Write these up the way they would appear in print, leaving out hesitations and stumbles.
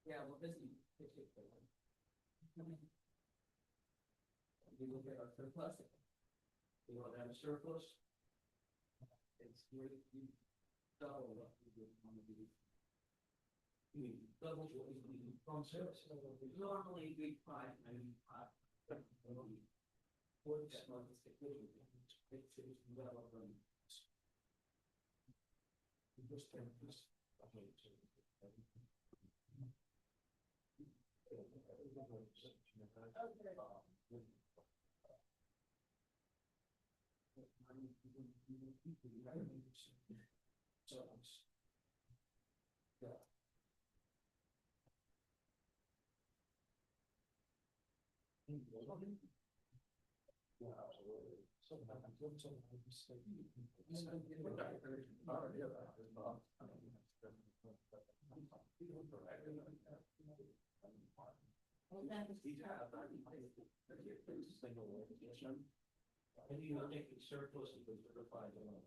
Yeah, well, this is. We look at our surplus. We don't have a surplus. It's really double what we would want to do. Double what we do from service. Normally we try 95. What that month is it's well done. Just and you take the surplus and put the five alone.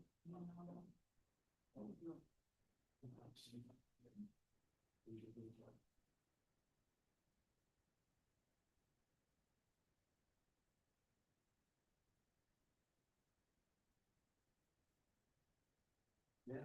Yeah.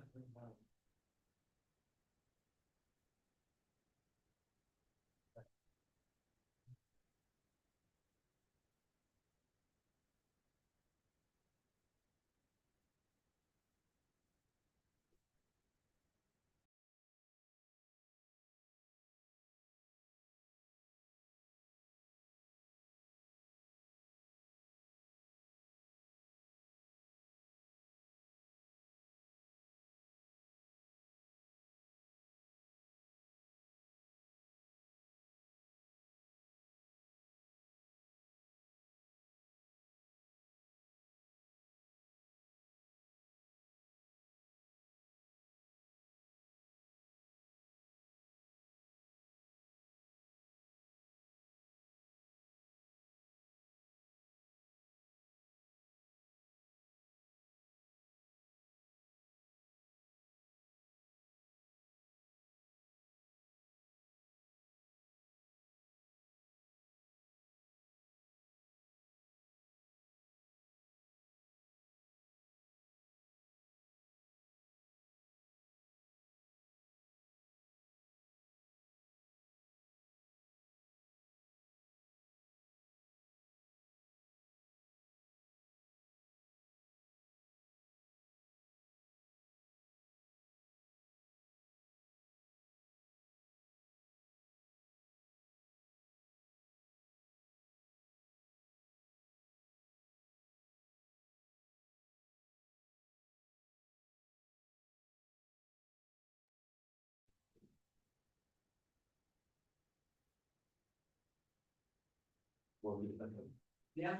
Yeah.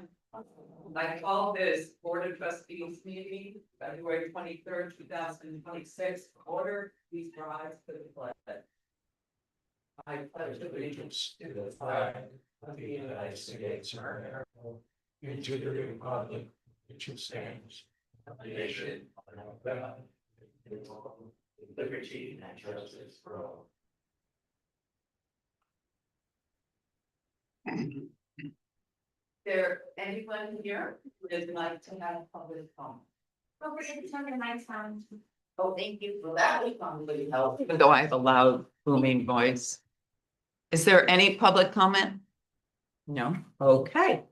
I call this Board of Trustees meeting, February 23rd, 2026, order. Please rise to the pledge. I pledge allegiance to the flag of the United States of America, and to the republic which stands, one nation, under God, indivisible, with liberty and justice for all. There anyone here who would like to have public comment? Oh, we're gonna turn the lights on. Oh, thank you for that. Even though I have a loud booming voice. Is there any public comment? No, okay.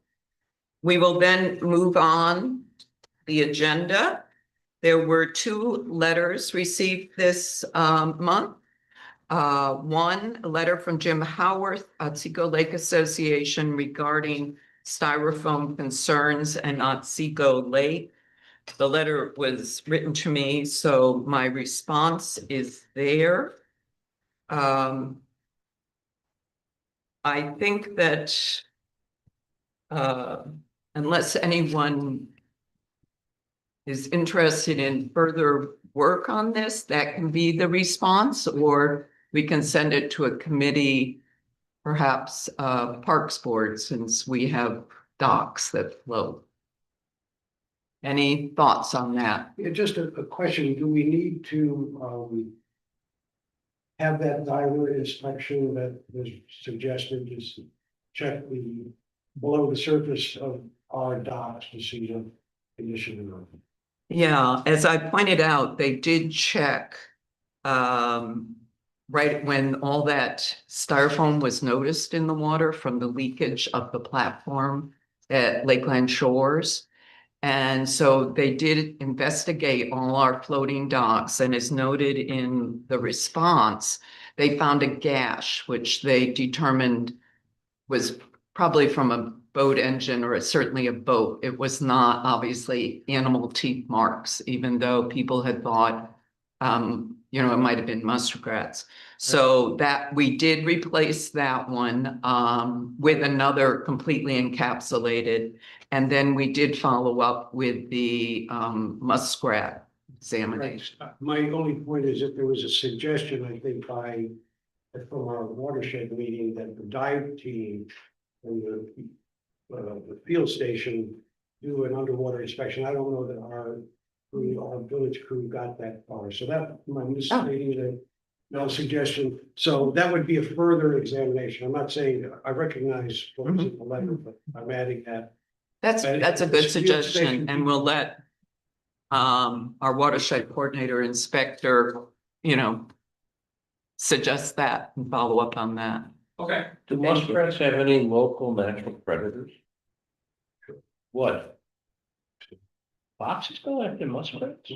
We will then move on the agenda. There were 2 letters received this month. One, a letter from Jim Howarth, Otsego Lake Association regarding styrofoam concerns and Otsego Lake. The letter was written to me, so my response is there. I think that unless anyone is interested in further work on this, that can be the response, or we can send it to a committee, perhaps Parks Board, since we have docks that float. Any thoughts on that? Yeah, just a question, do we need to, have that diver inspection that was suggested, just check the, below the surface of our docks to see the condition of them? Yeah, as I pointed out, they did check right when all that styrofoam was noticed in the water from the leakage of the platform at Lakeland Shores. And so they did investigate all our floating docks, and as noted in the response, they found a gash, which they determined was probably from a boat engine or certainly a boat. It was not obviously animal teeth marks, even though people had thought, it might have been muskrats. So that we did replace that one with another completely encapsulated. And then we did follow up with the muskrat examination. My only point is that there was a suggestion, I think, from our watershed meeting, that the dive team and the field station do an underwater inspection. I don't know that our village crew got that far, so that my misstating the no suggestion. So that would be a further examination. I'm not saying, I recognize what was in the letter, but I'm adding that. That's a good Field suggestion, station and we'll let our watershed coordinator inspector, suggest that and follow up on that. Okay. Do muskrats have any local natural predators? What? Foxes go after muskrats?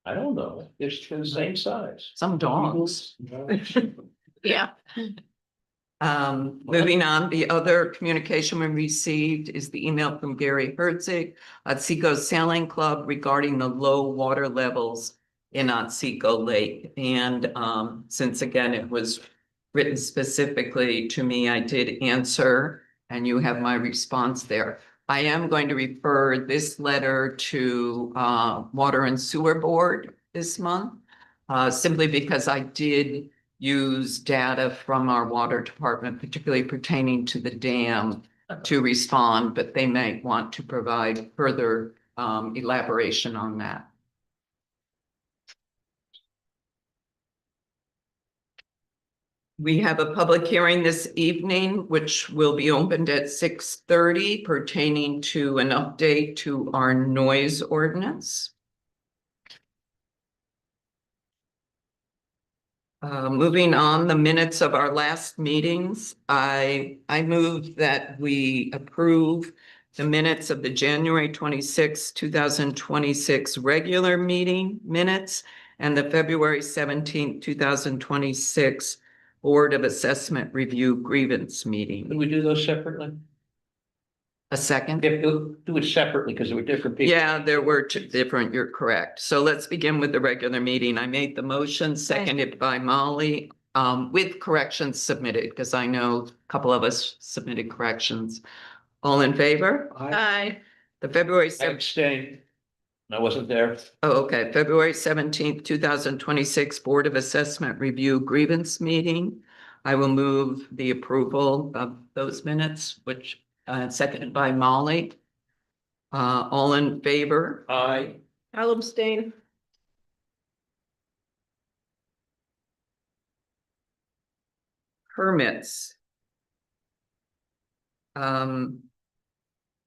I don't know, they're the same size. Some dogs. Yeah. Moving on, the other communication we received is the email from Gary Herzig at Seco Sailing Club regarding the low water levels in Otsego Lake. And since again, it was written specifically to me, I did answer, and you have my response there. I am going to refer this letter to Water and Sewer Board this month, simply because I did use data from our water department, particularly pertaining to the dam, to respond, but they may want to provide further elaboration on that. We have a public hearing this evening, which will be opened at 6:30, pertaining to an update to our noise ordinance. Moving on, the minutes of our last meetings, I move that we approve the minutes of the January 26, 2026 regular meeting minutes and the February 17, 2026 Board of Assessment Review grievance meeting. Could we do those separately? A second? Do it separately because there were different people. Yeah, there were two different, you're correct. So let's begin with the regular meeting. I made the motion, seconded by Molly, with corrections submitted, because I know a couple of us submitted corrections. All in favor? Aye. The February I 7th. abstained. I wasn't there. Oh, okay, February 17th, 2026 Board of Assessment Review grievance meeting. I will move the approval of those minutes, which seconded by Molly. All in favor? Aye. I'll abstain. Permits.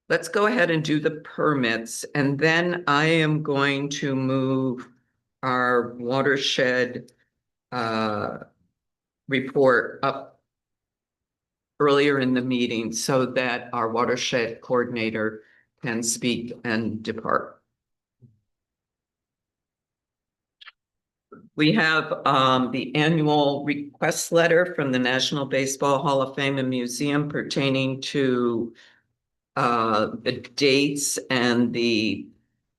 Let's go ahead and do the permits, and then I am going to move our watershed report up earlier in the meeting so that our watershed coordinator can speak and depart. We have the annual request letter from the National Baseball Hall of Fame and Museum pertaining to the dates and the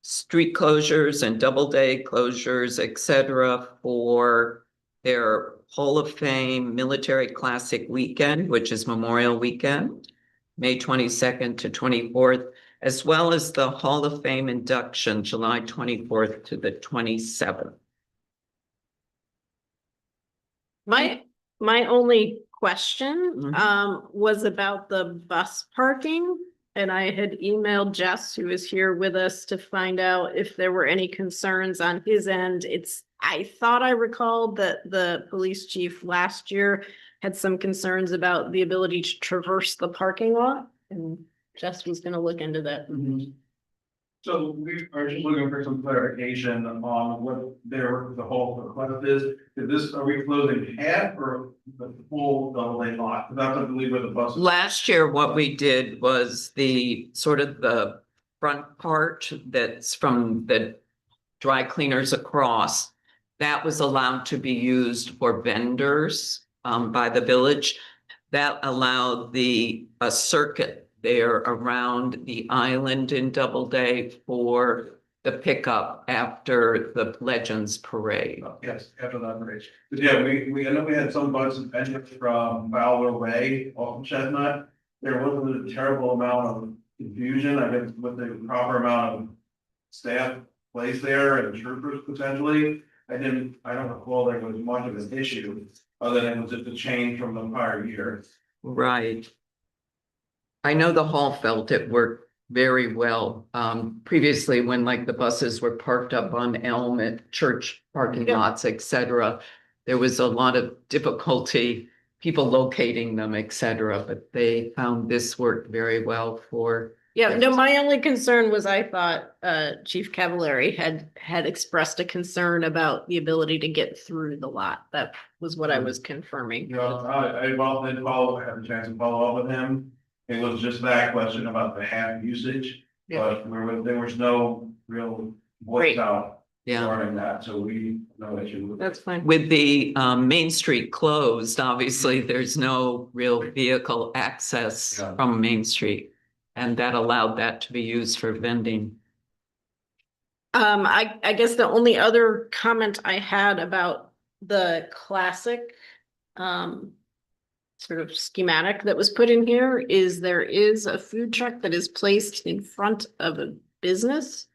street closures and Doubleday closures, et cetera, for their Hall of Fame Military Classic Weekend, which is Memorial Weekend, May 22nd to 24th, as well as the Hall of Fame induction, July 24th to the 27th. My only question, Mhm. was about the bus parking. and I had emailed Jess, who is here with us, to find out if there were any concerns on his end. I thought I recalled that the police chief last year had some concerns about the ability to traverse the parking lot, and Jess was gonna look into that. So we are just looking for some clarification on what the whole request is. Are we closing half or the full double day lot? Because that's, I believe, where the bus. Last year, what we did was the sort of the front part that's from the dry cleaners across. That was allowed to be used for vendors by the village. That allowed a circuit there around the island in Doubleday for the pickup after the Legends Parade. Yes, after that bridge. But yeah, I know we had some buses ventured from Fowler Way off of Chestnut. There wasn't a terrible amount of confusion, I guess, with the proper amount of staff placed there and troopers potentially. I don't recall there was much of an issue, other than it was just a change from the prior year. Right. I know the hall felt it worked very well. Previously, when like the buses were parked up on Elm at church parking Yeah. lots, et cetera, there was a lot of difficulty, people locating them, et cetera, but they found this worked very well for. Yeah, no, my only concern was I thought Chief Cavallari had expressed a concern about the ability to get through the lot. That was what I was confirming. You know, I did follow, I had a chance to follow up with him. It was just that question about the half usage, but there was no real voice Great. out Yeah, regarding that, so no issue with That's it. fine. with the Main Street closed, obviously, there's no real vehicle access Yeah. from Main Street. And that allowed that to be used for vending. I guess the only other comment I had about the classic sort of schematic that was put in here is there is a food truck that is placed in front of a business.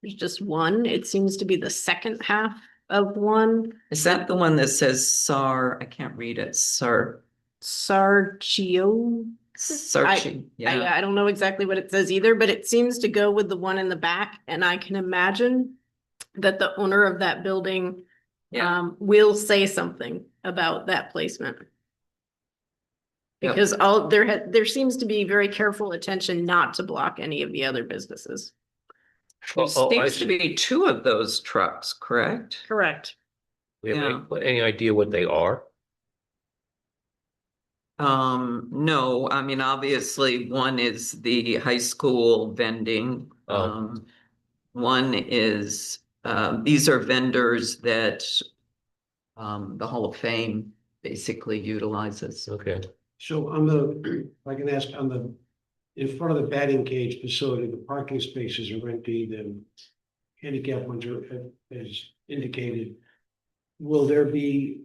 There's just one. It seems to be the second half of one. Is that the one that says SAR? I can't read it. SAR. Sarchio. Sarchi. Yeah. I don't know exactly what it says either, but it seems to go with the one in the back, and I can imagine that the owner of that building Yeah. will say something about that placement. Yep. Because there seems to be very careful attention not to block any of the other businesses. There I seems to see. be two of those trucks, correct? Correct. We have any idea what they are? No, I mean, obviously, one is the high school vending. Oh. One is, these are vendors that the Hall of Fame basically utilizes. Okay. So if I can ask, in front of the batting cage facility, the parking spaces are empty, the handicap ones are, as indicated. Will there be,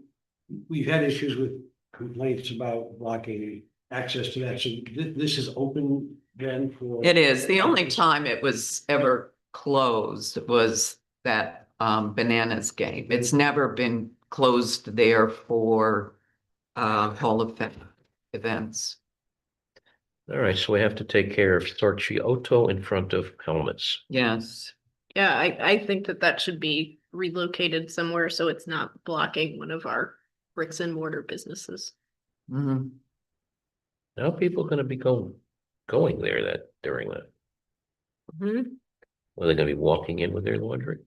we've had issues with complaints about blocking access to that, so this is open then for? It is. The only time it was ever closed was that Bananas game. It's never been closed there for Hall of Fame events. All right, so we have to take care of Sorchiotto in front of helmets. Yes. Yeah, I think that should be relocated somewhere so it's not blocking one of our bricks and mortar businesses. Mhm. How are people gonna be going there during that? Mhm. Are they gonna be walking in with their laundry?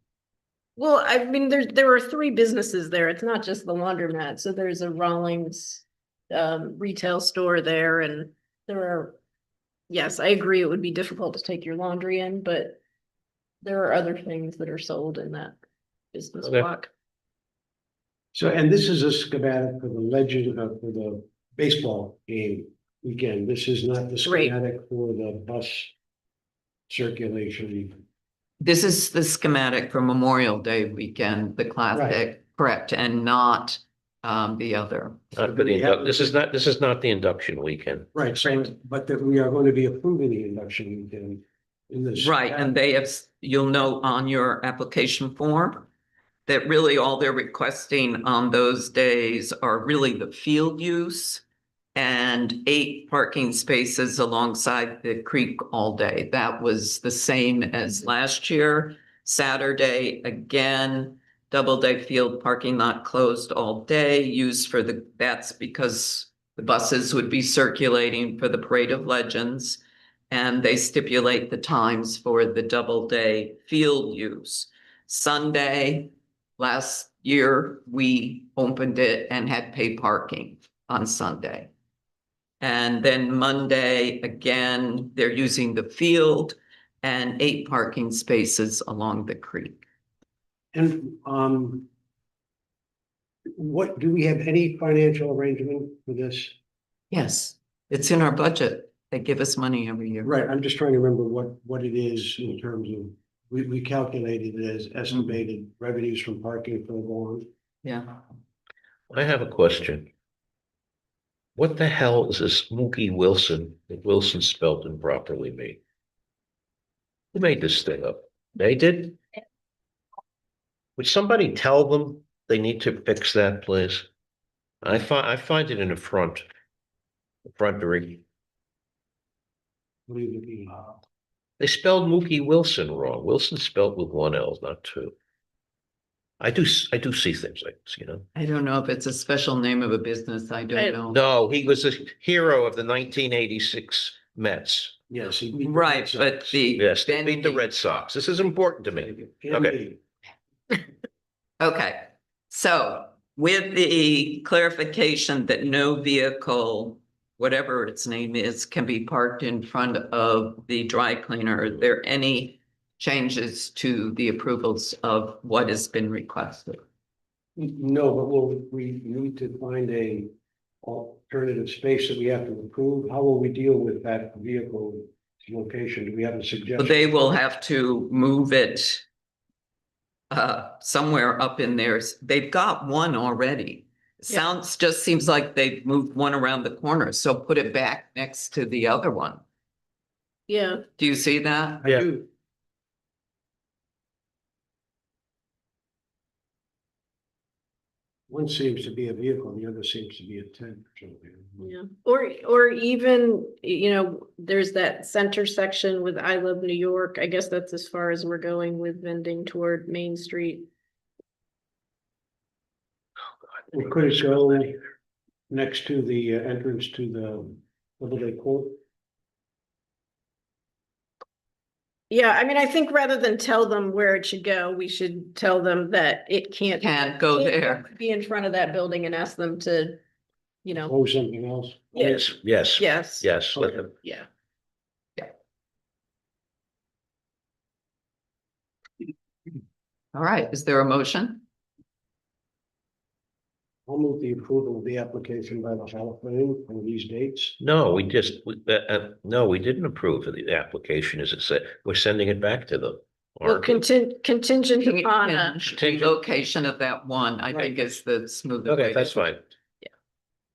Well, I mean, there are three businesses there. It's not just the laundromat. So there's a Rawlings retail store there, and there are, yes, I agree, it would be difficult to take your laundry in, but there are other things that are sold in that business Okay. block. So, and this is a schematic for the legend, for the baseball game weekend. This is not the Right. schematic for the bus circulation. This is the schematic for Memorial Day weekend, the classic, correct, and not the other. Not for the this is not the induction weekend. Right, so, but that we are going to be approving the induction weekend in this. Right, and they have, you'll note on your application form that really all they're requesting on those days are really the field use and 8 parking spaces alongside the creek all day. That was the same as last year. Saturday, again, double-day field parking lot closed all day, used for that's because the buses would be circulating for the Parade of Legends, and they stipulate the times for the double-day field use. Sunday, last year, we opened it and had paid parking on Sunday. And then Monday, again, they're using the field and 8 parking spaces along the creek. And, what, do we have any financial arrangement for this? Yes, it's in our budget. They give us money every year. Right, I'm just trying to remember what it is in terms of, we calculated it as estimated revenues from parking for the lawn. Yeah. I have a question. What the hell is this Mookie Wilson, that Wilson spelled improperly mean? Who made this thing up? They did? Would somebody tell them they need to fix that, please? I find it in the frontery. What are you looking at? They spelled Mookie Wilson wrong. Wilson spelled with 1 L, not 2. I do see things like this, you know? I don't know if it's a special name of a business. I don't know. No, he was a hero of the 1986 Mets. Yes. he beat the Right, Red Sox. but the. Yes, they beat the Red Sox. This is important to me. Okay. Okay, so with the clarification that no vehicle, whatever its name is, can be parked in front of the dry cleaner, are there any changes to the approvals of what has been requested? No, but we need to find a alternative space that we have to approve. How will we deal with that vehicle location? Do we have a suggestion? They will have to move it somewhere up in there. They've got one already. Yeah. Just seems like they've moved one around the corner, so put it back next to the other one. Yeah, Do you see that? I Yeah. do. One seems to be a vehicle, and the other seems to be a tent or something. yeah. Or even, there's that center section with I Love New York. I guess that's as far as we're going with vending toward Main Street. Well, could it go next to the entrance to the, what do they call it? Yeah, I mean, I think rather than tell them where it should go, we should tell them that it can't. Can't go there. Be in front of that building and ask them to, Oh, something else? Yes, yes, yes. yes. Let Okay. them- Yeah. All right, is there a motion? I'll move the approval of the application by the Hall of Fame for these dates. No, no, we didn't approve of the application, as it said. We're sending it back to them. Well, aren't we? contingent upon The location of that one, I think is the smooth. Okay, that's fine.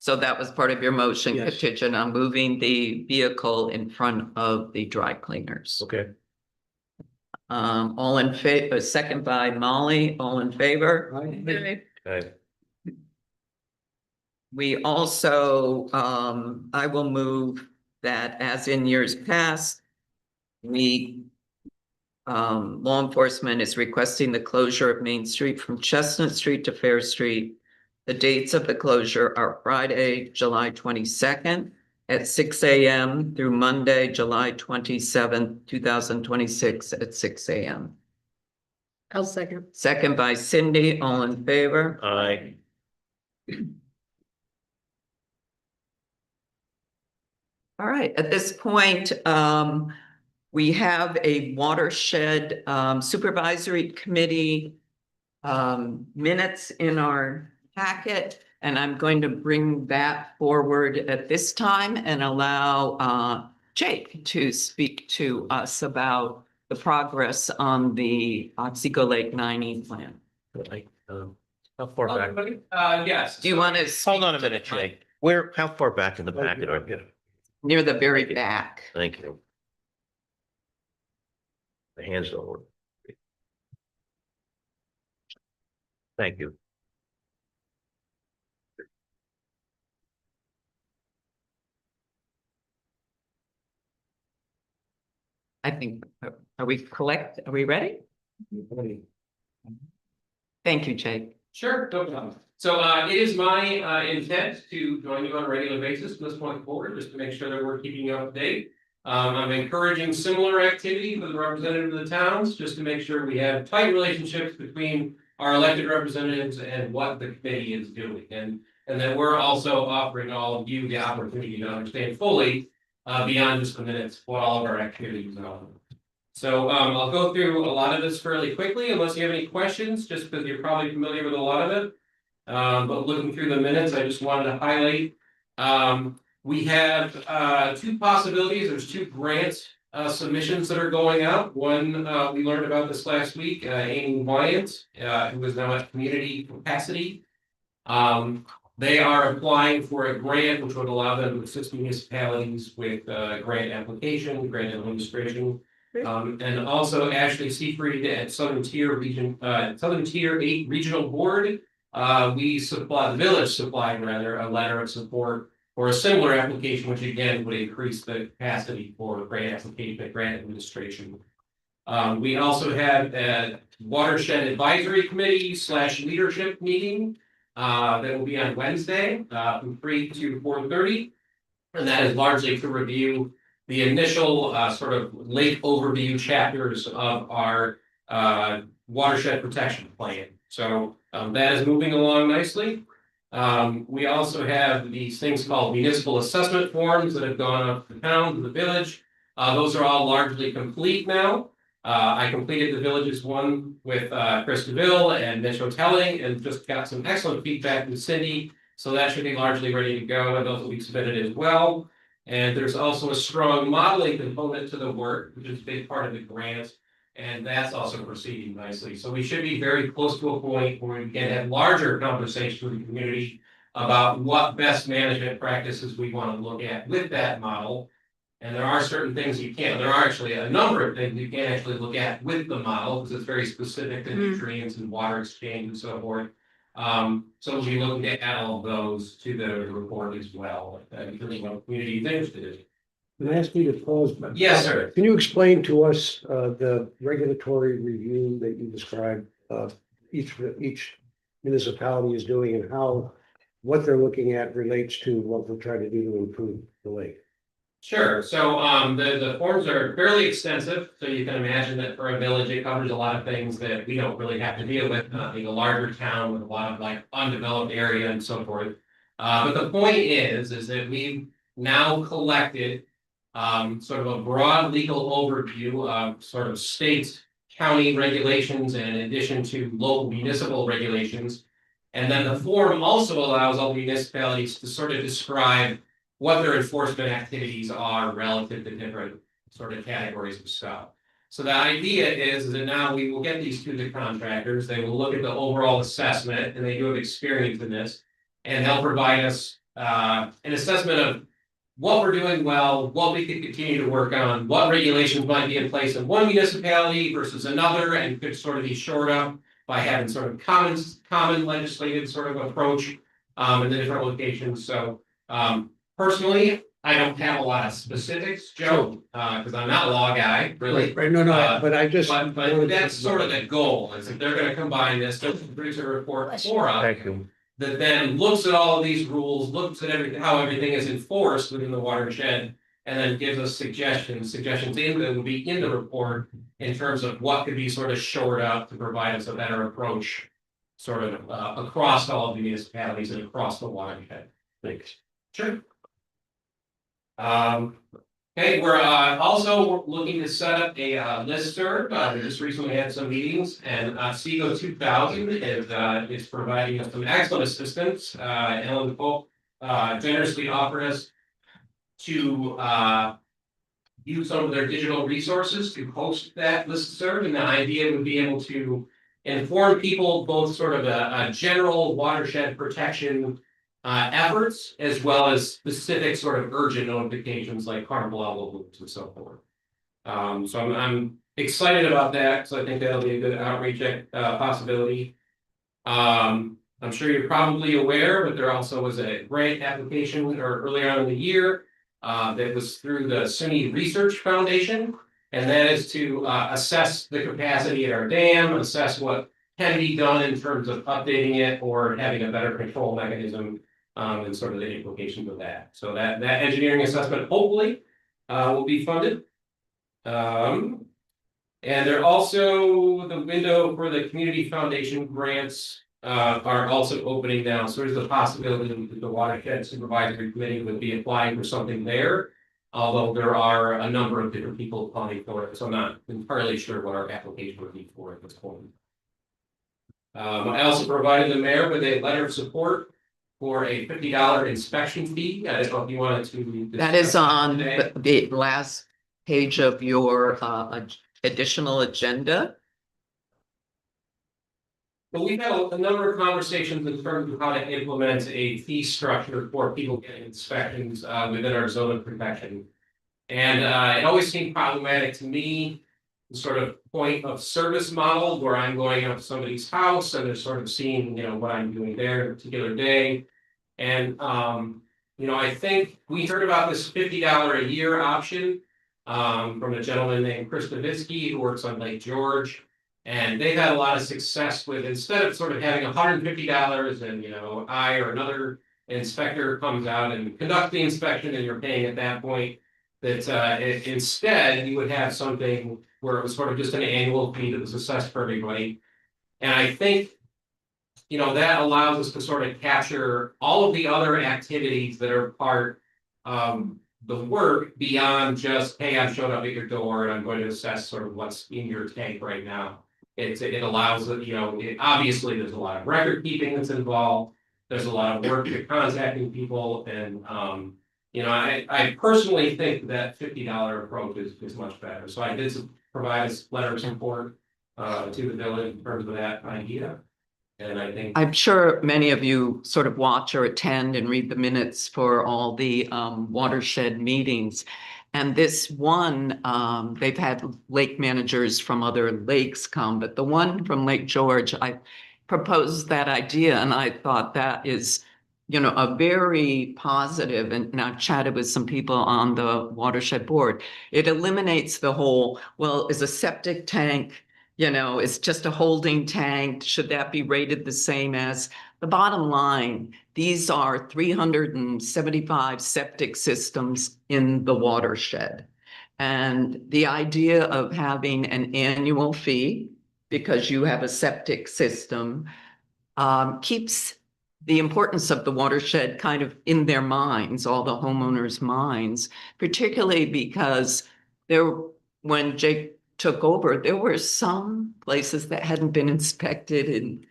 So that was part of your motion, Yes. contingent on moving the vehicle in front of the dry cleaners. Okay. All in favor, second by Molly, all in favor? Right? Okay. We also, I will move that as in years past, law enforcement is requesting the closure of Main Street from Chestnut Street to Fair Street. The dates of the closure are Friday, July 22nd at 6 a.m. through Monday, July 27th, 2026 at 6 a.m. I'll second. Second by Cindy, all in favor? Aye. All right, at this point, we have a watershed supervisory committee minutes in our packet, and I'm going to bring that forward at this time and allow Jake to speak to us about the progress on the Otsego Lake 90 plan. How far back? Yes. Do you want to? Hold on a minute, Jake. How far back in the packet are you? Near the very back. Thank you. The hands don't work. Thank you. I think, are we ready? Thank you, Jake. Sure, no problem. So it is my intent to join you on a regular basis from this point forward, just to make sure that we're keeping you up to date. I'm encouraging similar activity with the representatives of the towns, just to make sure we have tight relationships between our elected representatives and what the committee is doing. And that we're also offering all of you the opportunity to understand fully beyond just the minutes, what all of our activities are. So I'll go through a lot of this fairly quickly, unless you have any questions, just because you're probably familiar with a lot of it. But looking through the minutes, I just wanted to highlight. We have two possibilities. There's two grant submissions that are going out. One, we learned about this last week, Amy Wyant, who is now at Community Capacity. They are applying for a grant which would allow them to assist municipalities with grant application, grant administration. And also Ashley Seafried at Southern Tier Region, Southern Tier 8 Regional Board. The village supplied rather a letter of support for a similar application, which again would increase the capacity for grant application, grant administration. We also had a watershed advisory committee / leadership meeting that will be on Wednesday from 3 to 4:30. And that is largely to review the initial sort of lake overview chapters of our watershed protection plan. So that is moving along nicely. We also have these things called municipal assessment forms that have gone up to the town, to the village. Those are all largely complete now. I completed the village's one with Chris DeVille and Mitch Hotelling and just got some excellent feedback from Cindy. So that should be largely ready to go, and those will be submitted as well. And there's also a strong modeling component to the work, which is a big part of the grant. And that's also proceeding nicely. So we should be very close to a point where we can have larger conversations with the community about what best management practices we want to look at with that model. And there are certain things you can't, there are actually a number of things you can actually look at with the model because it's very specific to nutrients and water exchange and so forth. So we'll be looking to add all of those to the report as well, depending on what community is interested in. Can I ask you to pause? Yes, sir. Can you explain to us the regulatory review that you described, each municipality is doing and how what they're looking at relates to what we're trying to do to improve the lake? Sure. So the forms are fairly extensive. So you can imagine that for a village, it covers a lot of things that we don't really have to deal with, being a larger town with a lot of like undeveloped area and so forth. But the point is that we've now collected sort of a broad legal overview of sort of state, county regulations in addition to local municipal regulations. And then the form also allows all municipalities to sort of describe what their enforcement activities are relative to different sort of categories of stuff. So the idea is that now we will get these to the contractors, they will look at the overall assessment, and they do have experience in this, and they'll provide us an assessment of what we're doing well, what we could continue to work on, what regulations might be in place in one municipality versus another, and could sort of be shored up by having sort of common legislative sort of approach in the different locations. So personally, I don't have a lot of specifics, Joe, because I'm not a law guy, really. Right, no, but I just. But that's sort of the goal, is that they're gonna combine this, they'll produce a report for us. Thank you. That then looks at all of these rules, looks at how everything is enforced within the watershed. And then gives us suggestions that will be in the report in terms of what could be sort of shored up to provide us a better approach. Sort of across all of the municipalities and across the watershed. Thanks. Sure. Okay, we're also looking to set up a listserv. We just recently had some meetings, and SEGO 2000 is providing us some excellent assistance. Ellen Polk generously offered us to use some of their digital resources to host that listserv, and the idea would be able to inform people both sort of a general watershed protection efforts, as well as specific sort of urgent notifications like harmful algal blooms and so forth. So I'm excited about that, because I think that'll be a good outreach possibility. I'm sure you're probably aware, but there also was a grant application earlier on in the year that was through the SUNY Research Foundation. And that is to assess the capacity at our dam, assess what can be done in terms of updating it or having a better control mechanism. And sort of the implications of that. So that engineering assessment hopefully will be funded. And there also the window for the community foundation grants are also opening now. So there's a possibility that the watershed supervisory committee would be applying for something there. Although there are a number of different people applying for it, so I'm not entirely sure what our application would be for at this point. I also provided the mayor with a letter of support for a $50 inspection fee. I don't know if you wanted to. That is discuss on today. the last page of your additional agenda. But we've had a number of conversations in terms of how to implement a fee structure for people getting inspections within our zone of protection. And it always seemed problematic to me, the sort of point of service model where I'm going up to somebody's house and they're sort of seeing, what I'm doing there a particular day. And I think we heard about this $50 a year option from a gentleman named Chris Nowitzki who works on Lake George. And they've had a lot of success with, instead of sort of having $150 and, I or another inspector comes out and conducts the inspection and you're paying at that point, that instead you would have something where it was sort of just an annual fee that was assessed for everybody. And I think, that allows us to sort of capture all of the other activities that are part of the work beyond just, hey, I've showed up at your door and I'm going to assess sort of what's in your tank right now. It allows, obviously there's a lot of record keeping that's involved. There's a lot of work to contacting people and, I personally think that $50 approach is much better. So I did provide a letter of support to the village in terms of that idea. And I think I'm sure many of you sort of watch or attend and read the minutes for all the watershed meetings. And this one, they've had lake managers from other lakes come, but the one from Lake George, I proposed that idea and I thought that is, a very positive, and I've chatted with some people on the watershed board. It eliminates the whole, well, is a septic tank, it's just a holding tank. Should that be rated the same as? The bottom line, these are 375 septic systems in the watershed. And the idea of having an annual fee because you have a septic system keeps the importance of the watershed kind of in their minds, all the homeowners' minds, particularly because when Jake took over, there were some places that hadn't been inspected in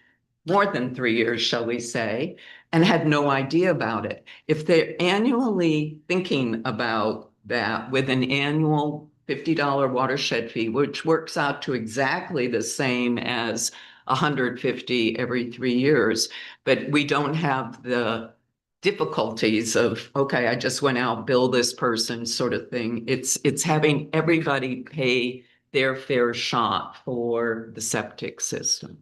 more than 3 years, shall we say, and had no idea about it. If they're annually thinking about that with an annual $50 watershed fee, which works out to exactly the same as $150 every 3 years, but we don't have the difficulties of, okay, I just went out, bill this person sort of thing. It's having everybody pay their fair shot for the septic system.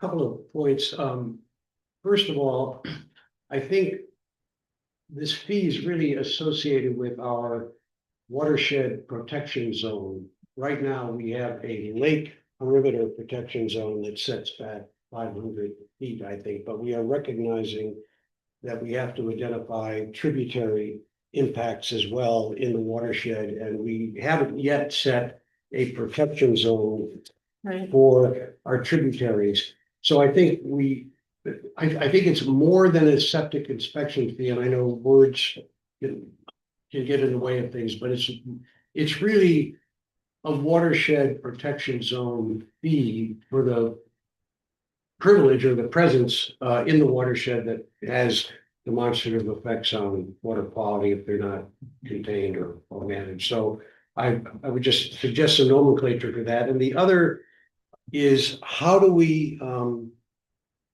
Couple of points. First of all, I think this fee is really associated with our watershed protection zone. Right now, we have a lake perimeter protection zone that sets back 500 feet, I think, but we are recognizing that we have to identify tributary impacts as well in the watershed, and we haven't yet set a protection zone for our tributaries. So I think I think it's more than a septic inspection fee, and I know words can get in the way of things, but it's really a watershed protection zone fee for the privilege or the presence in the watershed that has demonstrative effects on water quality if they're not contained or managed. So I would just suggest a nomenclature for that. And the other is how do we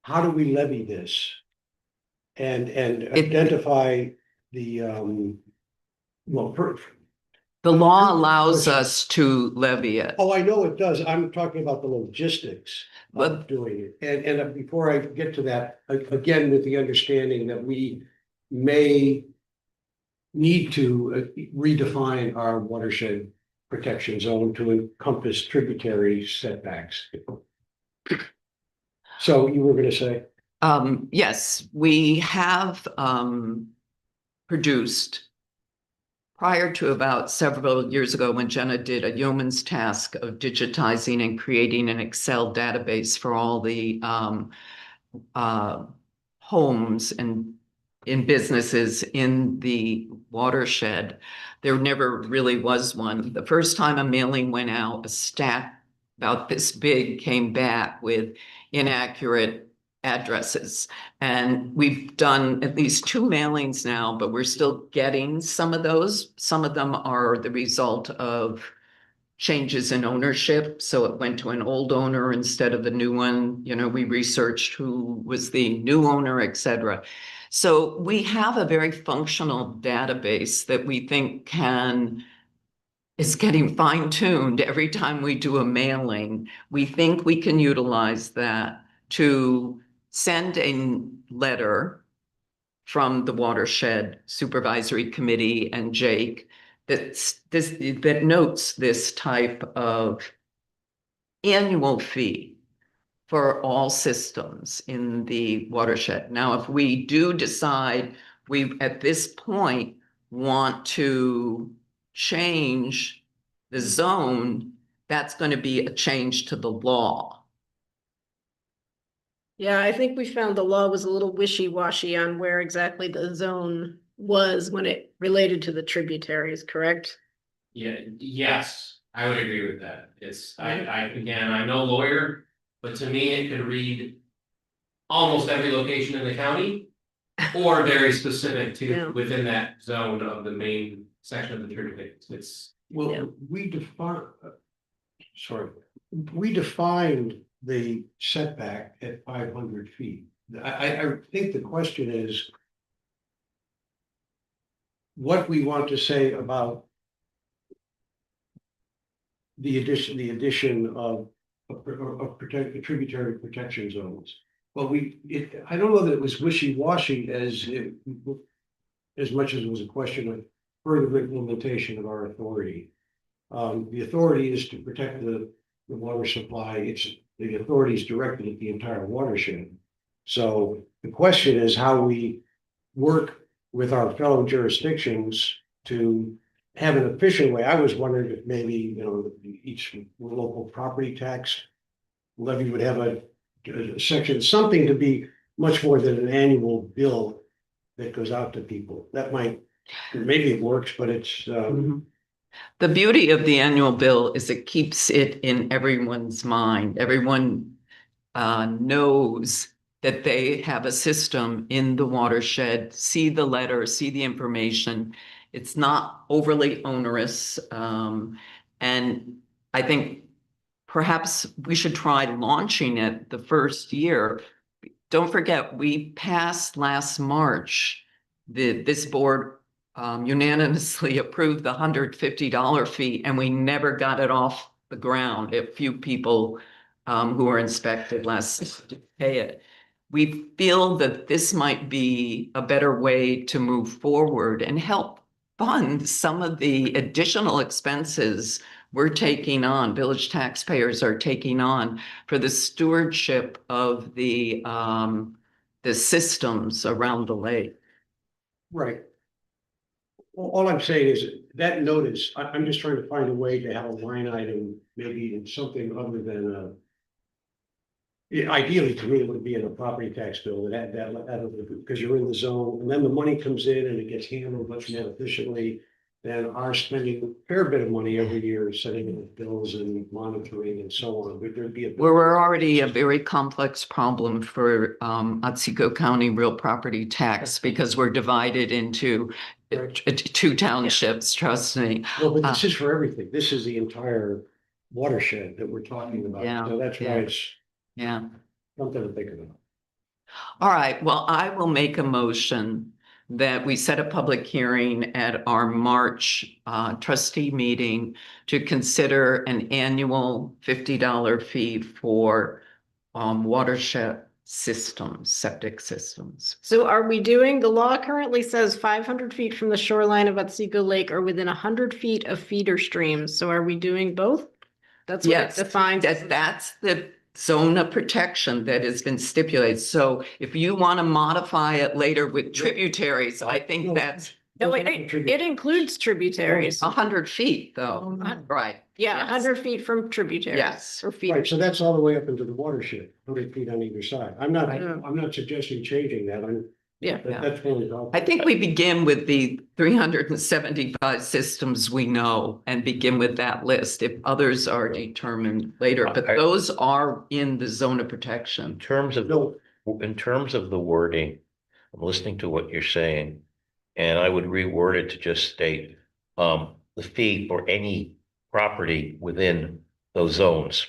levy this and identify the The law allows us to levy it. Oh, I know it does. I'm talking about the logistics But- of doing it. And before I get to that, again, with the understanding that we may need to redefine our watershed protection zone to encompass tributary setbacks. So you were gonna say? Yes, we have produced prior to about several years ago when Jenna did a yeoman's task of digitizing and creating an Excel database for all the homes and in businesses in the watershed. There never really was one. The first time a mailing went out, a stack about this big came back with inaccurate addresses. And we've done at least 2 mailings now, but we're still getting some of those. Some of them are the result of changes in ownership. So it went to an old owner instead of the new one. You know, we researched who was the new owner, et cetera. So we have a very functional database that we think is getting fine-tuned every time we do a mailing. We think we can utilize that to send a letter from the Watershed Supervisory Committee and Jake that notes this type of annual fee for all systems in the watershed. Now, if we do decide we, at this point, want to change the zone, that's going to be a change to the law. Yeah, I think we found the law was a little wishy-washy on where exactly the zone was when it related to the tributaries, correct? Yeah, yes, I would agree with that. Again, I'm no lawyer, but to me, it could read almost every location in the county. Or very specific Yeah. to within that zone of the main section of the tributaries. Yeah. Well, we defined the setback at 500 feet. I think the question is what we want to say about the addition of tributary protection zones. But I don't know that it was wishy-washy as much as it was a question of further implementation of our authority. The authority is to protect the water supply. The authority is directed at the entire watershed. So the question is how we work with our fellow jurisdictions to have an efficient way. I was wondering if maybe, each local property tax levy would have a section, something to be much more than an annual bill that goes out to people. That maybe it works, but it's. The beauty of the annual bill is it keeps it in everyone's mind. Everyone knows that they have a system in the watershed, see the letter, see the information. It's not overly onerous. And I think perhaps we should try launching it the first year. Don't forget, we passed last March, this board unanimously approved the $150 fee, and we never got it off the ground. A few people who were inspected last to pay it. We feel that this might be a better way to move forward and help fund some of the additional expenses we're taking on, village taxpayers are taking on for the stewardship of the systems around the lake. Right. All I'm saying is that notice, I'm just trying to find a way to have a line item, maybe in something other than ideally, to me, it would be in a property tax bill because you're in the zone, and then the money comes in and it gets handled much more efficiently than our spending a fair bit of money every year setting up bills and monitoring and so on. Would there be We're already a very complex problem for Otsego County real property tax because we're divided into 2 townships, trust me. Well, but this is for everything. This is the entire watershed that we're talking about. Yeah, So that's why it's something to think about. All right, well, I will make a motion that we set a public hearing at our March trustee meeting to consider an annual $50 fee for watershed systems, septic systems. So are we doing, the law currently says 500 feet from the shoreline of Otsego Lake or within 100 feet of feeder streams. So are we doing both? That's what it Yes, defines. that's the zone of protection that has been stipulated. So if you want to modify it later with tributaries, I think No. that's No, it includes tributaries. 100 feet though, right? Yeah, Yes. 100 feet from tributaries. Yes. Or Right, feeder. so that's all the way up into the watershed, 100 feet on either side. I'm not, Right. I'm not suggesting changing that. Yeah. That's really. I think we begin with the 375 systems we know and begin with that list if others are determined later, but those are in the zone of protection. In terms of, No, in terms of the wording, I'm listening to what you're saying. And I would reword it to just state, the fee for any property within those zones.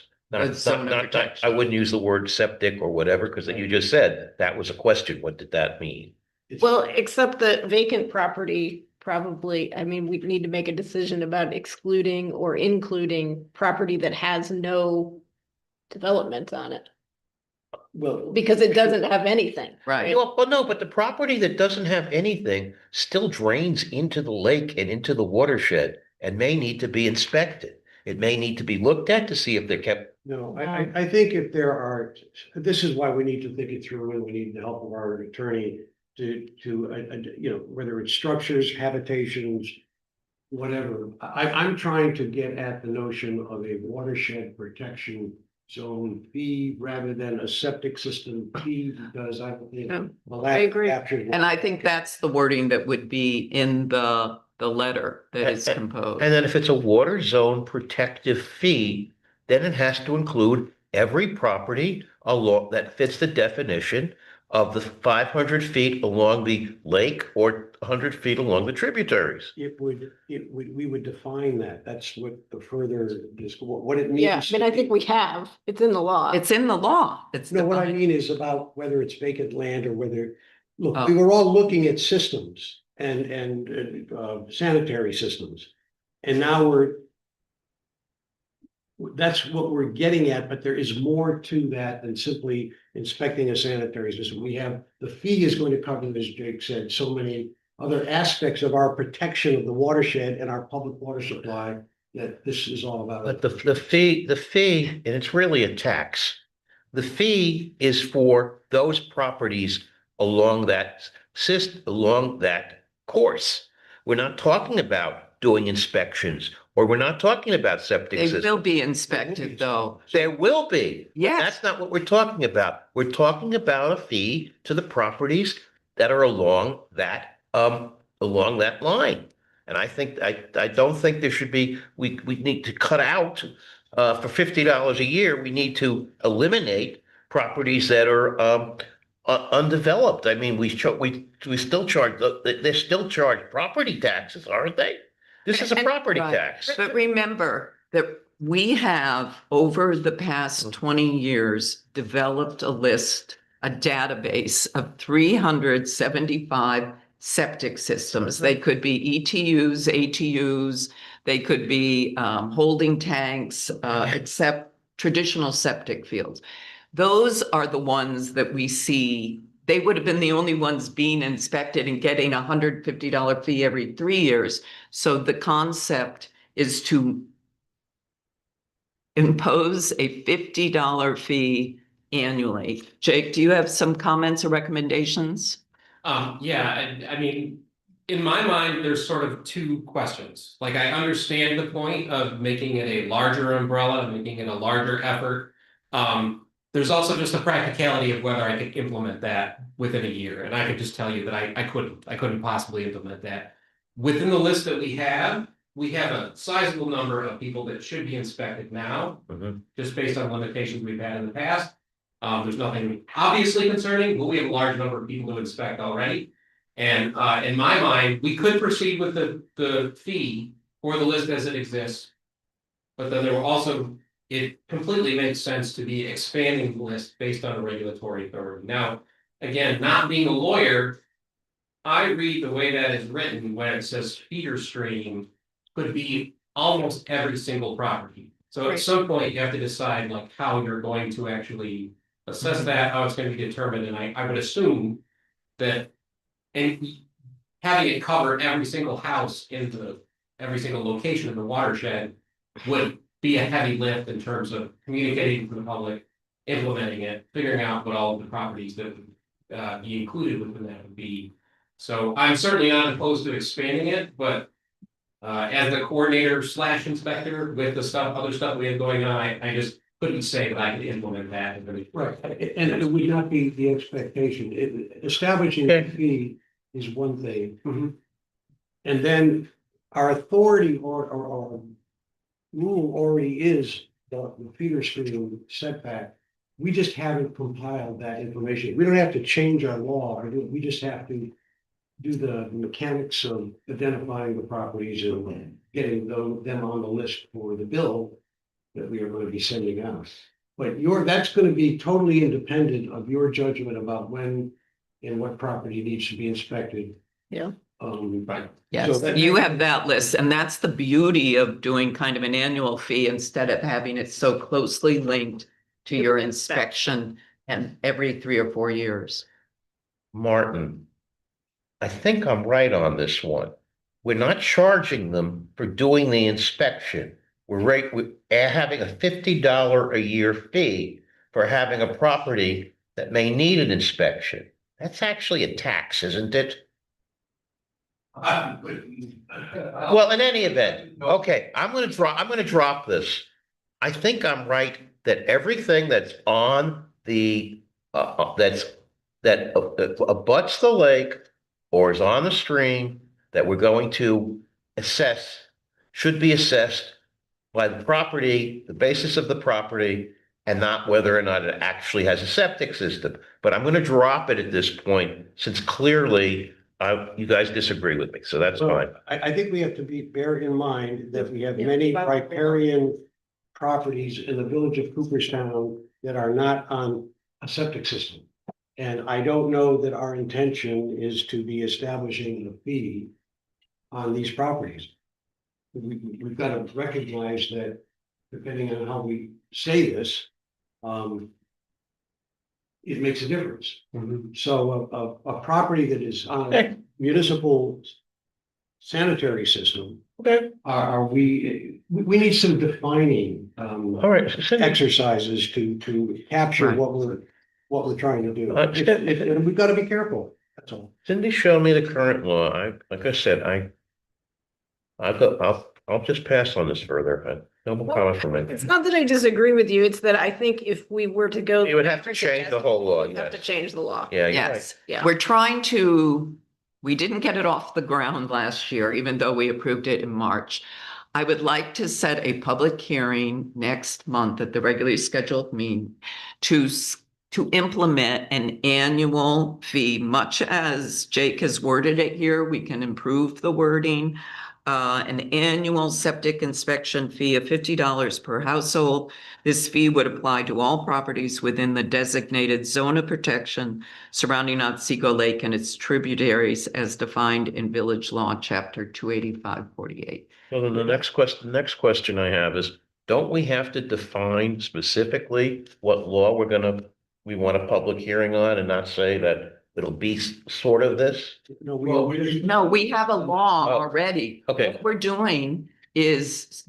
Zone of protection. I wouldn't use the word septic or whatever, because you just said that was a question. What did that mean? Well, except the vacant property, probably, I mean, we need to make a decision about excluding or including property that has no development on it, well. because it doesn't have anything. Right. Well, no, but the property that doesn't have anything still drains into the lake and into the watershed and may need to be inspected. It may need to be looked at to see if they're kept. No, I think if there are, this is why we need to think it through and we need the help of our attorney to, you know, whether it's structures, habitations, whatever. I'm trying to get at the notion of a watershed protection zone fee rather than a septic system fee, because I think. Yeah, well, I agree. And I think that's the wording that would be in the letter that is composed. And then if it's a water zone protective fee, then it has to include every property along that fits the definition of the 500 feet along the lake or 100 feet along the tributaries. We would define that. That's what the further, what it means. Yeah, I mean, I think we have, it's in the law. It's in the law. It's No, what I defined. mean is about whether it's vacant land or whether, look, Oh. we were all looking at systems and sanitary systems. And now that's what we're getting at, but there is more to that than simply inspecting a sanitary system. We have, the fee is going to cover, as Jake said, so many other aspects of our protection of the watershed and our public water supply that this is all about. But the fee, and it's really a tax. The fee is for those properties along that along that course. We're not talking about doing inspections, or we're not talking about septic They systems. will be inspected though. There will be. Yes. That's not what we're talking about. We're talking about a fee to the properties that are along that line. And I think, I don't think there should be, we need to cut out, for $50 a year, we need to eliminate properties that are, undeveloped. I mean, we still charge, they still charge property taxes, aren't they? This is a property Right. tax. But remember that we have, over the past 20 years, developed a list, a database of 375 septic systems. They could be ETUs, ATUs, they could be holding tanks, except traditional septic fields. Those are the ones that we see. They would have been the only ones being inspected and getting a $150 fee every 3 years. So the concept is to impose a $50 fee annually. Jake, do you have some comments or recommendations? Yeah, I mean, in my mind, there's sort of two questions. Like, I understand the point of making it a larger umbrella, making it a larger effort. There's also just the practicality of whether I could implement that within a year. And I could just tell you that I couldn't possibly implement that. Within the list that we have a sizable number of people that should be inspected now, just based on limitations we've had in the past. There's nothing obviously concerning, but we have a large number of people to inspect already. And in my mind, we could proceed with the fee for the list as it exists. But then there will also, it completely makes sense to be expanding the list based on a regulatory authority. Now, again, not being a lawyer, I read the way that is written when it says feeder stream could be almost every single property. So at some point you have to decide like how you're going to actually assess that, how it's gonna be determined, and I would assume that. And having it cover every single house in every single location of the watershed would be a heavy lift in terms of communicating to the public, implementing it, figuring out what all of the properties that would be included within that would be. So I'm certainly not opposed to expanding it, but as the coordinator / inspector with the other stuff we have going on, I just couldn't say that I could implement that. Right, and it would not be the expectation. Establishing a fee is one thing. Mhm. And then our authority or rule already is the feeder stream setback. We just haven't compiled that information. We don't have to change our law, we just have to do the mechanics of identifying the properties and getting them on the list for the bill that we are going to be sending out. But that's going to be totally independent of your judgment about when and what property needs to be inspected. Yeah. Right. Yes, So you have that list, and that's the beauty of doing kind of an annual fee instead of having it so closely linked to your inspection and every 3 or 4 years. Martin, I think I'm right on this one. We're not charging them for doing the inspection. We're having a $50 a year fee for having a property that may need an inspection. That's actually a tax, isn't it? Well, in any event, okay, I'm gonna drop this. I think I'm right that everything that's on that abuts the lake or is on the stream that we're going to assess should be assessed by the property, the basis of the property, and not whether or not it actually has a septic system. But I'm going to drop it at this point since clearly you guys disagree with me, so that's fine. I think we have to bear in mind that we have many riparian properties in the village of Cooperstown that are not on a septic system. And I don't know that our intention is to be establishing a fee on these properties. We've got to recognize that depending on how we say this, it makes a difference. So a property that is on a municipal sanitary system, Okay. we need some defining All right. exercises to capture Right. what we're trying to do. Cindy- And we've got to be careful, that's all. Cindy showed me the current law. Like I said, I'll just pass on this further. No more comment from me. It's not that I disagree with you, it's that I think if we were to go. You would have to change the whole law, We'd have to yes. change the law. Yeah, you're right. Yes, Yeah. we're we didn't get it off the ground last year, even though we approved it in March. I would like to set a public hearing next month at the regularly scheduled meeting to implement an annual fee, much as Jake has worded it here. We can improve the wording. An annual septic inspection fee of $50 per household. This fee would apply to all properties within the designated zone of protection surrounding Otsego Lake and its tributaries as defined in Village Law, Chapter 285-48. So then the next question I have is, don't we have to define specifically what law we want a public hearing on and not say that it'll be sort of this? No, No, we have a law Oh, already. okay. What we're doing is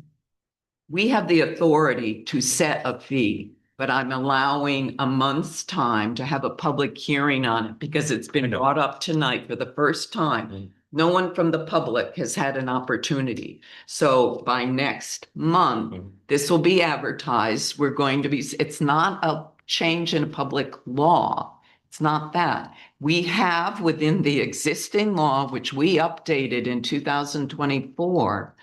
we have the authority to set a fee, but I'm allowing a month's time to have a public hearing on it because it's I been know. brought up tonight for the first time. Mm. No one from the public has had an opportunity. So by next month, Mm. this will be advertised. It's not a change in a public law. It's not that. We have within the existing law, which we updated in 2024,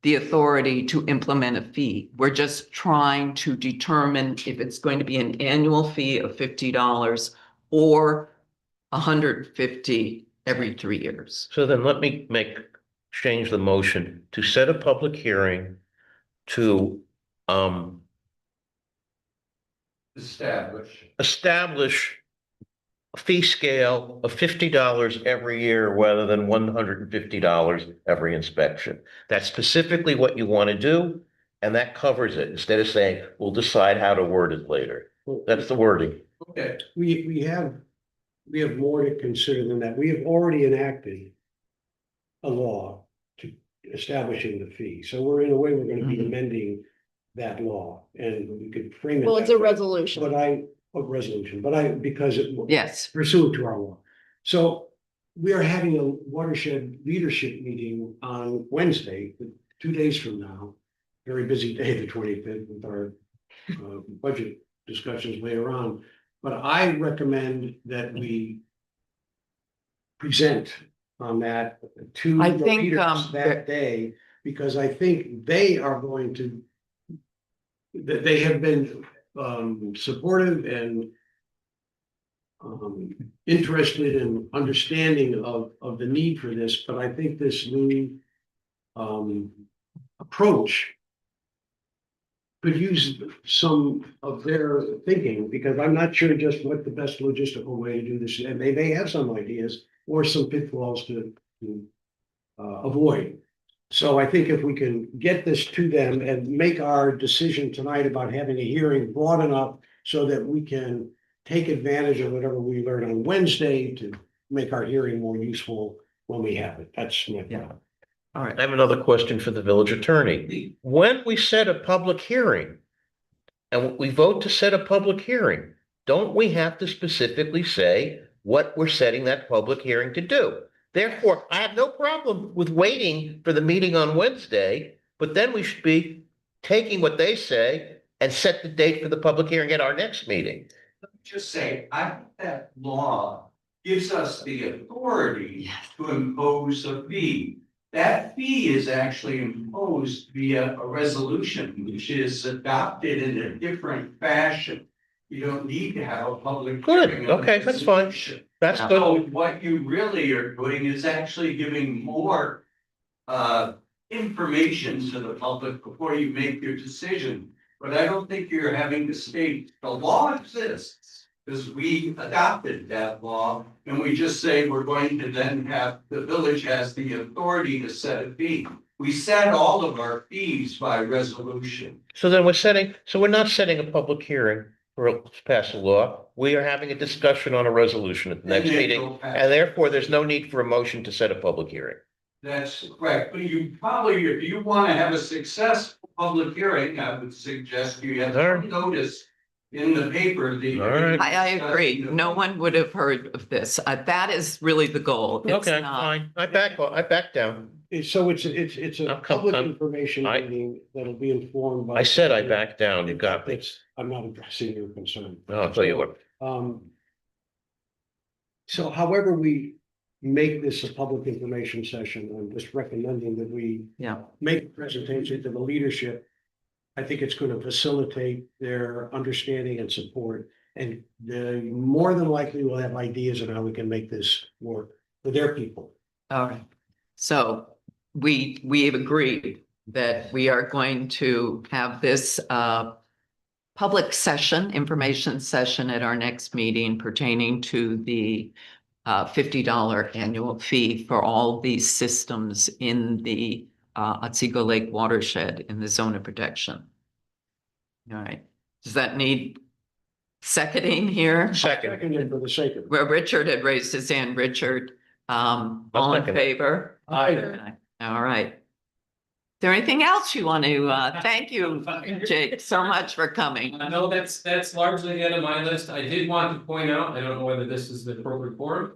the authority to implement a fee. We're just trying to determine if it's going to be an annual fee of $50 or $150 every 3 years. So then let me change the motion to set a public hearing to establish a fee scale of $50 every year rather than $150 every inspection. That's specifically what you want to do, and that covers it, instead of saying, we'll decide how to word it later. That's the wording. Okay, we have more to consider than that. We have already enacted a law to establishing the fee. So we're in a way, we're gonna be Mhm. amending that law, and we could frame it. Well, it's that a way. resolution. But a resolution, because it Yes, pursuant to our law. So we are having a watershed leadership meeting on Wednesday, 2 days from now. Very busy day, the 25th, with our budget discussions later on. But I recommend that we present on that to I the think, leaders that day, because I think they are going to, that they have been supportive and interested in understanding of the need for this, but I think this new approach could use some of their thinking, because I'm not sure just what the best logistical way to do this, and they may have some ideas or some pitfalls to avoid. So I think if we can get this to them and make our decision tonight about having a hearing broad enough so that we can take advantage of whatever we learn on Wednesday to make our hearing more useful when we have it. That's my Yeah. thought. all right. I have another question for the village attorney. When we set a public hearing and we vote to set a public hearing, don't we have to specifically say what we're setting that public hearing to do? Therefore, I have no problem with waiting for the meeting on Wednesday, but then we should be taking what they say and set the date for the public hearing at our next meeting. Just say, I think that law gives us the authority to impose a fee. That fee is actually imposed via a resolution, which is adopted in a different fashion. You don't need to have a public Good, hearing on okay, a that's fine. resolution. That's So good. what you really are doing is actually giving more information to the public before you make your decision. But I don't think you're having to state the law exists, because we adopted that law, and we just say we're going to then have, the village has the authority to set a fee. We set all of our fees by resolution. So we're not setting a public hearing to pass a law. We are having a discussion on a resolution at the next And then meeting, you'll pass. and therefore there's no need for a motion to set a public hearing. That's correct, but you probably, if you want to have a successful public hearing, I would suggest you have All right. some notice in the paper that. All right. I agree. No one would have heard of this. That is really the goal. It's Okay, not- fine. I back down. So it's a public information I- meeting that'll be informed by. I said I backed down. You got me. I'm not addressing your concern. No, I'll tell you what. So however we make this a public information session, I'm just recommending that we Yeah, make a presentation to the leadership. I think it's going to facilitate their understanding and support, and they more than likely will have ideas on how we can make this work for their people. all right. So we have agreed that we are going to have this public session, information session at our next meeting pertaining to the $50 annual fee for all these systems in the Otsego Lake watershed in the zone of protection. All right, does that need seconding here? Second. Seconded for the sake of. Well, Richard had raised his hand. Richard, all in second. favor? Aye. All right. Is there anything else you want to, thank you, Jake, so much for coming. I know that's largely the end of my list. I did want to point out, I don't know whether this is the appropriate forum.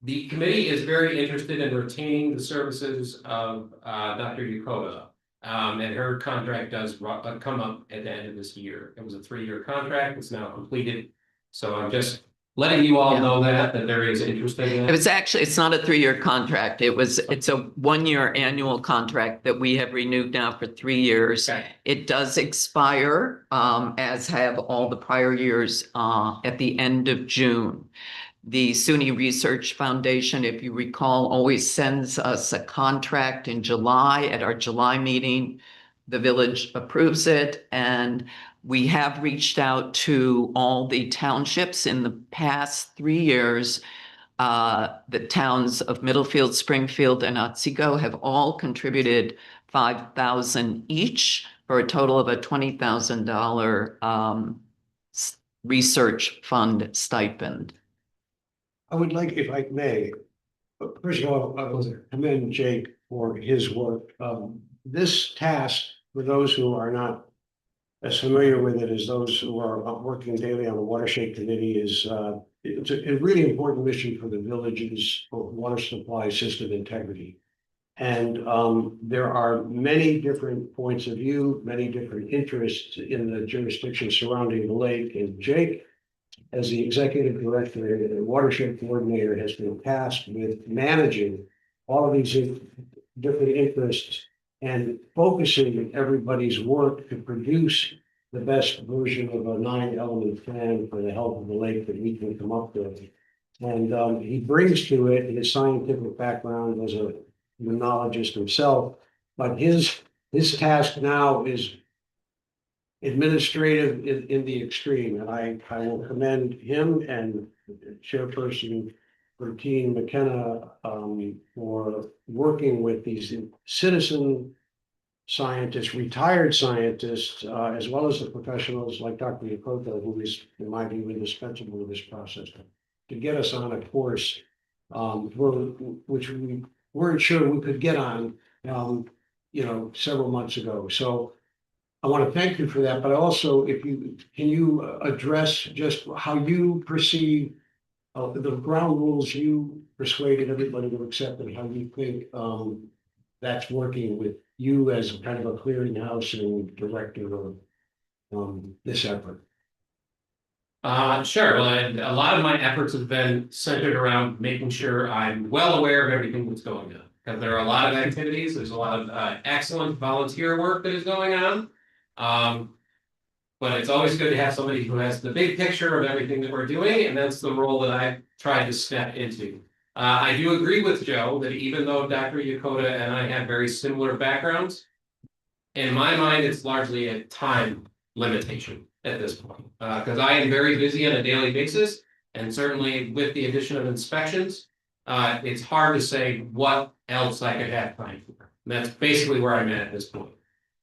The committee is very interested in retaining the services of Dr. Yukova. And her contract does come up at the end of this year. It was a 3-year contract. It's now completed. So I'm just letting you all know that there is interest in It that. was actually, it's not a 3-year contract. It's a 1-year annual contract that we have renewed now for 3 years. Okay. It does expire, as have all the prior years, at the end of June. The SUNY Research Foundation, if you recall, always sends us a contract in July. At our July meeting, the village approves it, and we have reached out to all the townships in the past 3 years. The towns of Middlefield, Springfield, and Otsego have all contributed $5,000 each for a total of a $20,000 research fund stipend. I would like, if I may, first of all, I want to commend Jake for his work. This task, for those who are not as familiar with it as those who are working daily on the watershed committee, is it's a really important mission for the village's water supply system integrity. And there are many different points of view, many different interests in the jurisdiction surrounding the lake. And Jake, as the executive director and watershed coordinator, has been tasked with managing all of these different interests and focusing everybody's work to produce the best version of a 9-element plan for the health of the lake that we can come up with. And he brings to it his scientific background as a limnologist himself, but his task now is administrative in the extreme, and I will commend him and Chairperson Bertine McKenna for working with these citizen scientists, retired scientists, as well as the professionals like Dr. Yokota, who is, in my view, indispensable in this process, to get us on a course which we weren't sure we could get on, several months ago. So I want to thank you for that, but also, can you address just how you perceive the ground rules you persuaded everybody to accept, and how you think that's working with you as kind of a clearinghouse and director of this effort? Sure. Well, and a lot of my efforts have been centered around making sure I'm well aware of everything that's going on. Because there are a lot of activities, there's a lot of excellent volunteer work that is going on. But it's always good to have somebody who has the big picture of everything that we're doing, and that's the role that I tried to step into. I do agree with Joe that even though Dr. Yokota and I have very similar backgrounds, in my mind, it's largely a time limitation at this point. Because I am very busy on a daily basis, and certainly with the addition of inspections, it's hard to say what else I could have time for. And that's basically where I'm at this point.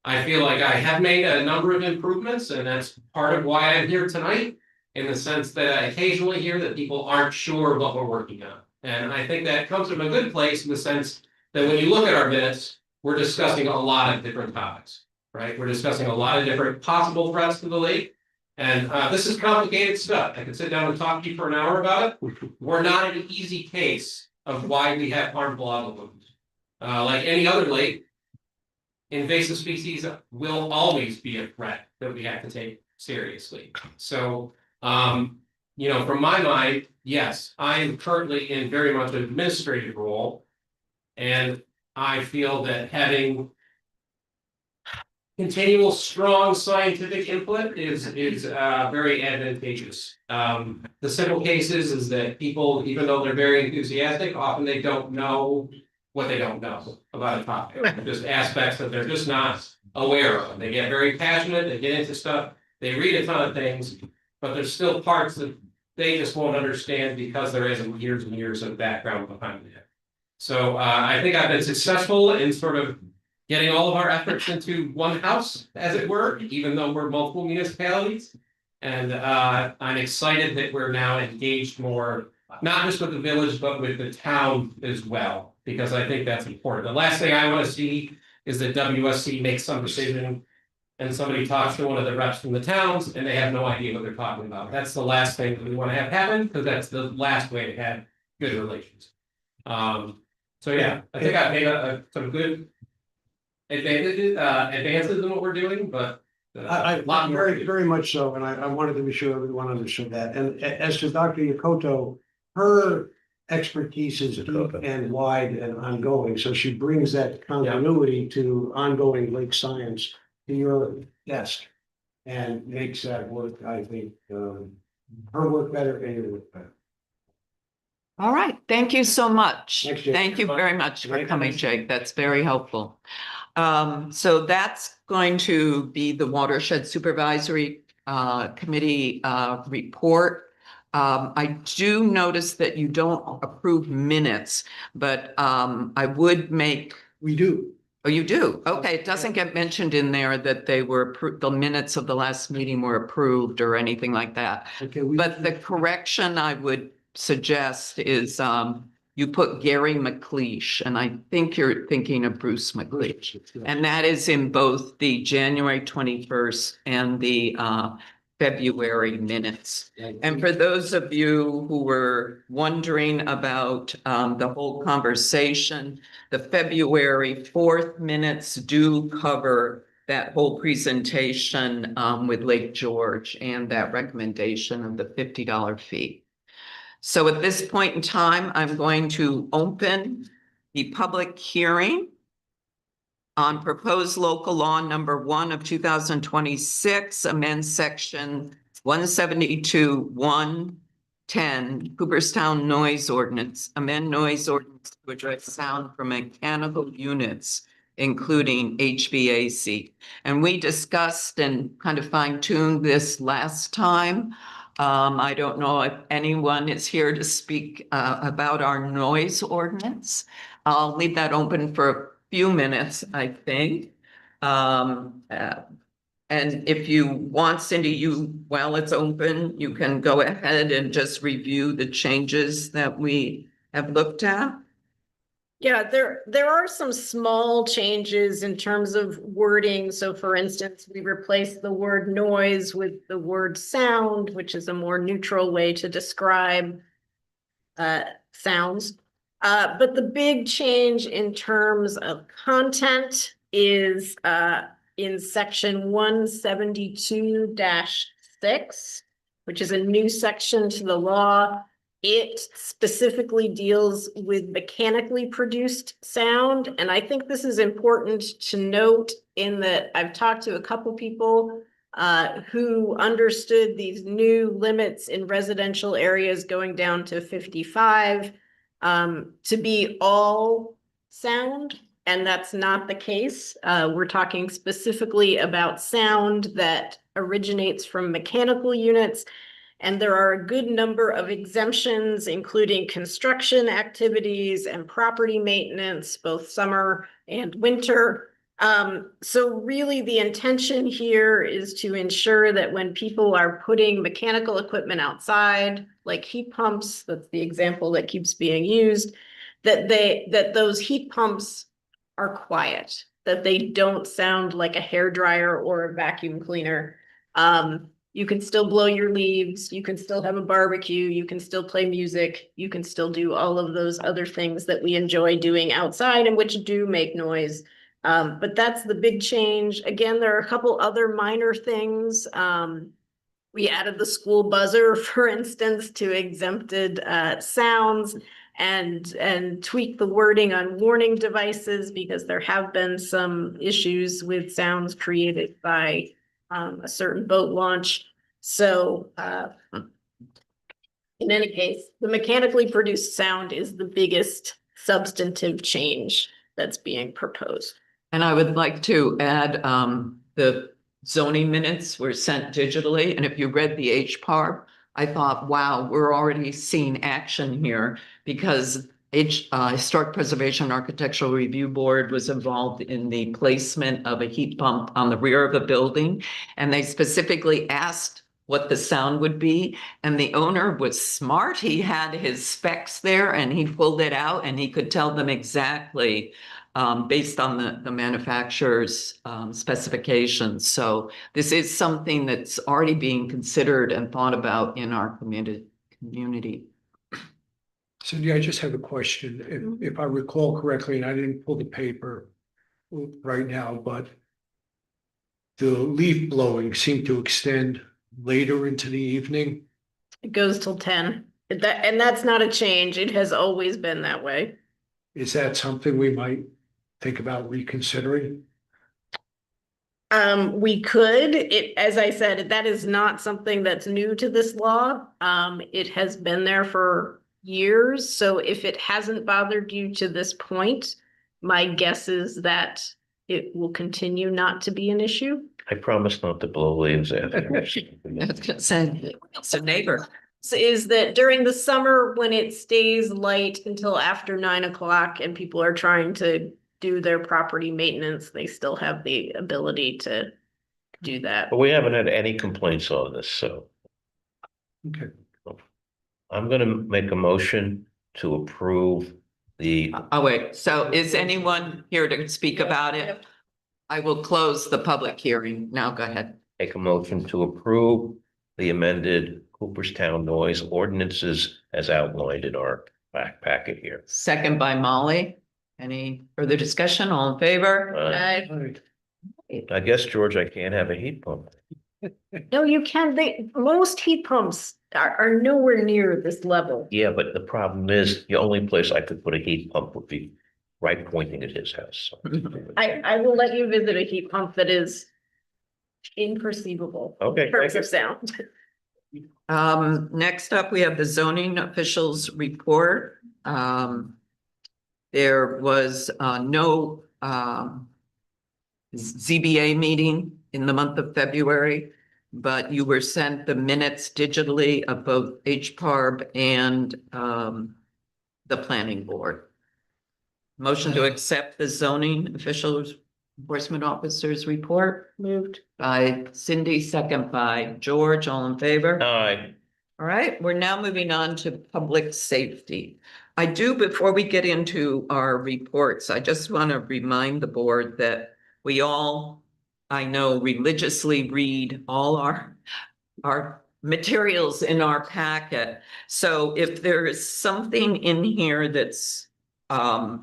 I feel like I have made a number of improvements, and that's part of why I'm here tonight, in the sense that I occasionally hear that people aren't sure what we're working on. And I think that comes from a good place in the sense that when you look at our minutes, we're discussing a lot of different topics, right? We're discussing a lot of different possible threats to the lake. And this is complicated stuff. I could sit down and talk to you for an hour about it. We're not in an easy case of why we have harmful algal blooms. Like any other lake, invasive species will always be a threat that we have to take seriously. So, from my mind, yes, I am currently in very much an administrative role. And I feel that having continual strong scientific input is very advantageous. The simple case is that people, even though they're very enthusiastic, often they don't know what they don't know about a topic. Just aspects that they're just not aware of. They get very passionate, they get into stuff, they read a ton of things, but there's still parts that they just won't understand because there isn't years and years of background behind it. So I think I've been successful in sort of getting all of our efforts into one house, as it were, even though we're multiple municipalities. And I'm excited that we're now engaged more, not just with the village, but with the town as well, because I think that's important. The last thing I want to see is that WSC makes some decision and somebody talks to one of the reps from the towns and they have no idea what they're talking about. That's the last thing that we want to have happen, because that's the last way to have good relations. So yeah, I think I've made some good advances in what we're doing, but I very much so, and I wanted to be sure everyone understood that. And as to Dr. Yokota, her expertise is deep and wide and ongoing, so she brings that continuity to ongoing lake science to your desk and makes that work, I think, her work better and your work better. All right, thank you so much. Thanks, Jake. Thank you very much for coming, Jake. That's very helpful. So that's going to be the Watershed Supervisory Committee report. I do notice that you don't approve minutes, but I would make. We do. Oh, you do? Okay, it doesn't get mentioned in there that they were, the minutes of the last meeting were approved or anything like that. Okay, But the correction I would suggest is, you put Gary McLeish, and I think you're thinking of Bruce McLeish. And that is in both the January 21st and the, February minutes. And for those of you who were wondering about, the whole conversation, the February 4th minutes do cover that whole presentation, with Lake George and that recommendation of the $50 fee. So at this point in time, I'm going to open the public hearing on proposed local law number 1 of 2026, amend section 172-110 Cooperstown noise ordinance, amend noise ordinance to address sound from mechanical units, including HVAC. And we discussed and kind of fine-tuned this last time. I don't know if anyone is here to speak about our noise ordinance. I'll leave that open for a few minutes, I think. And if you want, Cindy, while it's open, you can go ahead and just review the changes that we have looked at. Yeah, there are some small changes in terms of wording. So for instance, we replaced the word noise with the word sound, which is a more neutral way to describe sounds. But the big change in terms of content is in section 172-6, which is a new section to the law. It specifically deals with mechanically produced sound. And I think this is important to note in that I've talked to a couple people who understood these new limits in residential areas going down to 55 to be all sound. And that's not the case. We're talking specifically about sound that originates from mechanical units. And there are a good number of exemptions, including construction activities and property maintenance, both summer and winter. So really the intention here is to ensure that when people are putting mechanical equipment outside, like heat pumps, that's the example that keeps being used, that those heat pumps are quiet, that they don't sound like a hairdryer or a vacuum cleaner. You can still blow your leaves, you can still have a barbecue, you can still play music, you can still do all of those other things that we enjoy doing outside and which do make noise. But that's the big change. Again, there are a couple other minor things. We added the school buzzer, for instance, to exempted sounds and tweak the wording on warning devices because there have been some issues with sounds created by a certain boat launch. So in any case, the mechanically produced sound is the biggest substantive change that's being proposed. And I would like to add, the zoning minutes were sent digitally. And if you read the HPAR, I thought, wow, we're already seeing action here because Historic Preservation Architectural Review Board was involved in the placement of a heat pump on the rear of a building. And they specifically asked what the sound would be. And the owner was smart. He had his specs there and he pulled it out and he could tell them exactly based on the manufacturer's specifications. So this is something that's already being considered and thought about in our community. Cindy, I just have a question. If I recall correctly, and I didn't pull the paper right now, but the leaf blowing seemed to extend later into the evening. It goes till 10. And that's not a change. It has always been that way. Is that something we might think about reconsidering? We could, as I said, that is not something that's new to this law. It has been there for years. So if it hasn't bothered you to this point, my guess is that it will continue not to be an issue. I promise not to blow leaves after. It's a neighbor. Is that during the summer when it stays light until after 9 o'clock and people are trying to do their property maintenance, they still have the ability to do that. But we haven't had any complaints on this, so Okay. I'm gonna make a motion to approve the, Oh, wait, so is anyone here to speak about it? I will close the public hearing. Now go ahead. make a motion to approve the amended Cooperstown noise ordinances as outlined in our back packet here. Second by Molly. Any further discussion? All in favor? I- All right. I guess, George, I can't have a heat pump. No, you can, most heat pumps are nowhere near this level. Yeah, but the problem is, the only place I could put a heat pump would be right pointing at his house. I will let you visit a heat pump that is imperceivable Okay, in terms thank of sound. Next up, we have the zoning officials report. There was no ZBA meeting in the month of February, but you were sent the minutes digitally of both HPARB and the planning board. Motion to accept the zoning officials enforcement officers report Moved. by Cindy, second by George, all in favor? Aye. All right, we're now moving on to public safety. I do, before we get into our reports, I just want to remind the board that we all, I know, religiously read all our materials in our packet. So if there is something in here that's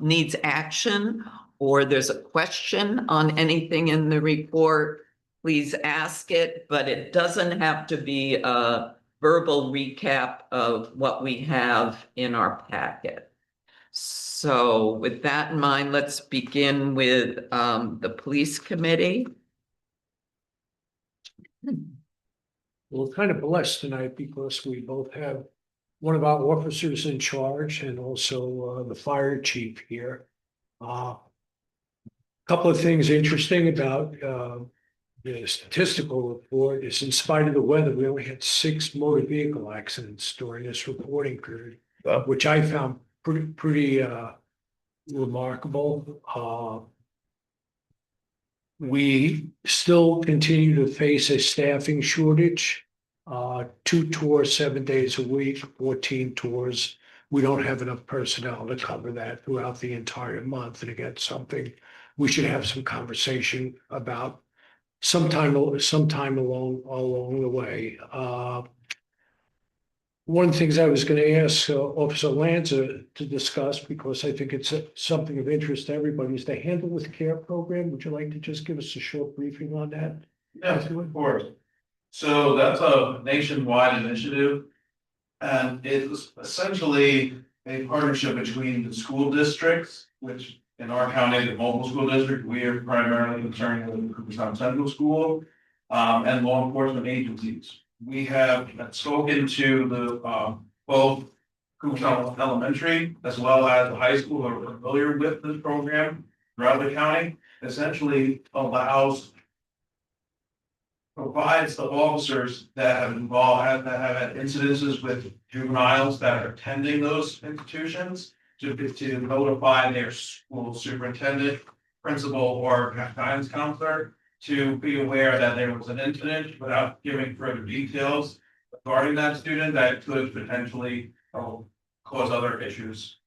needs action, or there's a question on anything in the report, please ask it, but it doesn't have to be a verbal recap of what we have in our packet. So with that in mind, let's begin with the police committee. We're kind of blessed tonight because we both have one of our officers in charge and also the fire chief here. Couple of things interesting about the statistical report is in spite of the weather, we only had 6 motor vehicle accidents during this reporting period, Well, which I found pretty remarkable. We still continue to face a staffing shortage. 2 tours, 7 days a week, 14 tours. We don't have enough personnel to cover that throughout the entire month. And again, something we should have some conversation about sometime along the way. One of the things I was going to ask Officer Lanza to discuss, because I think it's something of interest to everybody, is the Handle with Care program. Would you like to just give us a short briefing on that? Yes, of course. So that's a nationwide initiative. And it's essentially a partnership between the school districts, which in our county, the mobile school district, we are primarily concerned with the Cooperstown Central School, and law enforcement agencies. We have spoken to the both Cooperstown Elementary as well as the high school who are familiar with this program throughout the county. Essentially provides the officers that have have had incidences with juveniles that are attending those institutions to notify their school superintendent, principal, or guidance counselor to be aware that there was an incident without giving further details regarding that student that could potentially cause other issues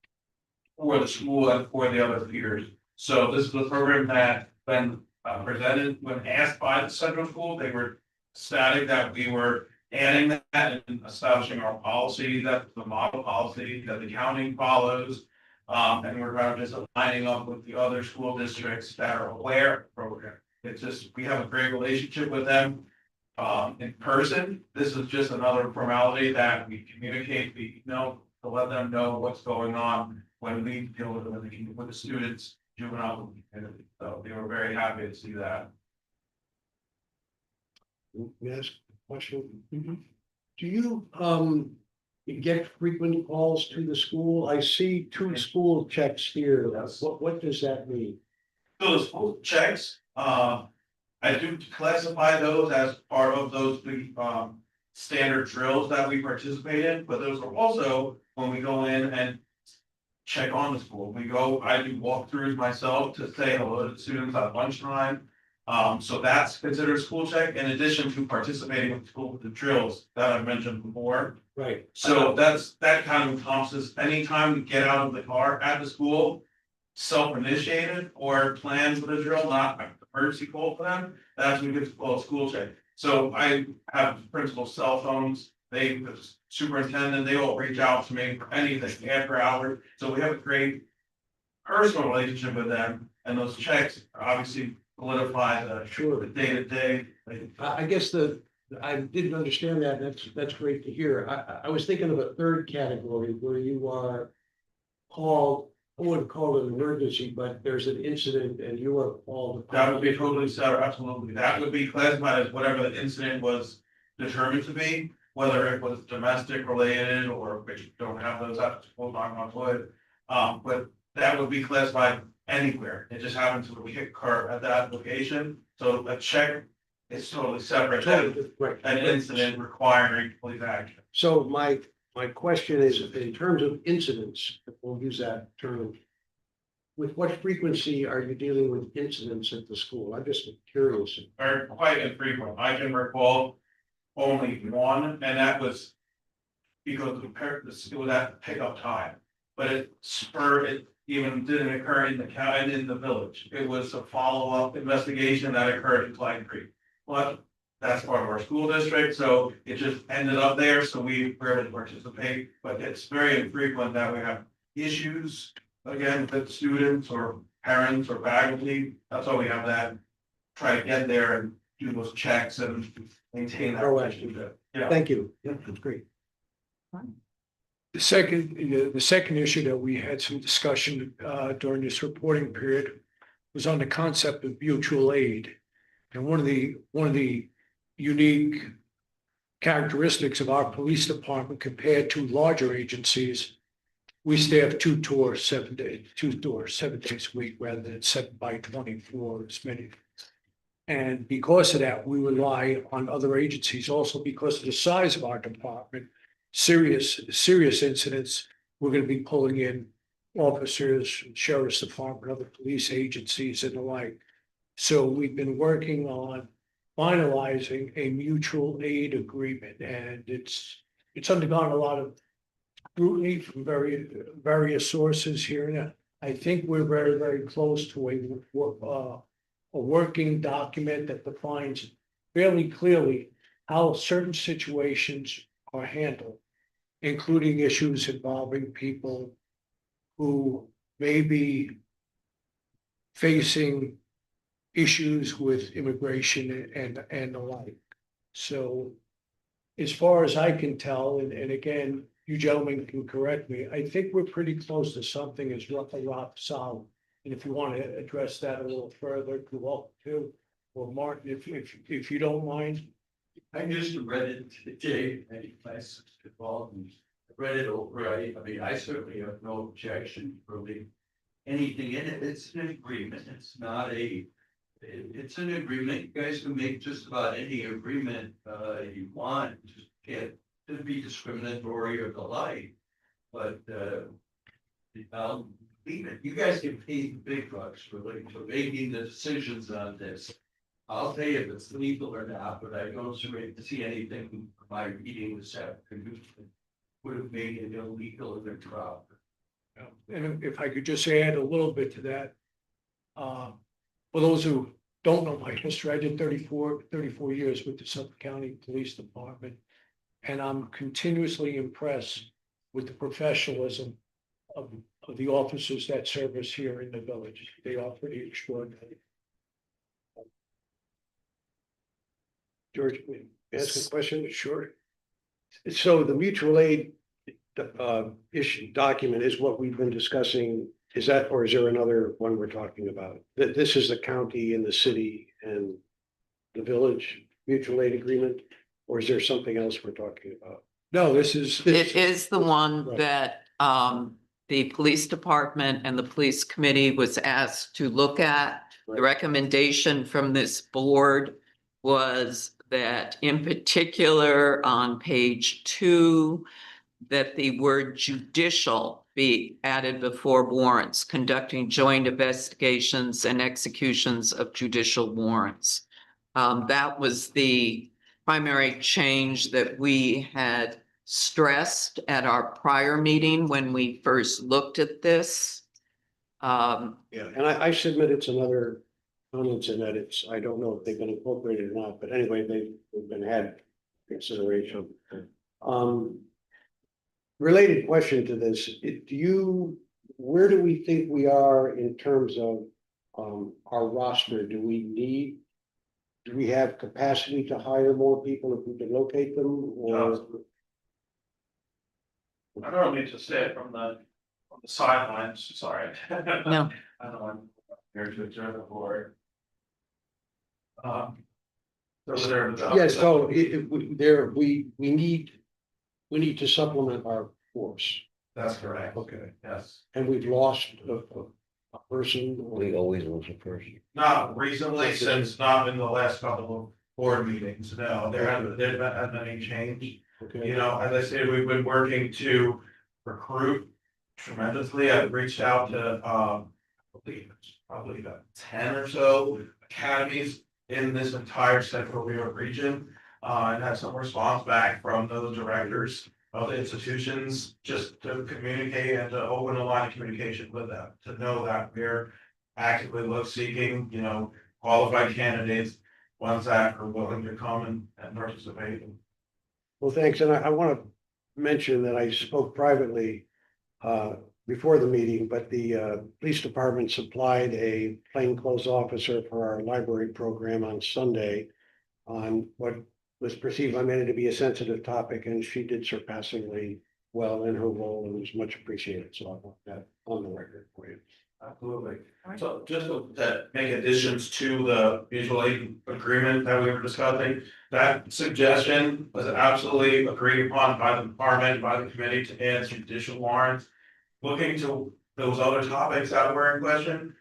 for the school and for the other peers. So this is a program that been presented when asked by the central school. They were stating that we were adding that and establishing our policy, that the model policy that the county follows. And we're kind of just aligning up with the other school districts that are aware of the program. It's just, we have a great relationship with them in person. This is just another formality that we communicate, to let them know what's going on when we deal with the students, juvenile community. So they were very happy to see that. Yes, question. Do you get frequent calls to the school? I see 2 school checks here. Yes. What does that mean? So the school checks, I do classify those as part of those standard drills that we participate in, but those are also when we go in and check on the school. We go, I do walkthroughs myself to say hello to the students at lunchtime. So that's considered a school check in addition to participating with the school with the drills that I mentioned before. Right. So that kind of encompasses anytime we get out of the car at the school, self-initiated or planned for the drill, not an emergency call for them, that's when we get to call a school check. So I have principal cell phones, the superintendent, they all reach out to me for anything after hours, so we have a great personal relationship with them, and those checks obviously solidify the Sure. day to day. I guess I didn't understand that. That's great to hear. I was thinking of a third category where you are called, I wouldn't call it an emergency, but there's an incident and you are called. That would be totally separate, absolutely. That would be classified as whatever the incident was determined to be, whether it was domestic related or which don't have those at school, knock on wood. But that would be classified anywhere. It just happens when we hit car at that location. So a check is totally separate than Right. an incident requiring police action. So my question is, in terms of incidents, if we'll use that term, with what frequency are you dealing with incidents at the school? I'm just curious. Are quite infrequent. I can recall only one, and that was because it was at pickup time. But it even didn't occur in the county, in the village. It was a follow-up investigation that occurred in Clyde Creek. But that's part of our school district, so it just ended up there, so we were able to participate. But it's very infrequent that we have issues, again, with students or parents or faculty. That's why we have that, try to get there and do those checks and maintain that relationship. Yeah. Thank you. Yeah, that's great. The second issue that we had some discussion during this reporting period was on the concept of mutual aid. And one of the unique characteristics of our police department compared to larger agencies, we staff 2 doors 7 days a week rather than 7 by 24 as many. And because of that, we rely on other agencies also because of the size of our department. Serious incidents, we're going to be pulling in officers, sheriff's department, other police agencies and the like. So we've been working on finalizing a mutual aid agreement, and it's undergone a lot of scrutiny from various sources here. And I think we're very, very close to a working document that defines fairly clearly how certain situations are handled, including issues involving people who may be facing issues with immigration and the like. So as far as I can tell, and again, you gentlemen can correct me, I think we're pretty close to something as rock solid. And if you want to address that a little further, you're welcome to, or Martin, if you don't mind. I just read it today, many places involved, and read it over. I mean, I certainly have no objection for anything in it. It's an agreement. It's not it's an agreement. You guys can make just about any agreement you want. Just can't be discriminatory or the like. But I'll leave it. You guys get paid the big bucks for making the decisions on this. I'll tell you if it's legal or not, but I don't see anything from my reading this afternoon that would have made it illegal in their trial. And if I could just add a little bit to that. For those who don't know my history, I did 34 years with the Suffolk County Police Department. And I'm continuously impressed with the professionalism of the officers that serve us here in the village. They are pretty extraordinary. George, ask a question? Sure. So the mutual aid issue document is what we've been discussing. Is that, or is there another one we're talking about? This is the county and the city and the village mutual aid agreement, or is there something else we're talking about? No, this is. It is the one Right. that the police department and the police committee was asked to look at. The Right. recommendation from this board was that in particular on page 2, that the word judicial be added before warrants, conducting joint investigations and executions of judicial warrants. That was the primary change that we had stressed at our prior meeting when we first looked at this. Yeah, and I submitted some other comments and edits. I don't know if they've been incorporated or not, but anyway, they've been had consideration. Related question to this, where do we think we are in terms of our roster? Do we have capacity to hire more people if we can locate them, or? I don't mean to say it from the sidelines, sorry. No. I don't want here to observe the board. So there. Yes, so we need to supplement our force. That's correct. Okay, Yes, and we've lost a person. We always lose a person. not recently, since not in the last couple of board meetings, no, there hasn't been any change. Okay. You know, as I said, we've been working to recruit tremendously. I've reached out to, I believe it's probably about 10 or so academies in this entire central New York region. And had some response back from those directors of the institutions, just to communicate and to open a line of communication with them, to know that we're actively seeking, you know, qualified candidates, ones that are willing to come and participate. Well, thanks, and I want to mention that I spoke privately before the meeting, but the police department supplied a plainclothes officer for our library program on Sunday on what was perceived by many to be a sensitive topic, and she did surpassingly well in her role and was much appreciated. So I want that on the record for you. Absolutely. So just to make additions to the mutual aid agreement that we were discussing, that suggestion was absolutely agreed upon by the department, by the committee to add judicial warrants. Looking to those other topics that were in question,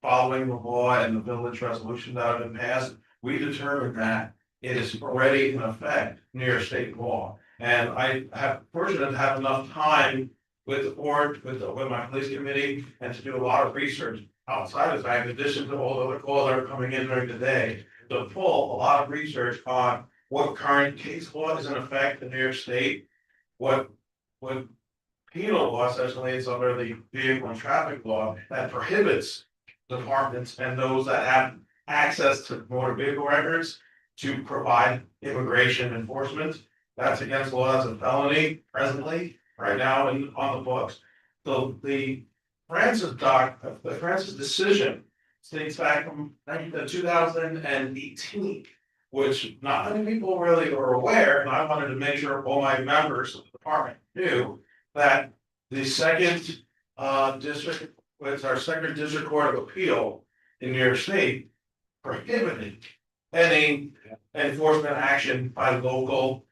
following the law and the village resolution that have been passed, we determined that it is already in effect near state law. And I have fortunate to have enough time with the board, with my police committee, and to do a lot of research outside of that, in addition to all the other calls that are coming in during the day, to pull a lot of research on what current case law is in effect in New York State, what penal law essentially is under the vehicle and traffic law that prohibits departments and those that have access to motor vehicle records to provide immigration enforcement. That's against law as a felony presently, right now, and on the books. So the Francis decision states back from 2018, which not many people really are aware, and I wanted to make sure all my members of the department knew that the second district, it's our second district court of appeal in New York State, prohibited any enforcement action by local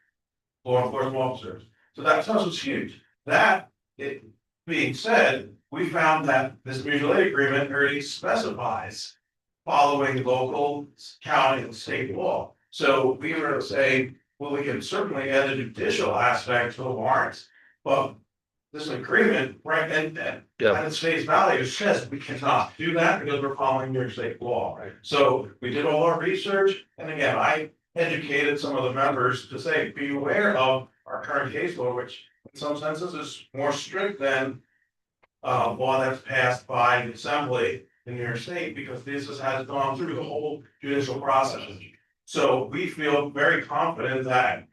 law enforcement officers. So that was huge. That it being said, we found that this mutual aid agreement already specifies following local, county, and state law. So we were saying, well, we can certainly add a judicial aspect to the warrants, but this agreement, right, and at its face value says we cannot do that because we're following New York State law. Right. So we did all our research, and again, I educated some of the members to say, be aware of our current case law, which in some senses is more strict than law that's passed by the assembly in New York State, because this has gone through the whole judicial process. So we feel very confident that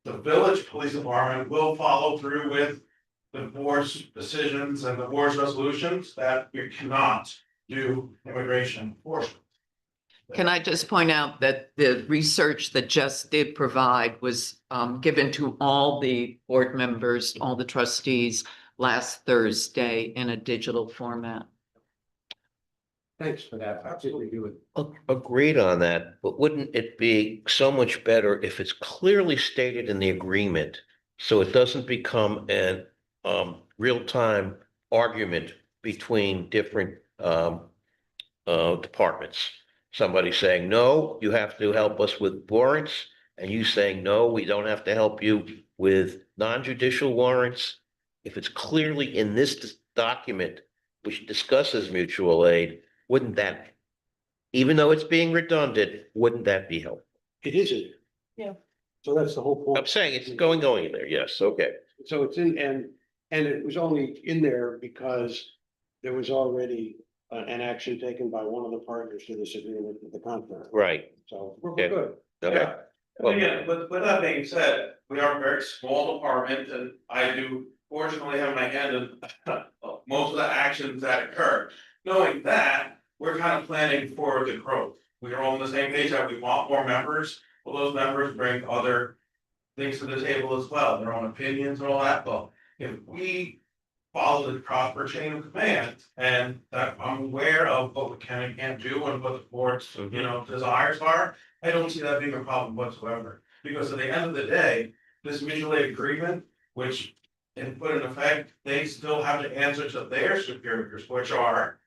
the village police department will follow through with the board's decisions and the board's resolutions that we cannot do immigration enforcement. Can I just point out that the research that Jess did provide was given to all the board members, all the trustees last Thursday in a digital format. Thanks for that. Absolutely do it. Agreed on that, but wouldn't it be so much better if it's clearly stated in the agreement? So it doesn't become an real-time argument between different departments. Somebody saying, no, you have to help us with warrants, and you saying, no, we don't have to help you with non-judicial warrants. if it's clearly in this document, which discusses mutual aid, wouldn't that, even though it's being redundant, wouldn't that be helpful? It isn't. Yeah. So that's the whole point. I'm saying it's going in there, yes, okay. So it's in, and it was only in there because there was already an action taken by one of the partners to this agreement with the contract. Right, So we're Okay. good. okay. Yeah. And again, with that being said, we are a very small department and I do fortunately have my hand in most of the actions that occur. Knowing that, we're kind of planning for the growth. We are all on the same page that we want more members. Well, those members bring other things to the table as well, their own opinions and all that. But if we follow the proper chain of command and that I'm aware of what we can and can't do and what the board's, desires are, I don't see that being a problem whatsoever. Because at the end of the day, this mutual aid agreement, which and put in effect, they still have to answer to their superiors, which are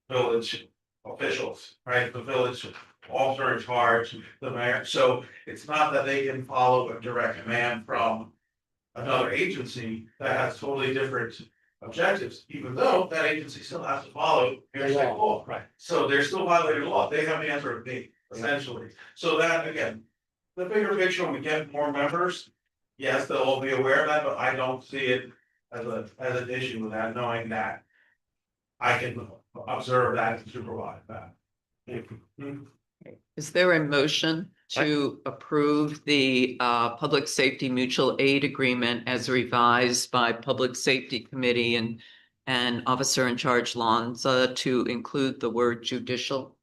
village officials, right? The village officer in charge, the mayor. So it's not that they can follow a direct command from another agency that has totally different objectives, even though that agency still has to follow your state law. Right. So they're still violating law. They have the answer to me, essentially. So that, again, the bigger picture, when we get more members, yes, they'll all be aware of that, but I don't see it as an issue with that, knowing that I can observe that and supervise that. Is there a motion to approve the Public Safety Mutual Aid Agreement as revised by Public Safety Committee and Officer in Charge Lonza to include the word judicial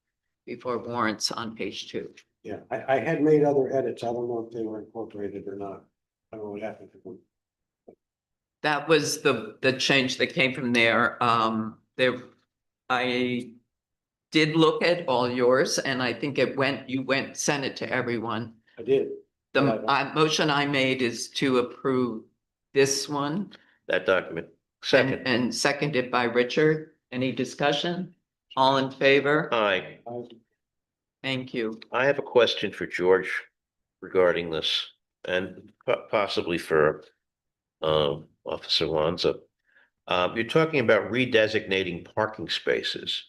before warrants on page 2? Yeah, I had made other edits. I don't know if they were incorporated or not. I don't know what happened to them. That was the change that came from there. I did look at all yours and I think you sent it to everyone. I did. The Yeah. motion I made is to approve this one That document. and, Second, and seconded by Richard. Any discussion? All in favor? aye. Thank you. I have a question for George regarding this and possibly for Officer Lanza. You're talking about redesignating parking spaces.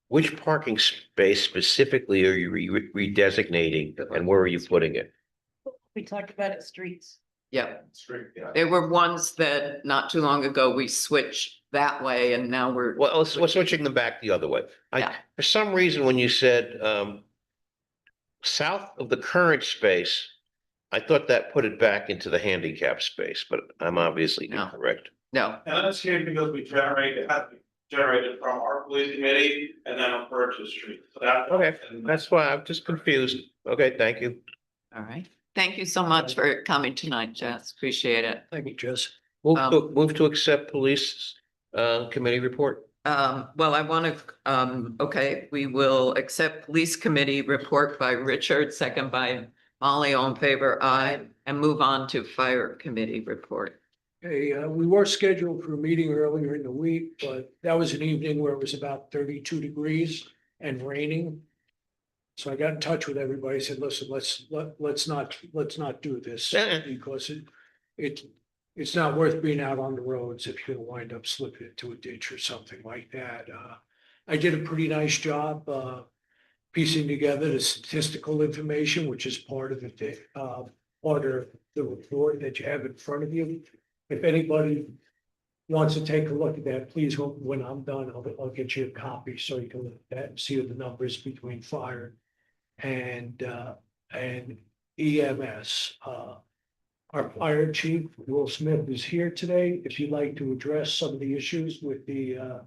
Which parking space specifically are you redesignating and where are you putting it? We talked about it, streets. Yeah, Yeah. there were ones that not too long ago we switched that way and now we're. Well, we're switching them back the other way. Yeah. For some reason, when you said south of the current space, I thought that put it back into the handicap space, but I'm obviously No. incorrect. No, And that's here because we generated from our police committee and then a purchase street. So that. Okay, that's why I'm just confused. Okay, thank you. all right. Thank you so much for coming tonight, Jess. Appreciate it. Thank you, Jess. Move to accept police committee report. Well, I want to, okay, we will accept police committee report by Richard, second by Molly, all in favor, aye, and move on to fire committee report. Okay, we were scheduled for a meeting earlier in the week, but that was an evening where it was about 32 degrees and raining. So I got in touch with everybody, said, listen, let's not do this because it's not worth being out on the roads if you're gonna wind up slipping into a ditch or something like that. I did a pretty nice job piecing together the statistical information, which is part of the report that you have in front of you. If anybody wants to take a look at that, please, when I'm done, I'll get you a copy so you can look at that and see the numbers between fire and EMS. Our fire chief, Will Smith, is here today. If you'd like to address some of the issues with the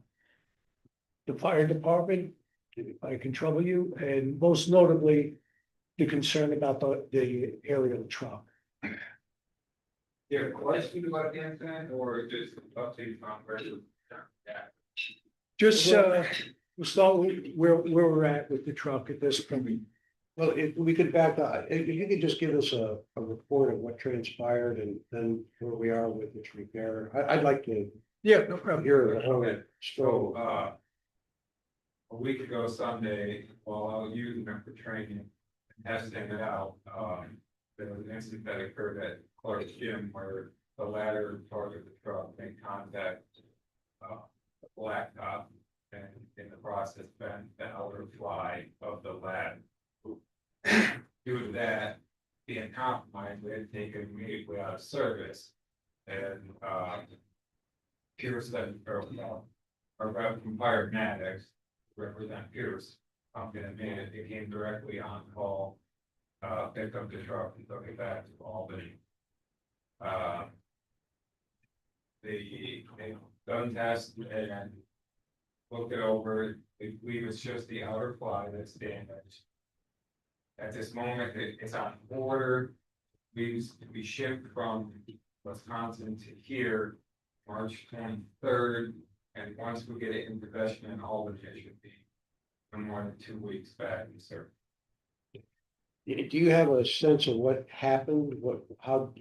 fire department, if I can trouble you, and most notably, the concern about the aerial truck. Yeah, question about the incident or just update on where? Just, we'll start with where we're at with the truck at this point. Well, if we could back up, if you could just give us a report of what transpired and then where we are with its repair. I'd like to Yeah, no problem. hear the whole Okay. story. So, a week ago Sunday, while I was using them for training and testing it out, there was an incident that occurred at Clark's gym where the ladder in charge of the truck made contact, the blacktop, and in the process bent the outer fly of the ladder. Due to that being compromised, we had taken immediately out of service, and, Pierce then, our rep from Paramedics, represent Pierce, and made it, they came directly on call, picked up the truck and took it back to Albany. They done test and looked it over, they believe it's just the outer fly that's damaged. At this moment, it's on order, we shipped from Wisconsin to here, March 23rd. And once we get it in possession in Albany, it should be no more than 2 weeks back in service. Do you have a sense of what happened? How?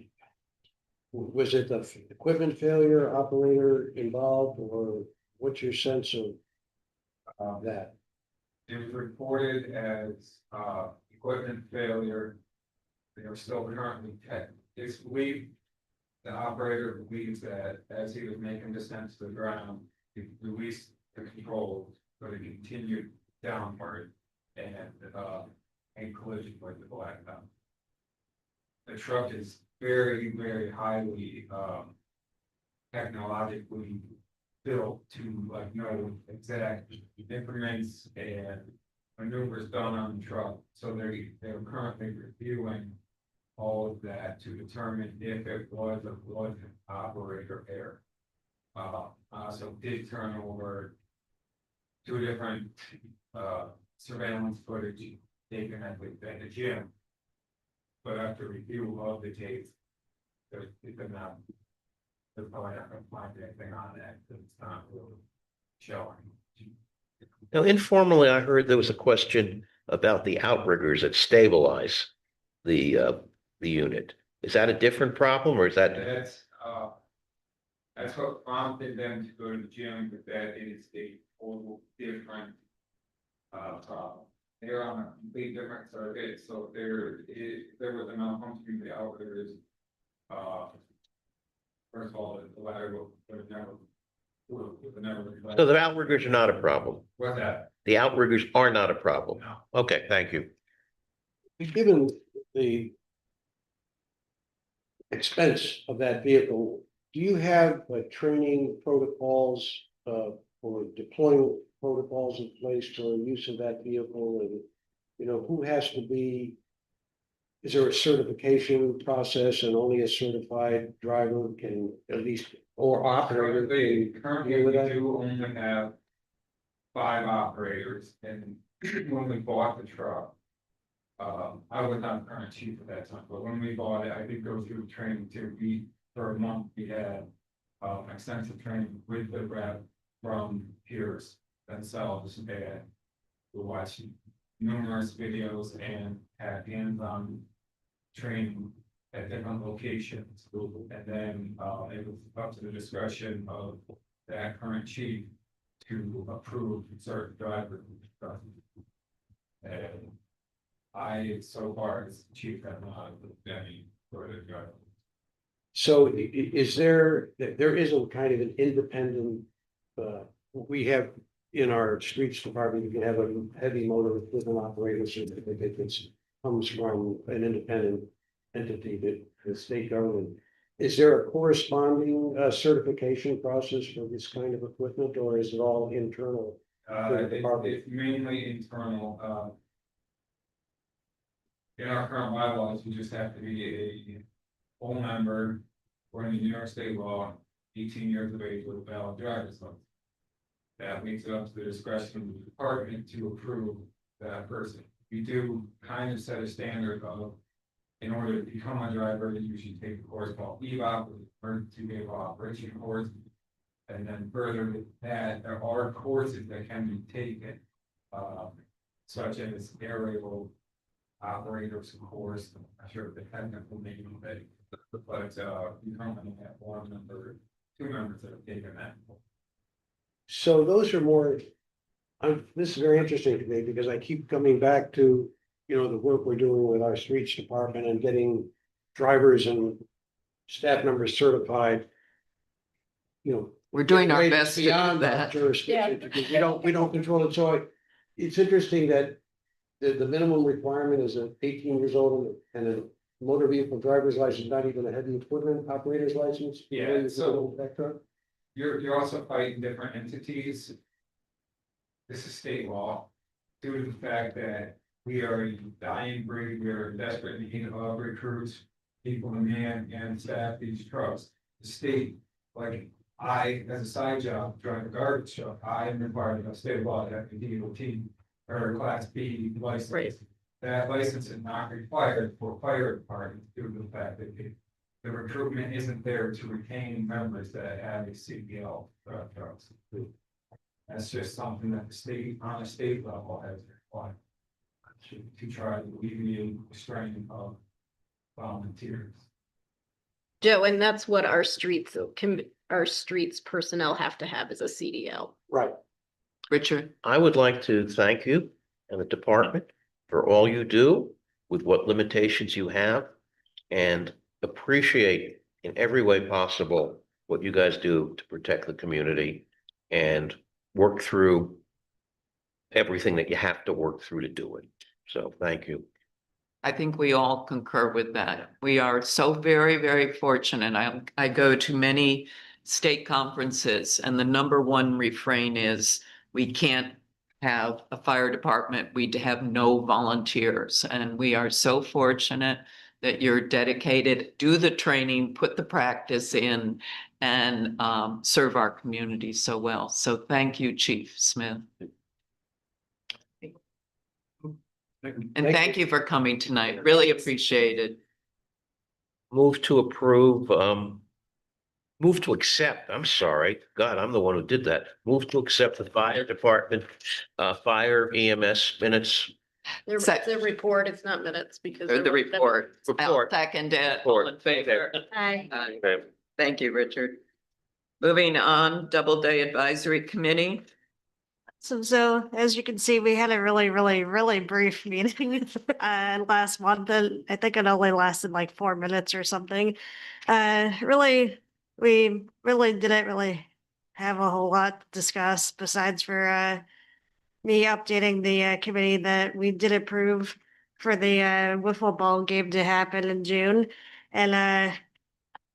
Was it the equipment failure, operator involved, or what's your sense of that? It was reported as equipment failure. They are still currently it's believed, the operator believes that as he was making descent to the ground, he released the control, but it continued downward and collision with the blacktop. The truck is very, very highly technologically built to know exact increments and maneuvers done on the truck. So they're currently reviewing all of that to determine if it was an operator error. So did turn over 2 different surveillance footage taken at the gym. But after review of the tapes, there's probably not gonna find anything on that, because it's not really showing. Now, informally, I heard there was a question about the outriggers that stabilize the unit. Is that a different problem, or is that? That's what prompted them to go to the gym, but that is a total different problem. They're on a completely different circuit, so if there was a malfunction, the outriggers, first of all, the ladder would have never. So the outriggers are not a problem. What's that? The outriggers are not a problem. No. Okay, thank you. Given the expense of that vehicle, do you have training protocols or deployment protocols in place for use of that vehicle? And who has to be? Is there a certification process, and only a certified driver can at least, or operator? Currently, we do only have 5 operators, and when we bought the truck. I was not current chief at that time, but when we bought it, I did go through training too. For a month, we had extensive training with the rep from Pierce themselves, and we watched numerous videos and had hands-on training at different locations. And then it was up to the discretion of that current chief to approve certain drivers. And I, so far as chief, have not any further drivers. So is there isn't kind of an independent, we have in our streets department, you can have a heavy motor equipment operator certificate that comes from an independent entity, that the state government. Is there a corresponding certification process for this kind of equipment, or is it all internal? It's mainly internal. In our current bylaws, you just have to be a full member, according to New York state law, 18 years of age with a valid driver's license. That leaves it up to the discretion of the department to approve that person. We do kind of set a standard of, in order to become a driver, you should take a course called EVOP, emergency vehicle operation course. And then further with that, there are courses that can be taken, such as aerial operators course. I'm not sure if the technical name of it, but we currently have 1 member, 2 members that have taken that. So those are more, this is very interesting to me, because I keep coming back to, the work we're doing with our streets department and getting drivers and staff members certified. You know. We're doing our way best to do beyond our that. jurisdiction, because we don't control it, so it's interesting that the minimum requirement is 18 years old and a motor vehicle driver's license, not even a heavy equipment operator's license. Yeah, so- You're also fighting different entities. This is state law, due to the fact that we are a dying breed, we are desperate in need of recruits, people to man and staff these trucks. The state, like I, as a side job, drive a garbage truck, I am required by state law to have a DOT or a class B license. Right. That license is not required for fire departments due to the fact that the recruitment isn't there to retain members that have a CDL trucks. That's just something that the state, on a state level, has required to try to alleviate the strain of volunteers. Joe, and that's what our streets personnel have to have as a CDL. Right. Richard, I would like to thank you and the department for all you do with what limitations you have, and appreciate in every way possible what you guys do to protect the community and work through everything that you have to work through to do it. So thank you. I think we all concur with that. We are so very, very fortunate. I go to many state conferences, and the number one refrain is we can't have a fire department. We have no volunteers, and we are so fortunate that you're dedicated, do the training, put the practice in, and serve our community so well. So thank you, Chief Smith. And thank you for coming tonight. Really appreciate it. Move to approve, move to accept, I'm sorry, God, I'm the one who did that. Move to accept the fire department, fire EMS minutes. It's a report, it's not minutes because. Or the report. I'll Report. second it. All in favor. Aye. Aye. Okay. Thank you, Richard. Moving on, Doubleday Advisory Committee. So as you can see, we had a really brief meeting last month, and I think it only lasted like 4 minutes or something. We really didn't really have a whole lot to discuss besides for me updating the committee that we did approve for the wiffle ball game to happen in June, and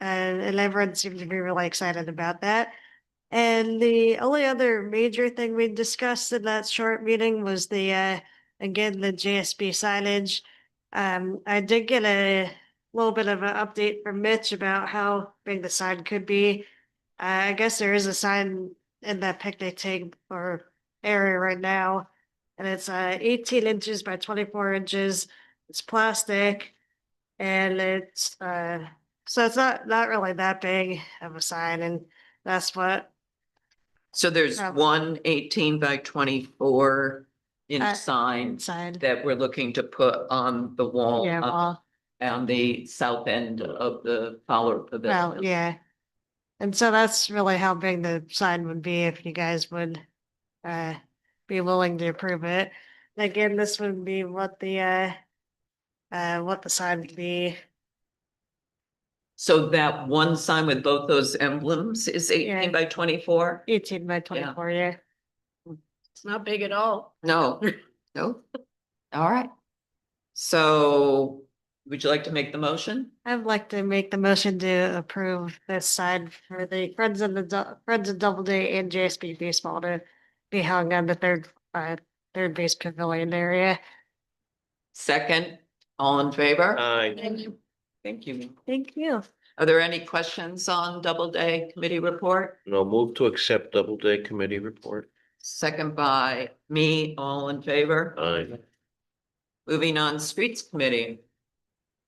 everyone seemed to be really excited about that. And the only other major thing we discussed in that short meeting was the again, the JSB signage. I did get a little bit of an update from Mitch about how big the sign could be. I guess there is a sign in that picnic table or area right now, and it's 18 inches by 24 inches. It's plastic, and it's so it's not really that big of a sign, and that's what. So there's Oh. one 18 by 24 inch Uh, sign Inside. that we're looking to put on the wall Yeah, up well, on the south end of the Fowler well, Pavilion. yeah. And so that's really how big the sign would be if you guys would be willing to approve it. And again, this would be what the sign would be. So that one sign with both those emblems is 18 Yeah. by 24? 18 by 24, yeah. It's not big at all. No, no. All right. So would you like to make the motion? I'd like to make the motion to approve this sign for the Friends of Doubleday and JSB baseball to be hung on the third base pavilion area. Second, all in favor? Thank you. Thank you. Thank you. Are there any questions on Doubleday Committee report? No, move to accept Doubleday Committee report. Second by me, all in favor? Aye. Moving on, Streets Committee.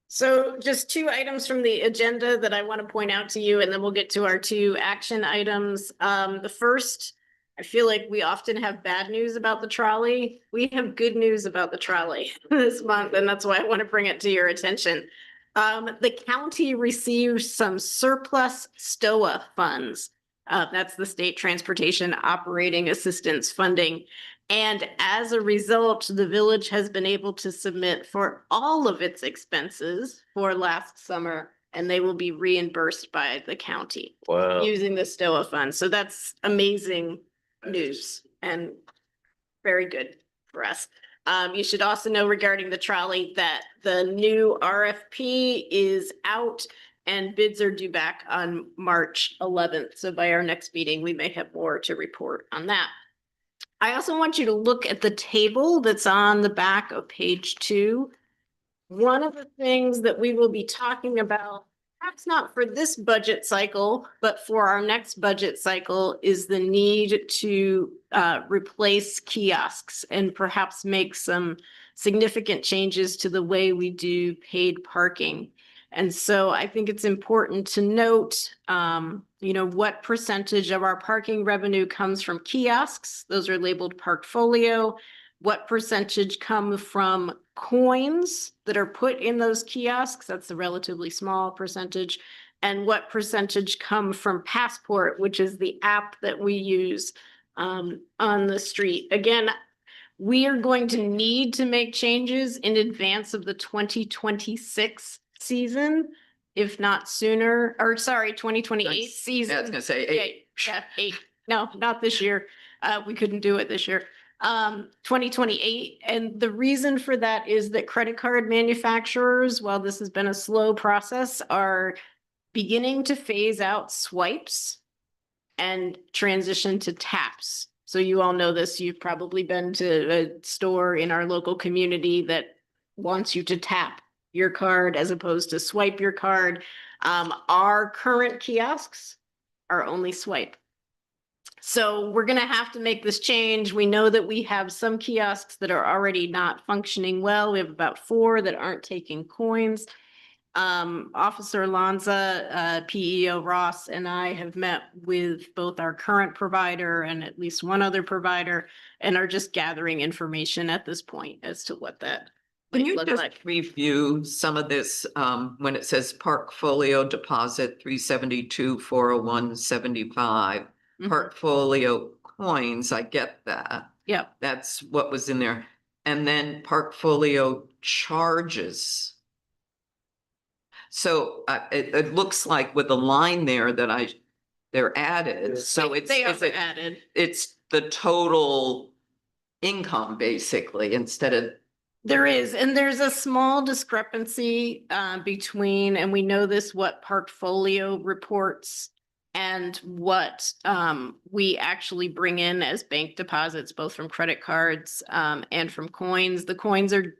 So just 2 items from the agenda that I want to point out to you, and then we'll get to our 2 action items. The first, I feel like we often have bad news about the trolley. We have good news about the trolley this month, and that's why I want to bring it to your attention. The county received some surplus STOA funds. That's the State Transportation Operating Assistance Funding. And as a result, the village has been able to submit for all of its expenses for last summer and they will be reimbursed by the county Wow. using the STOA fund. So that's amazing news and very good for us. You should also know regarding the trolley that the new RFP is out and bids are due back on March 11th. So by our next meeting, we may have more to report on that. I also want you to look at the table that's on the back of page 2. One of the things that we will be talking about, perhaps not for this budget cycle, but for our next budget cycle, is the need to replace kiosks and perhaps make some significant changes to the way we do paid parking. And so I think it's important to note, what percentage of our parking revenue comes from kiosks. Those are labeled Parkfolio. What percentage come from coins that are put in those kiosks? That's a relatively small percentage. And what percentage come from Passport, which is the app that we use on the street? Again, we are going to need to make changes in advance of the 2026 season, if not sooner, or sorry, 2028 season. Yeah, I was gonna say 8. Yeah, 8. No, not this year. We couldn't do it this year. 2028. And the reason for that is that credit card manufacturers, while this has been a slow process, are beginning to phase out swipes and transition to taps. So you all know this. You've probably been to a store in our local community that wants you to tap your card as opposed to swipe your card. Our current kiosks are only swipe. So we're going to have to make this change. We know that we have some kiosks that are already not functioning well. We have about 4 that aren't taking coins. Officer Lanza, PEO Ross, and I have met with both our current provider and at least one other provider and are just gathering information at this point as to what that Can might you look just like. review some of this, when it says Parkfolio deposit 372, 401, 75, Mhm. Parkfolio coins, I get that. Yeah. That's what was in there. And then Parkfolio charges. So it looks like with the line there that they're added, so They are added. it's the total income basically instead of. There is, and there's a small discrepancy between, and we know this, what Parkfolio reports and what we actually bring in as bank deposits, both from credit cards and from coins. The coins are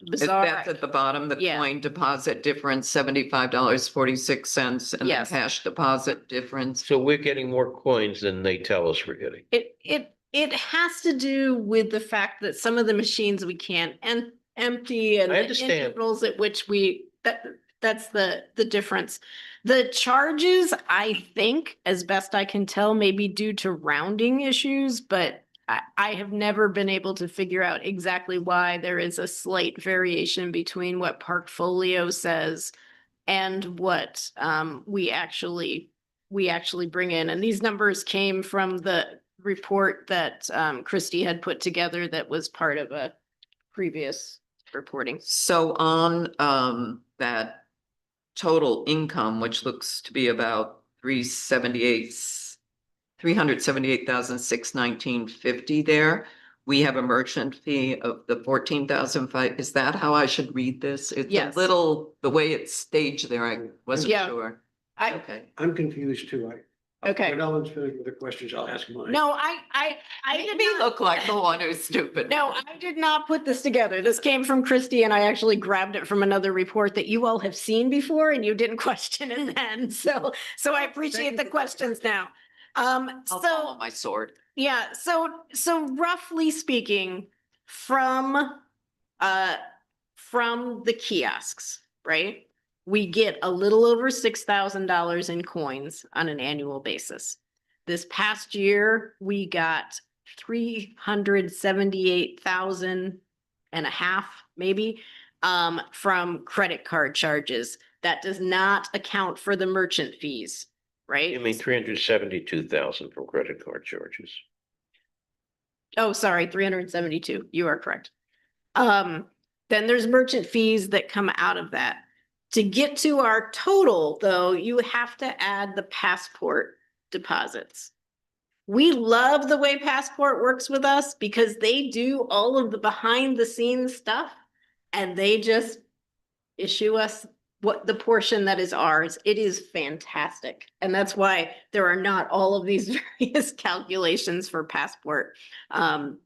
bizarre. That's at the bottom, the Yeah. coin deposit difference, $75.46, and the Yes. cash deposit difference. So we're getting more coins than they tell us we're getting. It has to do with the fact that some of the machines we can't empty and I the understand. intervals at which that's the difference. The charges, I think, as best I can tell, may be due to rounding issues, but I have never been able to figure out exactly why there is a slight variation between what Parkfolio says and what we actually bring in. And these numbers came from the report that Christy had put together that was part of a previous reporting. So on that total income, which looks to be about 378,619.50 there. We have a merchant fee of the 14,005. Is that how I should read this? It's Yes. a little, the way it's staged there, I wasn't Yeah. sure. I- Okay. I'm confused too. Okay. When Ellen's finished with the questions, I'll ask mine. No, I Made did me not. look like the one who's stupid. No, I did not put this together. This came from Christy and I actually grabbed it from another report that you all have seen before and you didn't question it then. So I appreciate the questions now. I'll follow my sword. Yeah, so roughly speaking, from the kiosks, right? We get a little over $6,000 in coins on an annual basis. This past year, we got 378,000 and a half, maybe, from credit card charges. That does not account for the merchant fees, right? You mean 372,000 from credit card charges? Oh, sorry, 372. You are correct. Then there's merchant fees that come out of that. To get to our total, though, you have to add the passport deposits. We love the way Passport works with us because they do all of the behind the scenes stuff and they just issue us what the portion that is ours. It is fantastic. And that's why there are not all of these various calculations for Passport.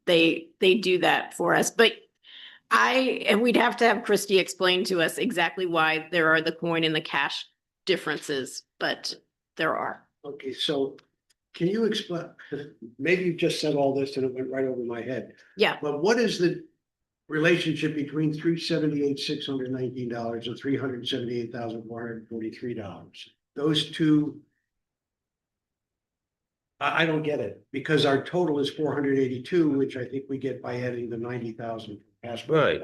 They do that for us, but and we'd have to have Christie explain to us exactly why there are the coin and the cash differences, but there are. Okay, so can you explain, maybe you just said all this and it went right over my head, Yeah, but what is the relationship between $378,619 and $378,443? Those two. I don't get it, because our total is 482, which I think we get by adding the 90,000. Right.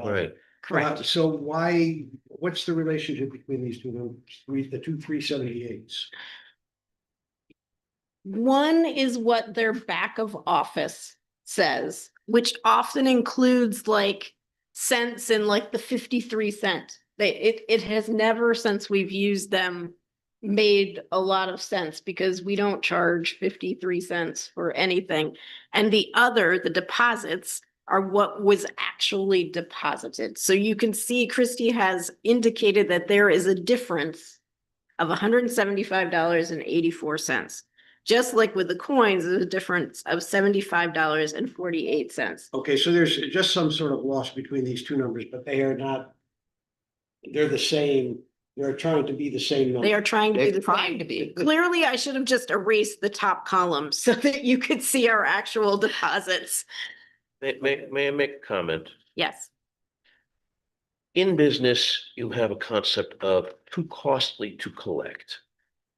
correct. So why, what's the relationship between these two numbers, the two 378s? One is what their back of office says, which often includes like cents and like the 53 cent. It has never, since we've used them, made a lot of sense because we don't charge 53 cents for anything. And the deposits are what was actually deposited. So you can see Christie has indicated that there is a difference of $175.84. Just like with the coins, there's a difference of $75.48. Okay, so there's just some sort of loss between these two numbers, but they are not, they're the same, they're trying to be the same number. They are trying to be They're the trying same. to be. Clearly, I should have just erased the top column so that you could see our actual deposits. May I make a comment? Yes, In business, you have a concept of too costly to collect.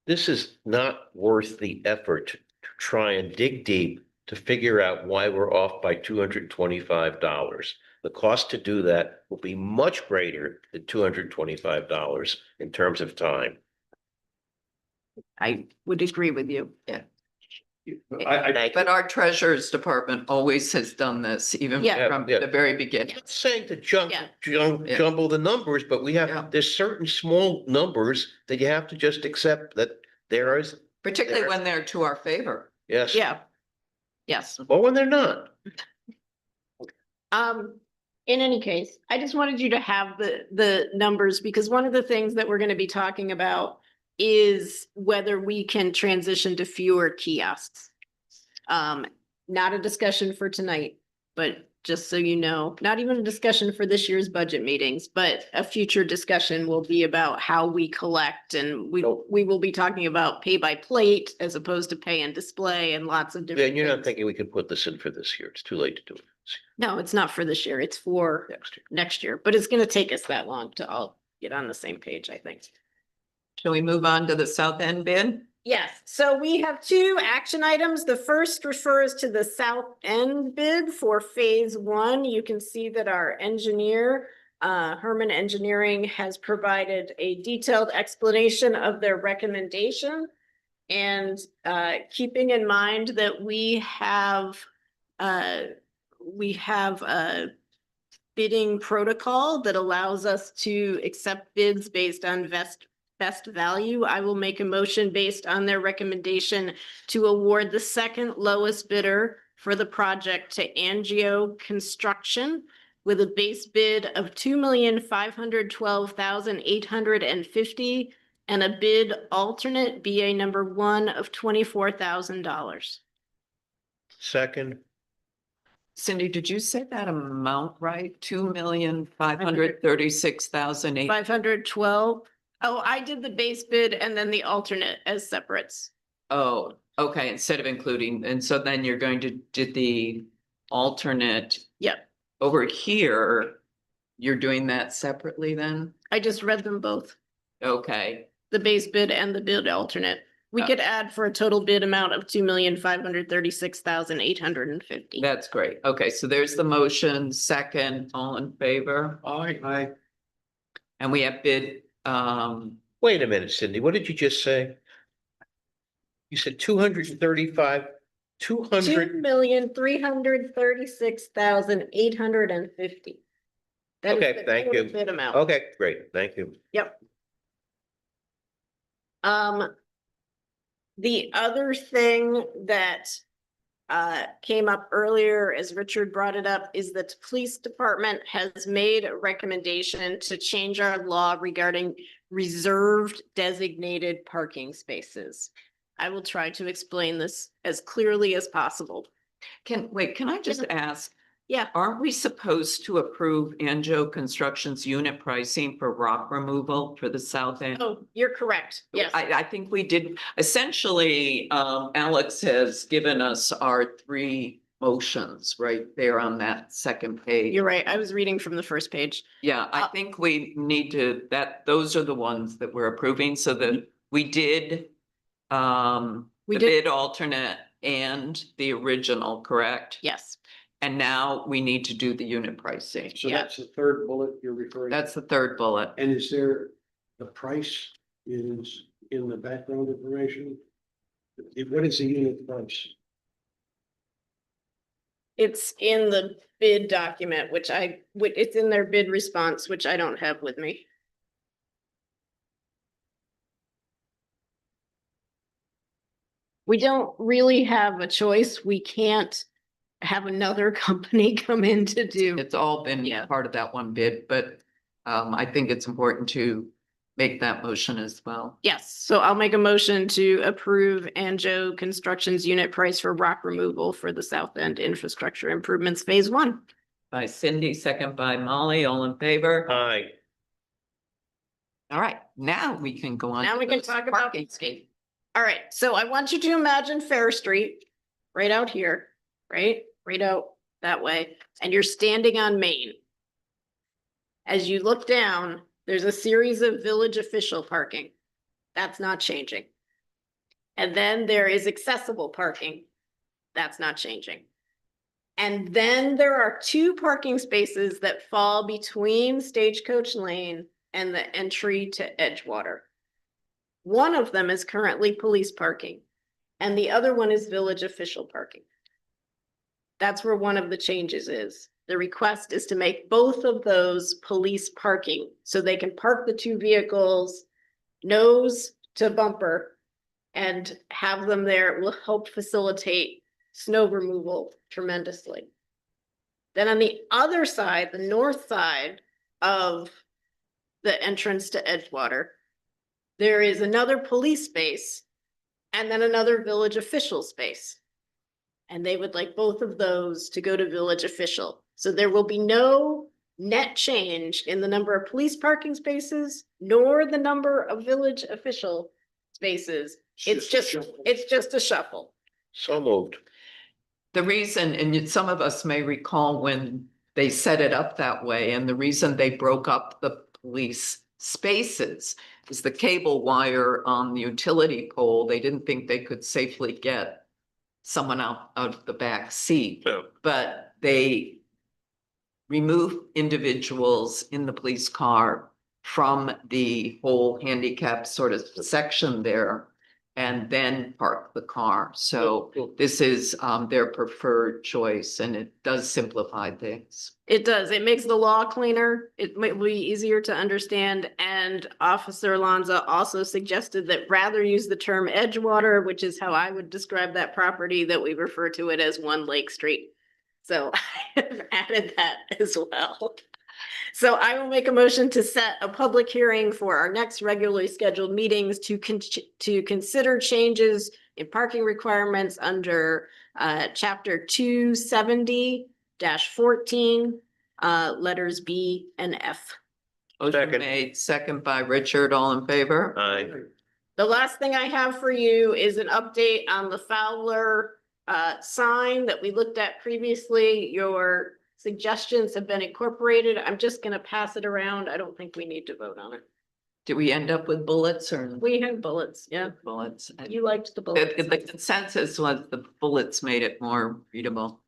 This is not worth the effort to try and dig deep to figure out why we're off by $225. The cost to do that will be much greater than $225 in terms of time. I would agree with you. But our treasurer's department always has done this, even Yeah. from Yeah. the very I'm beginning. not saying to Yeah. jumble the numbers, but we Yeah. have, there's certain small numbers that you have to just accept that there is, Particularly when they're to our favor. yes. Yeah. Yes. Or when they're not. In any case, I just wanted you to have the numbers because one of the things that we're going to be talking about is whether we can transition to fewer kiosks. Not a discussion for tonight, but just so you know, not even a discussion for this year's budget meetings, but a future discussion will be about how we collect and we will be talking about pay by plate as opposed to pay and display and lots of different. And you're not things. thinking we could put this in for this year. It's too late to do it No, it's not for this year. It's for next year. next year, but it's gonna take us that long to all get on the same page, I think. Shall we move on to the South End bid? Yes, so we have two action items. The first refers to the South End bid for phase one. You can see that our engineer, Herman Engineering, has provided a detailed explanation of their recommendation. And keeping in mind that we have a bidding protocol that allows us to accept bids based on best value. I will make a motion based on their recommendation to award the second lowest bidder for the project to Angio Construction with a base bid of $2,512,850 and a bid alternate BA number 1 of $24,000. Second, Cindy, did you say that amount right? 2,536,008. 512. Oh, I did the base bid and then the alternate as separates. Oh, okay, instead of including, and so then you're going to do the alternate. Yep. Over here, you're doing that separately then? I just read them both, Okay, the base bid and the bid alternate. We could add for a total bid amount of $2,536,850. that's great. Okay, so there's the motion, second, all in favor? Aye. And we have bid, wait a minute, Cindy, what did you just say? You said 235, 200, $2,336,850. That is Okay, the thank total you. bid amount. okay, great, thank you. Yep. The other thing that came up earlier, as Richard brought it up, is that the police department has made a recommendation to change our law regarding reserved designated parking spaces. I will try to explain this as clearly as possible. Can I just ask, Yeah, aren't we supposed to approve Anjo Construction's unit pricing for rock removal for the south end? oh, you're correct. Yes, I think we did. Essentially, Alex has given us our three motions right there on that second page. you're right. I was reading from the first page. Yeah, I think we need to, those are the ones that we're approving, so that we did We the did- bid alternate and the original, correct? Yes, And now we need to do the unit pricing. So Yeah. that's the third bullet you're referring to? That's the third bullet. And is there, the price is in the background information? What is the unit price? it's in the bid document, it's in their bid response, which I don't have with me. We don't really have a choice. We can't have another company come in to do. It's all been Yeah. part of that one bid, but I think it's important to make that motion as well. Yes, so I'll make a motion to approve Anjo Construction's unit price for rock removal for the South End Infrastructure Improvements Phase 1. By Cindy, second by Molly, all in favor? Aye. All right, now we can go on. Now to we can those talk about parking space. All right, so I want you to imagine Fair Street, right out here, right? Right out that way, and you're standing on Main. As you look down, there's a series of village official parking. That's not changing. And then there is accessible parking. That's not changing. And then there are two parking spaces that fall between Stagecoach Lane and the entry to Edgewater. One of them is currently police parking, and the other one is village official parking. That's where one of the changes is. The request is to make both of those police parking, so they can park the two vehicles nose to bumper and have them there. It will help facilitate snow removal tremendously. Then on the other side, the north side of the entrance to Edgewater, there is another police space and then another village official space. And they would like both of those to go to village official. So there will be no net change in the number of police parking spaces, nor the number of village official spaces. It's just a shuffle. So moved. The reason, and some of us may recall when they set it up that way, and the reason they broke up the police spaces is the cable wire on the utility pole. They didn't think they could safely get someone out of the back seat, Yeah. but they remove individuals in the police car from the whole handicap sort of section there and then park the car. So this is their preferred choice, and it does simplify things. It does. It makes the law cleaner. It might be easier to understand. And Officer Alonso also suggested that rather use the term Edgewater, which is how I would describe that property, that we refer to it as One Lake Street. So I have added that as well. So I will make a motion to set a public hearing for our next regularly scheduled meetings to consider changes in parking requirements under chapter 270-14, letters B and F. Motion Second. made, second by Richard, all in favor? Aye. The last thing I have for you is an update on the Fowler sign that we looked at previously. Your suggestions have been incorporated. I'm just gonna pass it around. I don't think we need to vote on it. Did we end up with bullets or? We have bullets, yeah. Bullets. You liked the The bullets. consensus was the bullets made it more readable.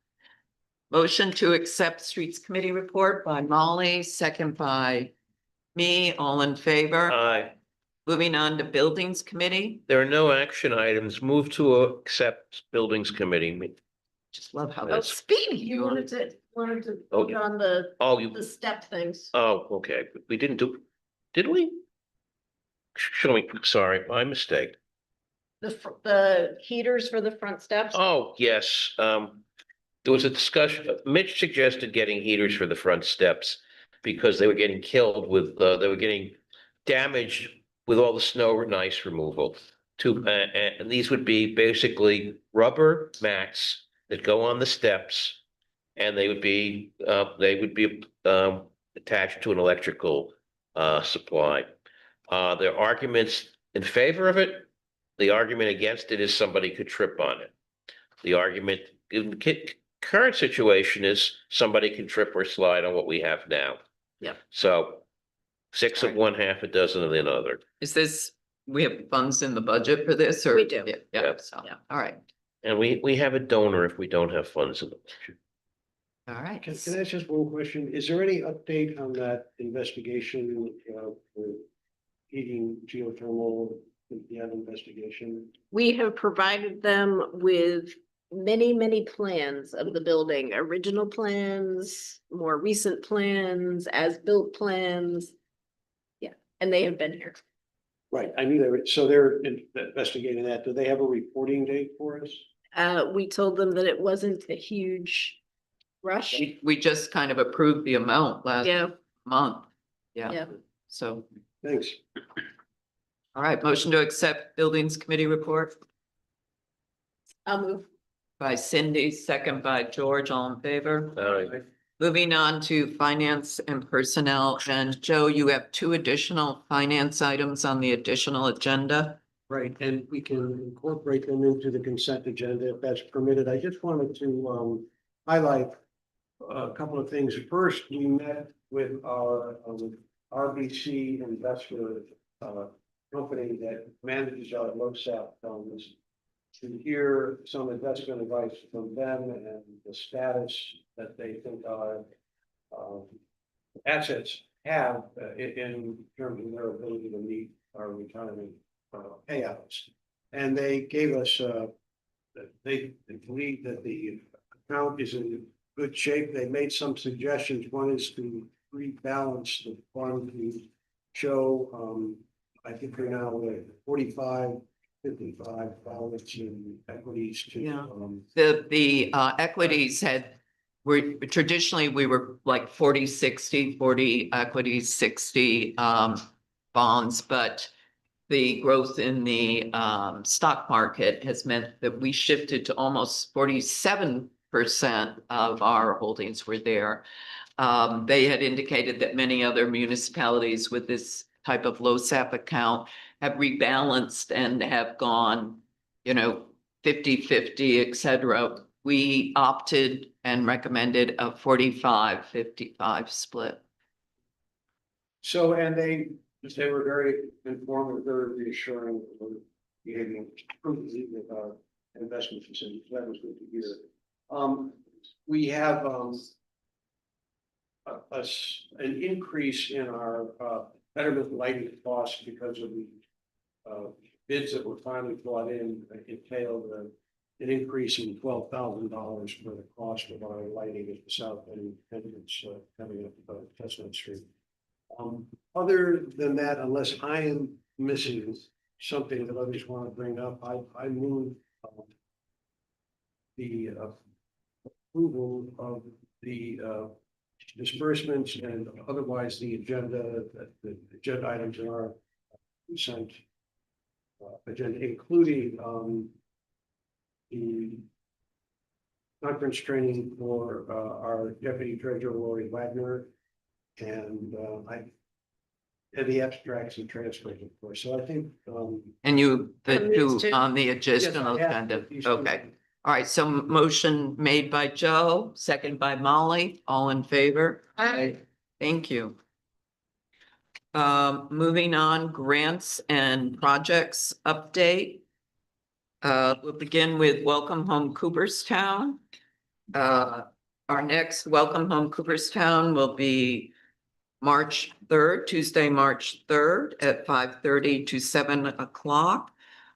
Motion to accept Streets Committee report by Molly, second by me, all in favor. Aye. Moving on to Buildings Committee. There are no action items. Move to accept Buildings Committee. Just love how Oh, that's speedy. you You are. wanted to Oh, vote on the Oh, you, step things. oh, okay. We didn't do, did we? show me, sorry, my mistake. The heaters for the front steps. Oh, yes, there was a discussion, Mitch suggested getting heaters for the front steps because they were getting killed with, they were getting damaged with all the snow and ice removal. And these would be basically rubber mats that go on the steps. And they would be attached to an electrical supply. There are arguments in favor of it. The argument against it is somebody could trip on it. The argument in the current situation is somebody can trip or slide on what we have now. Yep. So 6 of one, half a dozen of the other. Is this, we have funds in the budget for this or? We do. Yeah, Yeah. so, Yeah. all right, And we have a donor if we don't have funds in the budget. all right. Can I ask just one question? Is there any update on that investigation, for heating geothermal, investigation? We have provided them with many plans of the building, original plans, more recent plans, as-built plans. Yeah, and they have been here. Right, I knew they were, so they're investigating that. Do they have a reporting date for us? We told them that it wasn't a huge rush. We just kind of approved the amount last Yeah, month. Yeah, yeah. so, Thanks. all right, motion to accept Buildings Committee report I'll move. by Cindy, second by George, all in favor. All right. Moving on to finance and personnel, and Joe, you have 2 additional finance items on the additional agenda. Right, and we can incorporate them into the consent agenda if that's permitted. I just wanted to highlight a couple of things. First, we met with our RBC investor company that manages our LoSAP funds to hear some investment advice from them and the status that they think our assets have in terms of their ability to meet our retirement payouts. And they gave us, they believe that the account is in good shape. They made some suggestions. One is to rebalance the fund to show, I think we're now at 45, 55 balance in equities to. Yeah. The equities traditionally, we were like 40-60, 40 equities, 60 bonds, but the growth in the stock market has meant that we shifted to almost 47% of our holdings were there. They had indicated that many other municipalities with this type of LoSAP account have rebalanced and have gone, 50-50, et cetera. We opted and recommended a 45-55 split. So, and they were very informative, very reassuring, behaving prudently with our investment facilities. That was good to hear. We have an increase in our betterment lighting costs because of the bids that were finally brought in. Entailed an increase in $12,000 for the cost of our lighting at the south end entrance coming up Chestnut Street. Other than that, unless I am missing something that others want to bring up, I move the approval of the disbursements and otherwise the agenda, the agenda items in our consent agenda, including the conference training for our deputy treasurer Lori Wagner, and the abstracts and transfers, of course. So I think And you, the And these two two? on the additional Yes, I have agenda, these two. okay. All right, so motion made by Joe, second by Molly, all in favor? Aye. Thank you. Moving on, grants and projects update. We'll begin with Welcome Home Cooperstown. Our next Welcome Home Cooperstown will be March 3rd, Tuesday, March 3rd at 5:30 to 7 o'clock.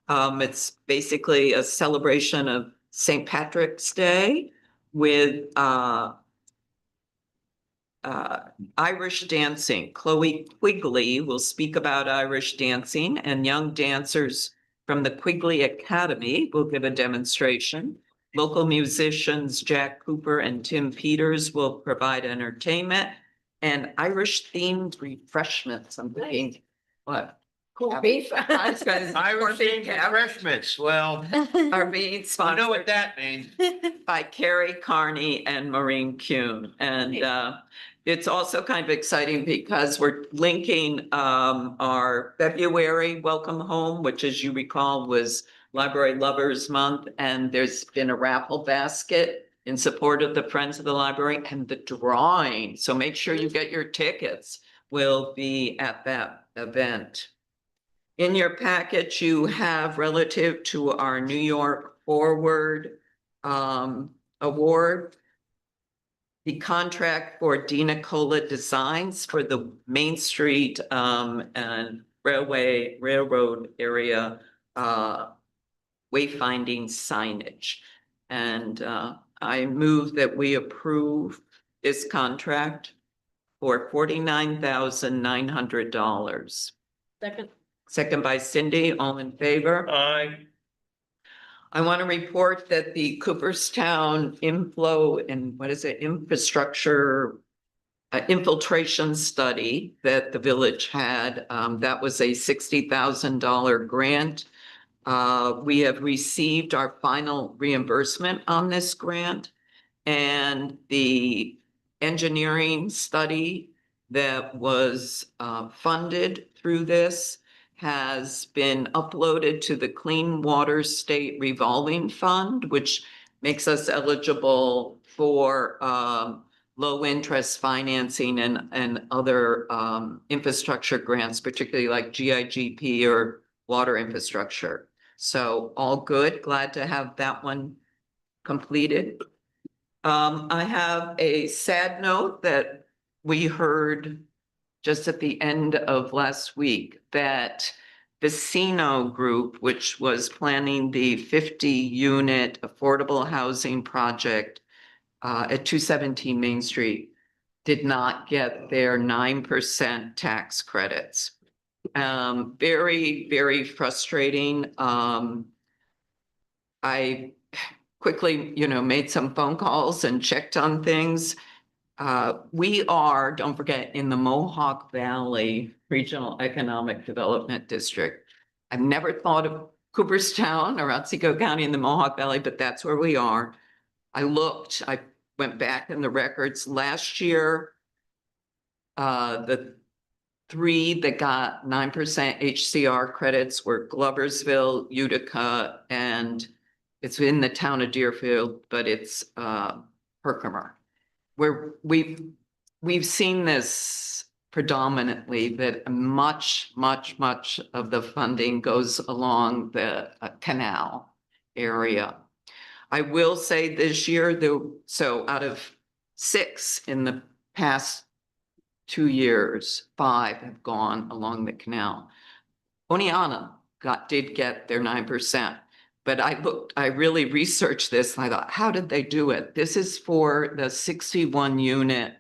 It's basically a celebration of St. Patrick's Day with Irish dancing. Chloe Quigley will speak about Irish dancing, and young dancers from the Quigley Academy will give a demonstration. Local musicians Jack Cooper and Tim Peters will provide entertainment and Irish themed refreshments. I'm thinking, what? Cool beef. Irish refreshments, well, Are being you know sponsored what that means. by Carrie Carney and Maureen Kuhn. And it's also kind of exciting because we're linking our February Welcome Home, which, as you recall, was Library Lovers Month. And there's been a raffle basket in support of the Friends of the Library and the drawing. So make sure you get your tickets. Will be at that event. In your package, you have relative to our New York Forward Award, the contract for Dina Cola Designs for the Main Street and Railroad area wayfinding signage. And I move that we approve this contract for $49,900. Second. Second by Cindy, all in favor? Aye. I want to report that the Cooperstown inflow and infrastructure infiltration study that the village had, that was a $60,000 grant. We have received our final reimbursement on this grant, and the engineering study that was funded through this has been uploaded to the Clean Water State Revolving Fund, which makes us eligible for low interest financing and other infrastructure grants, particularly like GIGP or water infrastructure. So all good. Glad to have that one completed. I have a sad note that we heard just at the end of last week that Vicino Group, which was planning the 50-unit affordable housing project at 217 Main Street, did not get their 9% tax credits. Very, very frustrating. I quickly, made some phone calls and checked on things. We are, don't forget, in the Mohawk Valley Regional Economic Development District. I've never thought of Cooperstown or Otsego County in the Mohawk Valley, but that's where we are. I went back in the records last year. The three that got 9% HCR credits were Gloversville, Utica, and it's in the town of Deerfield, but it's Herkimer. Where we've seen this predominantly, that much of the funding goes along the canal area. I will say this year, so out of 6 in the past 2 years, 5 have gone along the canal. Oneonta did get their 9%. But I really researched this and I thought, how did they do it? This is for the 61-unit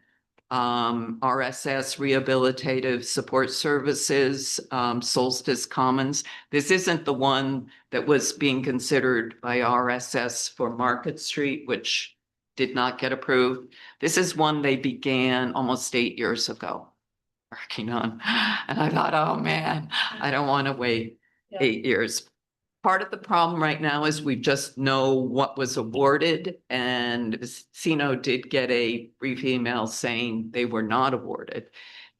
RSS Rehabilitative Support Services, Solstice Commons. This isn't the one that was being considered by RSS for Market Street, which did not get approved. This is one they began almost 8 years ago working on. And I thought, oh man, I don't want to wait 8 years. Part of the problem right now is we just know what was awarded, and Vicino did get a brief email saying they were not awarded.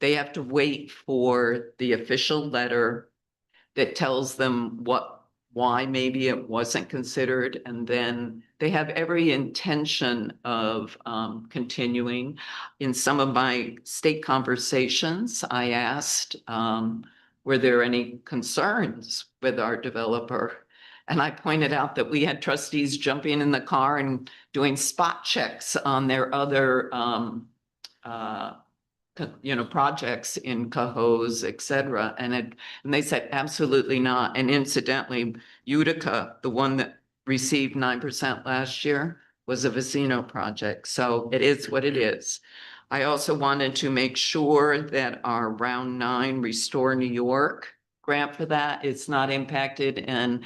They have to wait for the official letter that tells them why maybe it wasn't considered, and then they have every intention of continuing. In some of my state conversations, I asked, were there any concerns with our developer? And I pointed out that we had trustees jumping in the car and doing spot checks on their other projects in Cohoes, et cetera. And they said, absolutely not. And incidentally, Utica, the one that received 9% last year, was a Vicino project. So it is what it is. I also wanted to make sure that our round 9 Restore New York grant for that is not impacted, and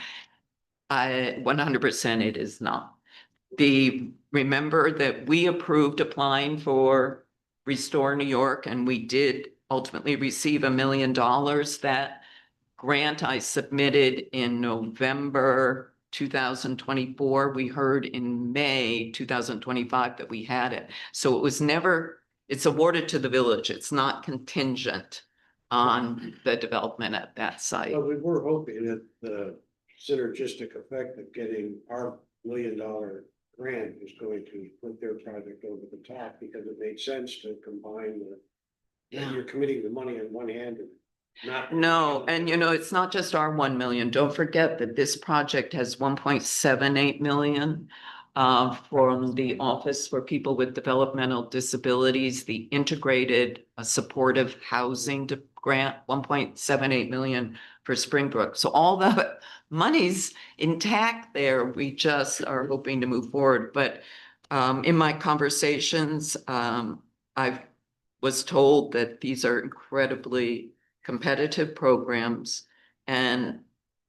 100% it is not. Remember that we approved applying for Restore New York, and we did ultimately receive $1 million. That grant I submitted in November 2024. We heard in May 2025 that we had it. So it was never, it's awarded to the village. It's not contingent on the development at that site. But we were hoping that the synergistic effect of getting our $1 million grant is going to put their project over the top, because it made sense to combine the, Yeah. you're committing the money on one hand and not. No, and it's not just our 1 million. Don't forget that this project has 1.78 million from the Office for People with Developmental Disabilities, the Integrated Supportive Housing Grant, 1.78 million for Springbrook. So all the money's intact there. We just are hoping to move forward. But in my conversations, I was told that these are incredibly competitive programs, and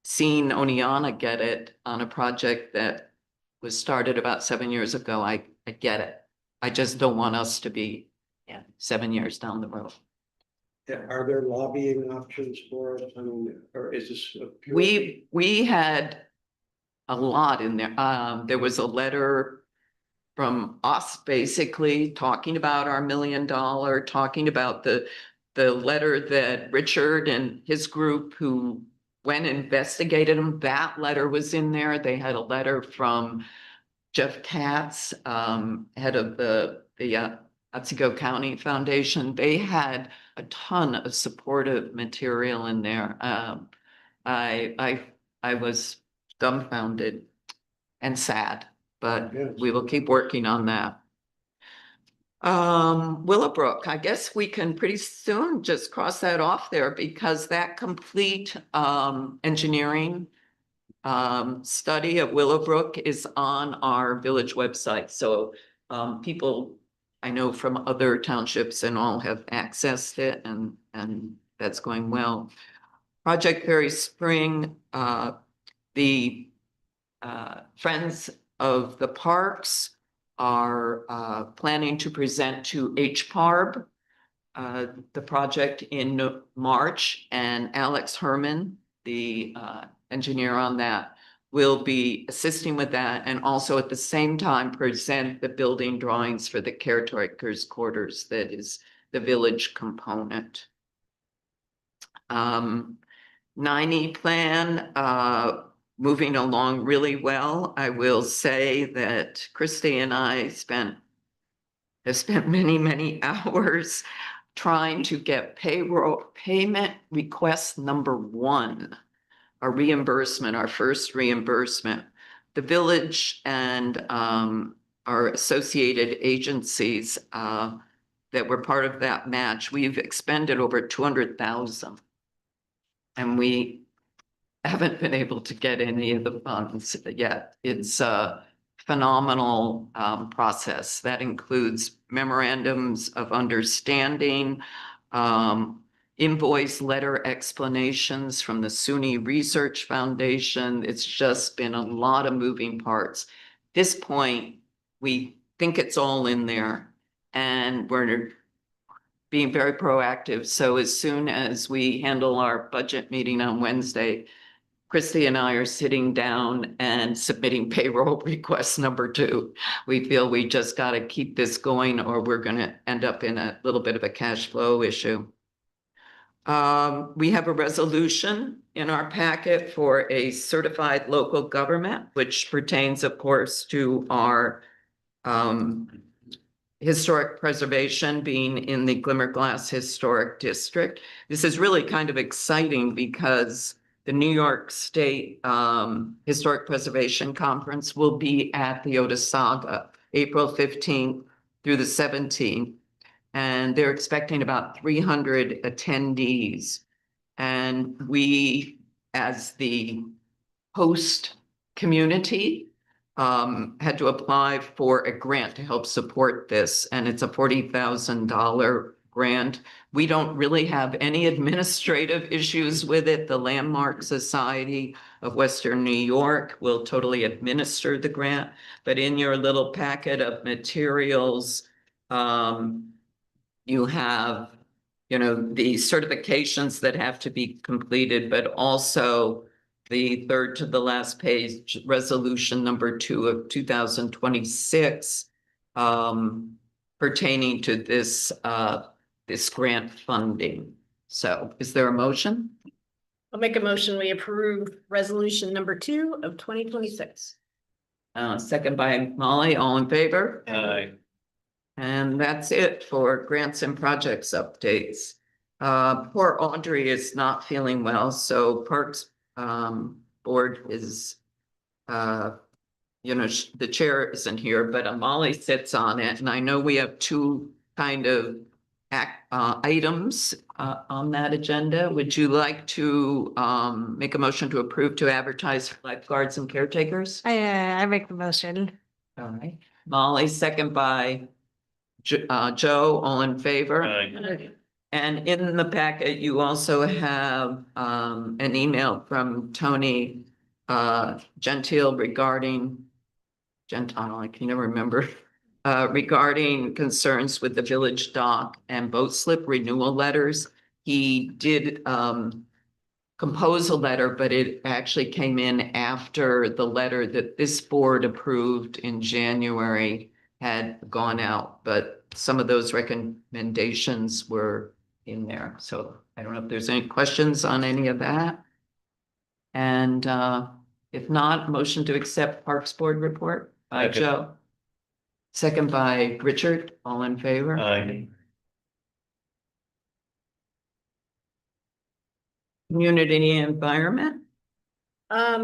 seeing Oneana get it on a project that was started about 7 years ago, I get it. I just don't want us to be 7 years down the road. Yeah, are there lobbying options for it? I mean, or is this a pure? We had a lot in there. There was a letter from us basically talking about our $1 million, talking about the letter that Richard and his group who went and investigated them, that letter was in there. They had a letter from Jeff Katz, head of the Otsego County Foundation. They had a ton of supportive material in there. I was dumbfounded and sad, but Yes. we will keep working on that. Willowbrook, I guess we can pretty soon just cross that off there, because that complete engineering study of Willowbrook is on our village website. So people I know from other townships and all have accessed it, and that's going well. Project Fairy Spring, the Friends of the Parks are planning to present to HPARB the project in March, and Alex Herman, the engineer on that, will be assisting with that, and also at the same time present the building drawings for the caretakers quarters, that is the village component. 90 plan, moving along really well. I will say that Christy and I have spent many hours trying to get payment request number 1, a reimbursement, our first reimbursement. The village and our associated agencies that were part of that match, we've expended over 200,000. And we haven't been able to get any of the funds yet. It's a phenomenal process that includes memorandums of understanding, invoice letter explanations from the SUNY Research Foundation. It's just been a lot of moving parts. At this point, we think it's all in there, and we're being very proactive. So as soon as we handle our budget meeting on Wednesday, Christy and I are sitting down and submitting payroll request number 2. We feel we just got to keep this going, or we're going to end up in a little bit of a cash flow issue. We have a resolution in our packet for a certified local government, which pertains, of course, to our historic preservation being in the Glimmerglass Historic District. This is really kind of exciting because the New York State Historic Preservation Conference will be at the Otesaga, April 15th through the 17th. And they're expecting about 300 attendees. And we, as the host community, had to apply for a grant to help support this, and it's a $40,000 grant. We don't really have any administrative issues with it. The Landmark Society of Western New York will totally administer the grant, but in your little packet of materials, you have, the certifications that have to be completed, but also the third to the last page, resolution number 2 of 2026, pertaining to this grant funding. So is there a motion? I'll make a motion, we approve resolution number 2 of 2026. Second by Molly, all in favor? Aye. And that's it for grants and projects updates. Poor Audrey is not feeling well, so Parks Board is, the chair isn't here, but Molly sits on it, and I know we have 2 kind of items on that agenda. Would you like to make a motion to approve to advertise for lifeguards and caretakers? I make the motion. All right, Molly, second by Joe, all in favor? Aye. And in the packet, you also have an email from Tony Gentile regarding, I can never remember, regarding concerns with the village dock and boat slip renewal letters. He did compose a letter, but it actually came in after the letter that this board approved in January had gone out, but some of those recommendations were in there. So I don't know if there's any questions on any of that. And if not, motion to accept Parks Board report by Second. Joe. Second by Richard, all in favor? Aye. Community environment.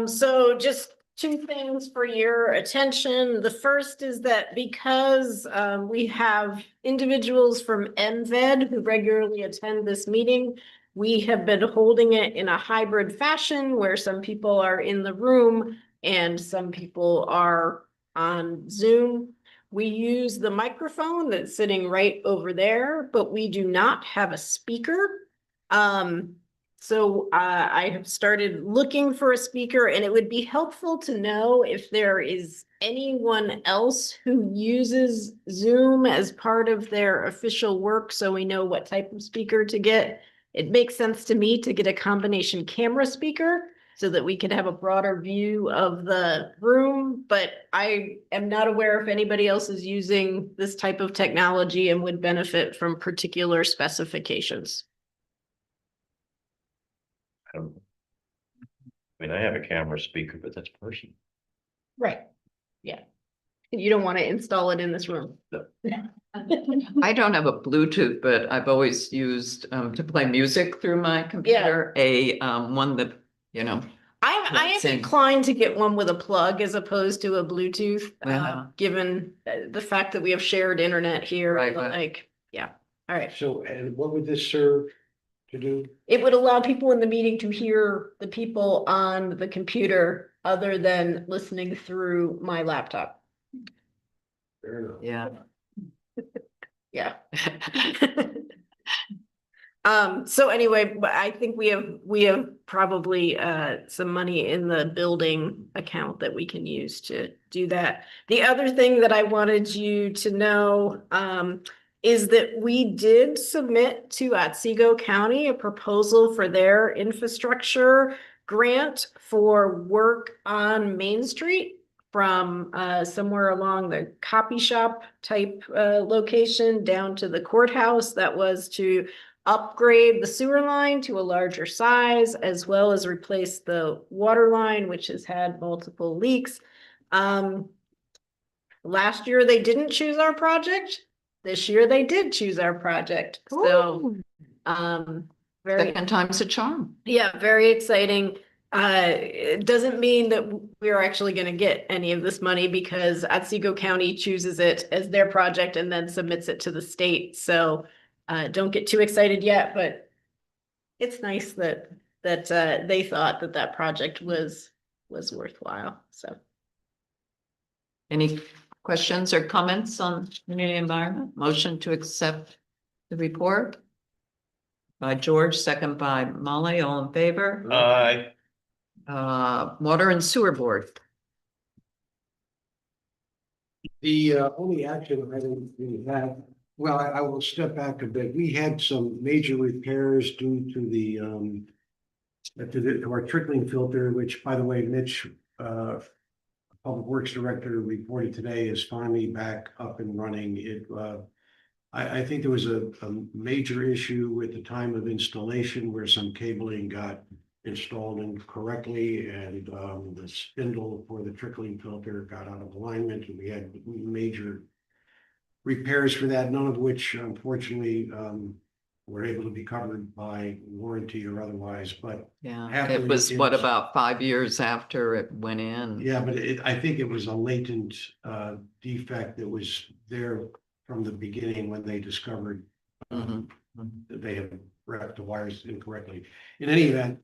So just 2 things for your attention. The first is that because we have individuals from NVED who regularly attend this meeting, we have been holding it in a hybrid fashion where some people are in the room and some people are on Zoom. We use the microphone that's sitting right over there, but we do not have a speaker. So I have started looking for a speaker, and it would be helpful to know if there is anyone else who uses Zoom as part of their official work, so we know what type of speaker to get. It makes sense to me to get a combination camera speaker so that we can have a broader view of the room, but I am not aware if anybody else is using this type of technology and would benefit from particular specifications. I mean, I have a camera speaker, but that's personal. Right. Yeah. You don't want to install it in this room. I don't have a Bluetooth, but I've always used to play music through my computer, a one that, I That's am in. inclined to get one with a plug as opposed to a Bluetooth, Yeah. given the fact that we have shared internet here. Right. Like, yeah. All right. So, and what would this serve to do? It would allow people in the meeting to hear the people on the computer other than listening through my laptop. Fair enough. Yeah. Yeah. So anyway, but I think we have probably some money in the building account that we can use to do that. The other thing that I wanted you to know is that we did submit to Otsego County a proposal for their infrastructure grant for work on Main Street from somewhere along the copy shop type location down to the courthouse. That was to upgrade the sewer line to a larger size, as well as replace the water line, which has had multiple leaks. Last year, they didn't choose our project. This year, they did choose our project. So, very, Second time's a charm. yeah, very exciting. It doesn't mean that we're actually going to get any of this money because Otsego County chooses it as their project and then submits it to the state. So don't get too excited yet, but it's nice that they thought that project was worthwhile. So Any questions or comments on community environment? Motion to accept the report? By George, second by Molly, all in favor? Aye. Water and Sewer Board. The only action item we had, well, I will step back a bit. We had some major repairs due to the to our trickling filter, which, by the way, Mitch, Public Works Director, reported today is finally back up and running. I think there was a major issue with the time of installation where some cabling got installed incorrectly, and the spindle for the trickling filter got out of alignment, and we had major repairs for that, none of which unfortunately were able to be covered by warranty or otherwise, but Yeah, Happily, it was what, it's- about 5 years after it went in? yeah, but I think it was a latent defect that was there from the beginning when they discovered Mhm. that they had wrapped the wires incorrectly. In any event,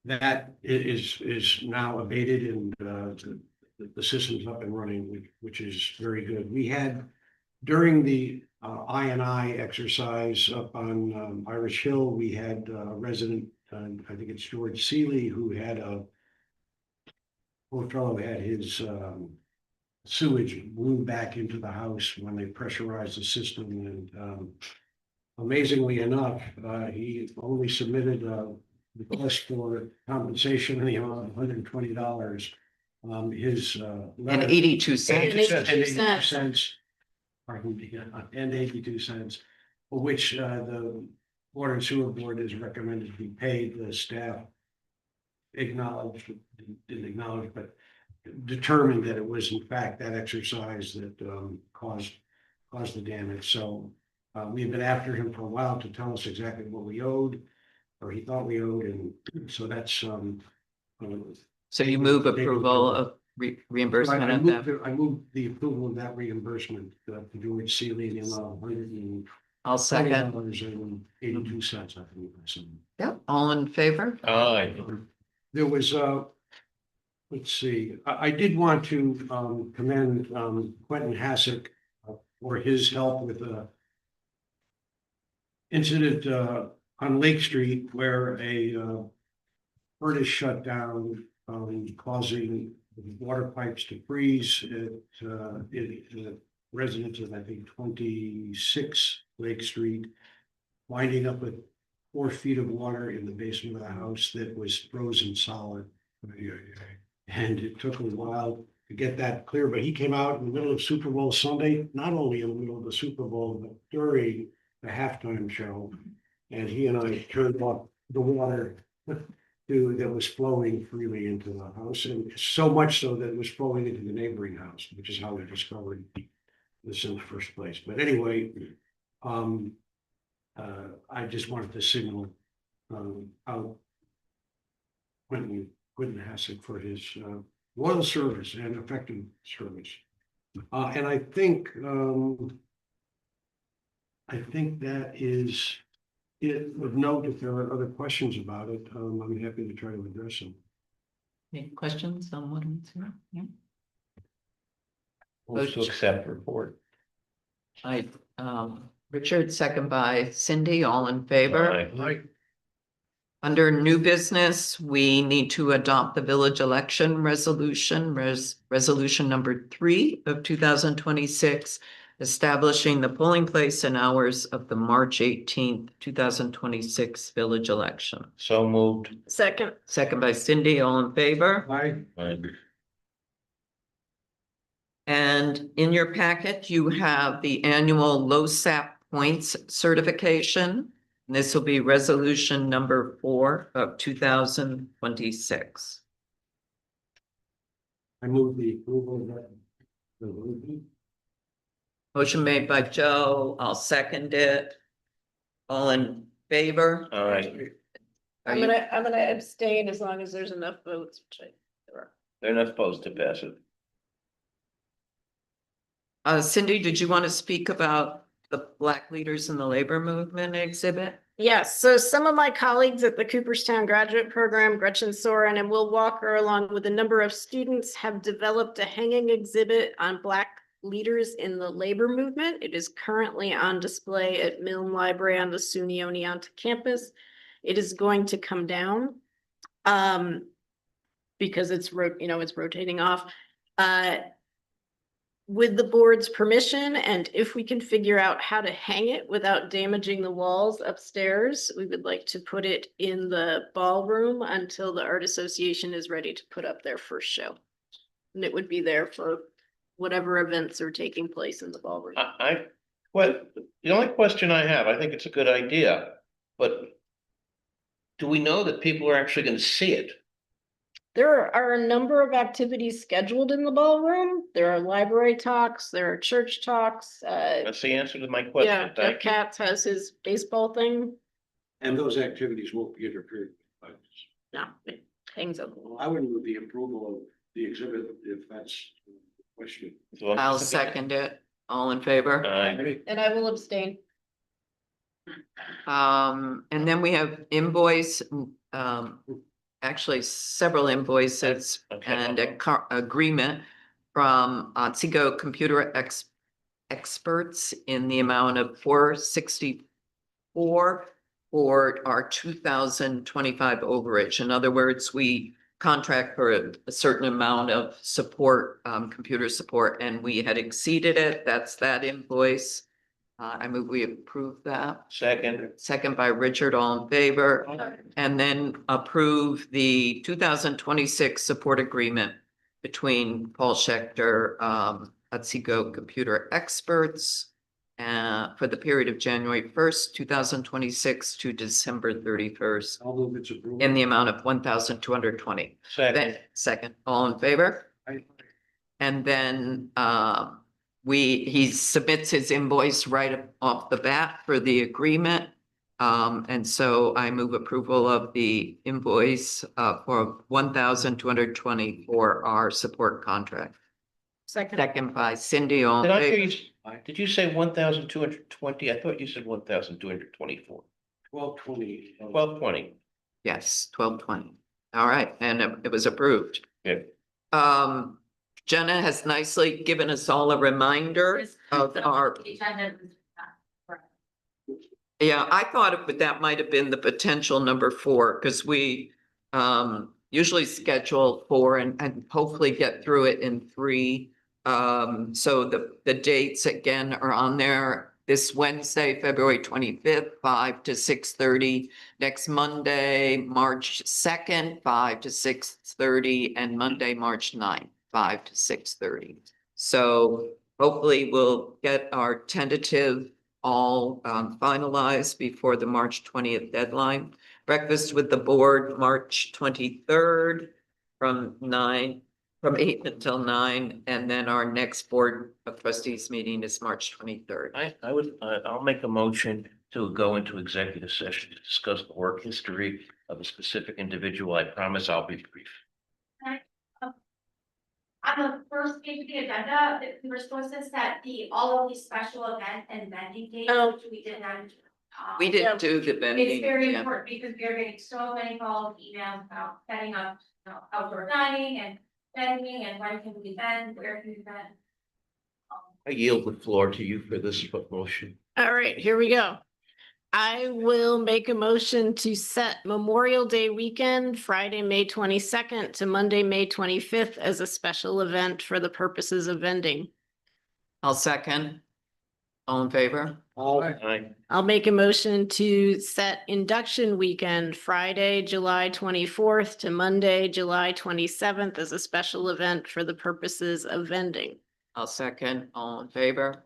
that is now abated, and the system's up and running, which is very good. We had, during the I&I exercise up on Irish Hill, we had a resident, I think it's George Seeley, who had poor fellow had his sewage blew back into the house when they pressurized the system, and amazingly enough, he only submitted a request for compensation in the amount of $120. His And letter. 82 cents. 82 cents. Pardon me, and 82 cents, for which the Water and Sewer Board is recommended to be paid. The staff acknowledged, didn't acknowledge, but determined that it was in fact that exercise that caused the damage. So we've been after him for a while to tell us exactly what we owed, or he thought we owed, and so that's So you move approval of reimbursement I at moved, that? I moved the approval of that reimbursement to George Seeley in the amount of $120 I'll second. and 82 cents, I think. So Yep, all in favor? Aye. there was let's see, I did want to commend Quentin Hassick for his help with the incident on Lake Street where a furnace shut down, causing water pipes to freeze at residents of, I think, 26 Lake Street, winding up with 4 feet of water in the basement of the house that was frozen solid. And it took a while to get that clear, but he came out in the middle of Super Bowl Sunday, not only in the middle of the Super Bowl, but during the halftime show. And he and I turned off the water that was flowing freely into the house, and so much so that it was flowing into the neighboring house, which is how we discovered this in the first place. But anyway, I just wanted to signal out Quentin Hassick for his loyal service and effective service. And I think that is it. Of note, if there are other questions about it, I'm happy to try to address them. Any questions on what I'm saying? Yeah. Move to accept report. Richard, second by Cindy, all in favor? Aye. Under new business, we need to adopt the village election resolution, resolution number 3 of 2026, establishing the polling place and hours of the March 18th, 2026 village election. So moved. Second. Second by Cindy, all in favor? Aye. Aye. And in your packet, you have the annual LoSAP points certification. And this will be resolution number 4 of 2026. I move the approval of that resolution. Motion made by Joe, I'll second it. All in favor? Aye. Are I'm you- gonna abstain as long as there's enough votes, which there are. They're not supposed to pass it. Cindy, did you want to speak about the Black leaders in the labor movement exhibit? Yes, so some of my colleagues at the Cooperstown Graduate Program, Gretchen Soren and Will Walker, along with a number of students, have developed a hanging exhibit on Black leaders in the labor movement. It is currently on display at Milne Library on the SUNY Oneonta campus. It is going to come down because it's it's rotating off. With the board's permission, and if we can figure out how to hang it without damaging the walls upstairs, we would like to put it in the ballroom until the Art Association is ready to put up their first show. And it would be there for whatever events are taking place in the ballroom. Well, the only question I have, I think it's a good idea, but do we know that people are actually going to see it? There are a number of activities scheduled in the ballroom. There are library talks, there are church talks. That's the answer to my Yeah, question. Jeff Thank you. Katz has his baseball thing. And those activities won't be interfered with. No, it hangs up. I would move the approval of the exhibit if that's the question. I'll second it. All in favor? And I will abstain. And then we have invoice, actually several invoices Okay. and agreement from Otsego Computer Experts in the amount of $464 for our 2025 overage. In other words, we contract for a certain amount of support, computer support, and we had exceeded it. That's that invoice. I move we approve that. Second by Richard, all in favor. And then approve the 2026 support agreement between Paul Schechter, Otsego Computer Experts, for the period of January 1st, 2026 to December 31st I'll move its approval. in the amount of $1,220. Second, all in favor? Aye. And then he submits his invoice right off the bat for the agreement. And so I move approval of the invoice for $1,220 for our support contract. Second by Cindy, all in Did I hear favor? you, did you say 1,220? I thought you said 1,224. 1220. 1220. Yes, 1220. All right, and it was approved. Good. Jenna has nicely given us all a reminder of our. Yeah, I thought that might have been the potential number 4, because we usually schedule 4 and hopefully get through it in 3. So the dates again are on there. This Wednesday, February 25th, 5 to 6:30. Next Monday, March 2nd, 5 to 6:30, and Monday, March 9th, 5 to 6:30. So hopefully we'll get our tentative all finalized before the March 20th deadline. Breakfast with the board, March 23rd from 8 until 9, and then our next board of trustees meeting is March 23rd. I'll make a motion to go into executive session to discuss the work history of a specific individual. I promise I'll be brief. On the first page of the agenda, we were supposed to set all of these special events and vending dates, which we did not. We didn't do the vending. It's very yeah. important because we are getting so many calls, emails about setting up, outdoor dining and vending and when can we vend, where can we vend. I yield the floor to you for this motion. All right, here we go. I will make a motion to set Memorial Day weekend, Friday, May 22nd to Monday, May 25th as a special event for the purposes of vending. I'll second. All in favor? Aye. I'll make a motion to set induction weekend, Friday, July 24th to Monday, July 27th as a special event for the purposes of vending. I'll second. All in favor?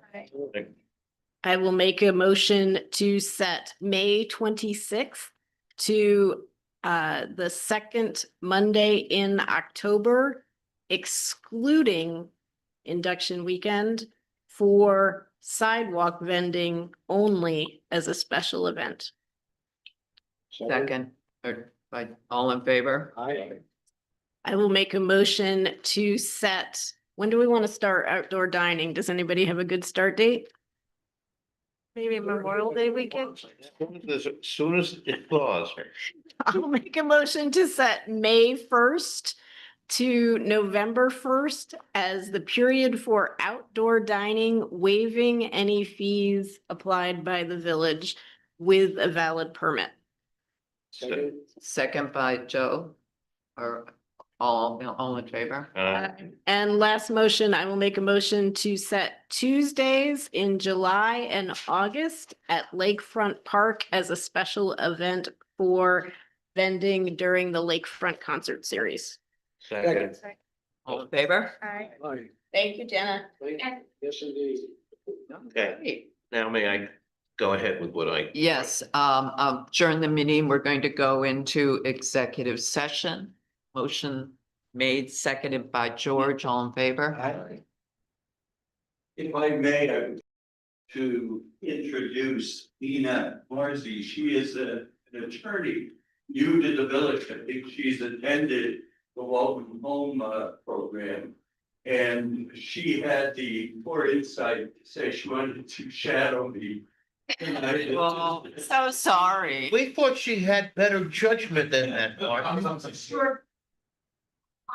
I will make a motion to set May 26th to the second Monday in October, excluding induction weekend, for sidewalk vending only as a special event. Second, or by all in favor? Aye. I will make a motion to set, when do we want to start outdoor dining? Does anybody have a good start date? maybe Memorial Day weekend. As soon as it thaws. I'll make a motion to set May 1st to November 1st as the period for outdoor dining, waiving any fees applied by the village with a valid permit. Second by Joe, or all in favor? And last motion, I will make a motion to set Tuesdays in July and August at Lakefront Park as a special event for vending during the Lakefront Concert Series. Second. All in favor? Aye. Aye. Thank you, Jenna. Yes, indeed. Okay, now may I go ahead with what I? Yes, during the meeting, we're going to go into executive session. Motion made, seconded by George, all in favor? If I may, I would to introduce Dina Marzi. She is an attorney new to the village. I think she's attended the Welcome Home program. And she had the poor insight to say she wanted to shadow me. Oh, so sorry. We thought she had better judgment than that, Martin. Sure.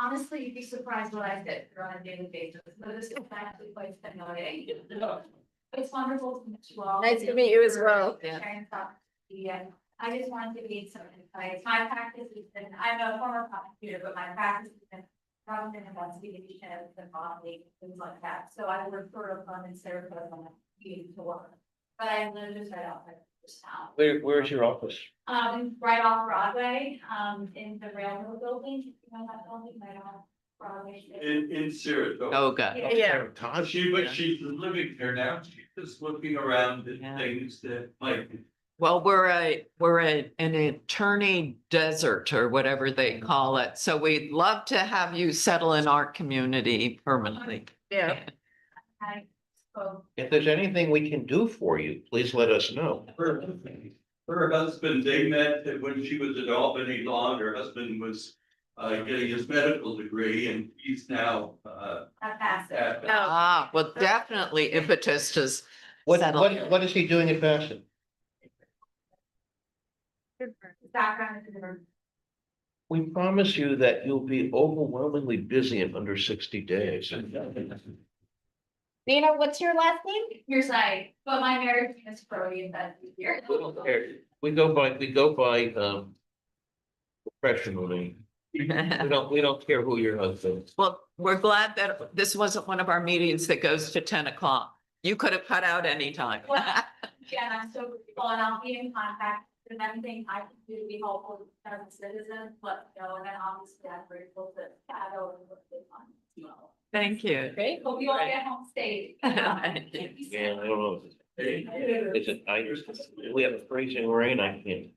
Honestly, you'd be surprised what I did on a daily basis, but it's actually quite stimulating. It's wonderful to meet you all. Nice to meet you as well. Sharing thoughts. Yeah, I just wanted to be some insights. My practice has been, I'm a former prosecutor, but my practice has been government investigations and modeling, things like that. So I work sort of on in Sarasota on a to work. But I live just right outside of town. Where's your office? Right off Broadway, in the railroad building, you know that building, right off Broadway. In Sarasota. Oh, good. Yeah. But she's living there now. She's just looking around at Yeah. things that might. Well, we're an attorney desert or whatever they call it. So we'd love to have you settle in our community permanently. Yeah. I spoke. If there's anything we can do for you, please let us know. Her husband, they met when she was at Albany Law. Her husband was getting his medical degree and he's now at. Ah, well, definitely impetus to What is he doing at Bassett? Background in the. We promise you that you'll be overwhelmingly busy in under 60 days. Dana, what's your last name? Your side, but my marriage is Brody, and that's easier. We go by professionally. We don't care who your husband is. Well, we're glad that this wasn't one of our meetings that goes to 10 o'clock. You could have cut out anytime. Well, yeah, I'm so grateful, and I'll be in contact with anything I can do to be helpful as a citizen, but, you know, and then obviously I'm grateful to shadow and work with on as well. Thank you. Great. Hope you all get home safe. Thank you. Yeah, I don't know. Is it, we have a freezing rain, I can't.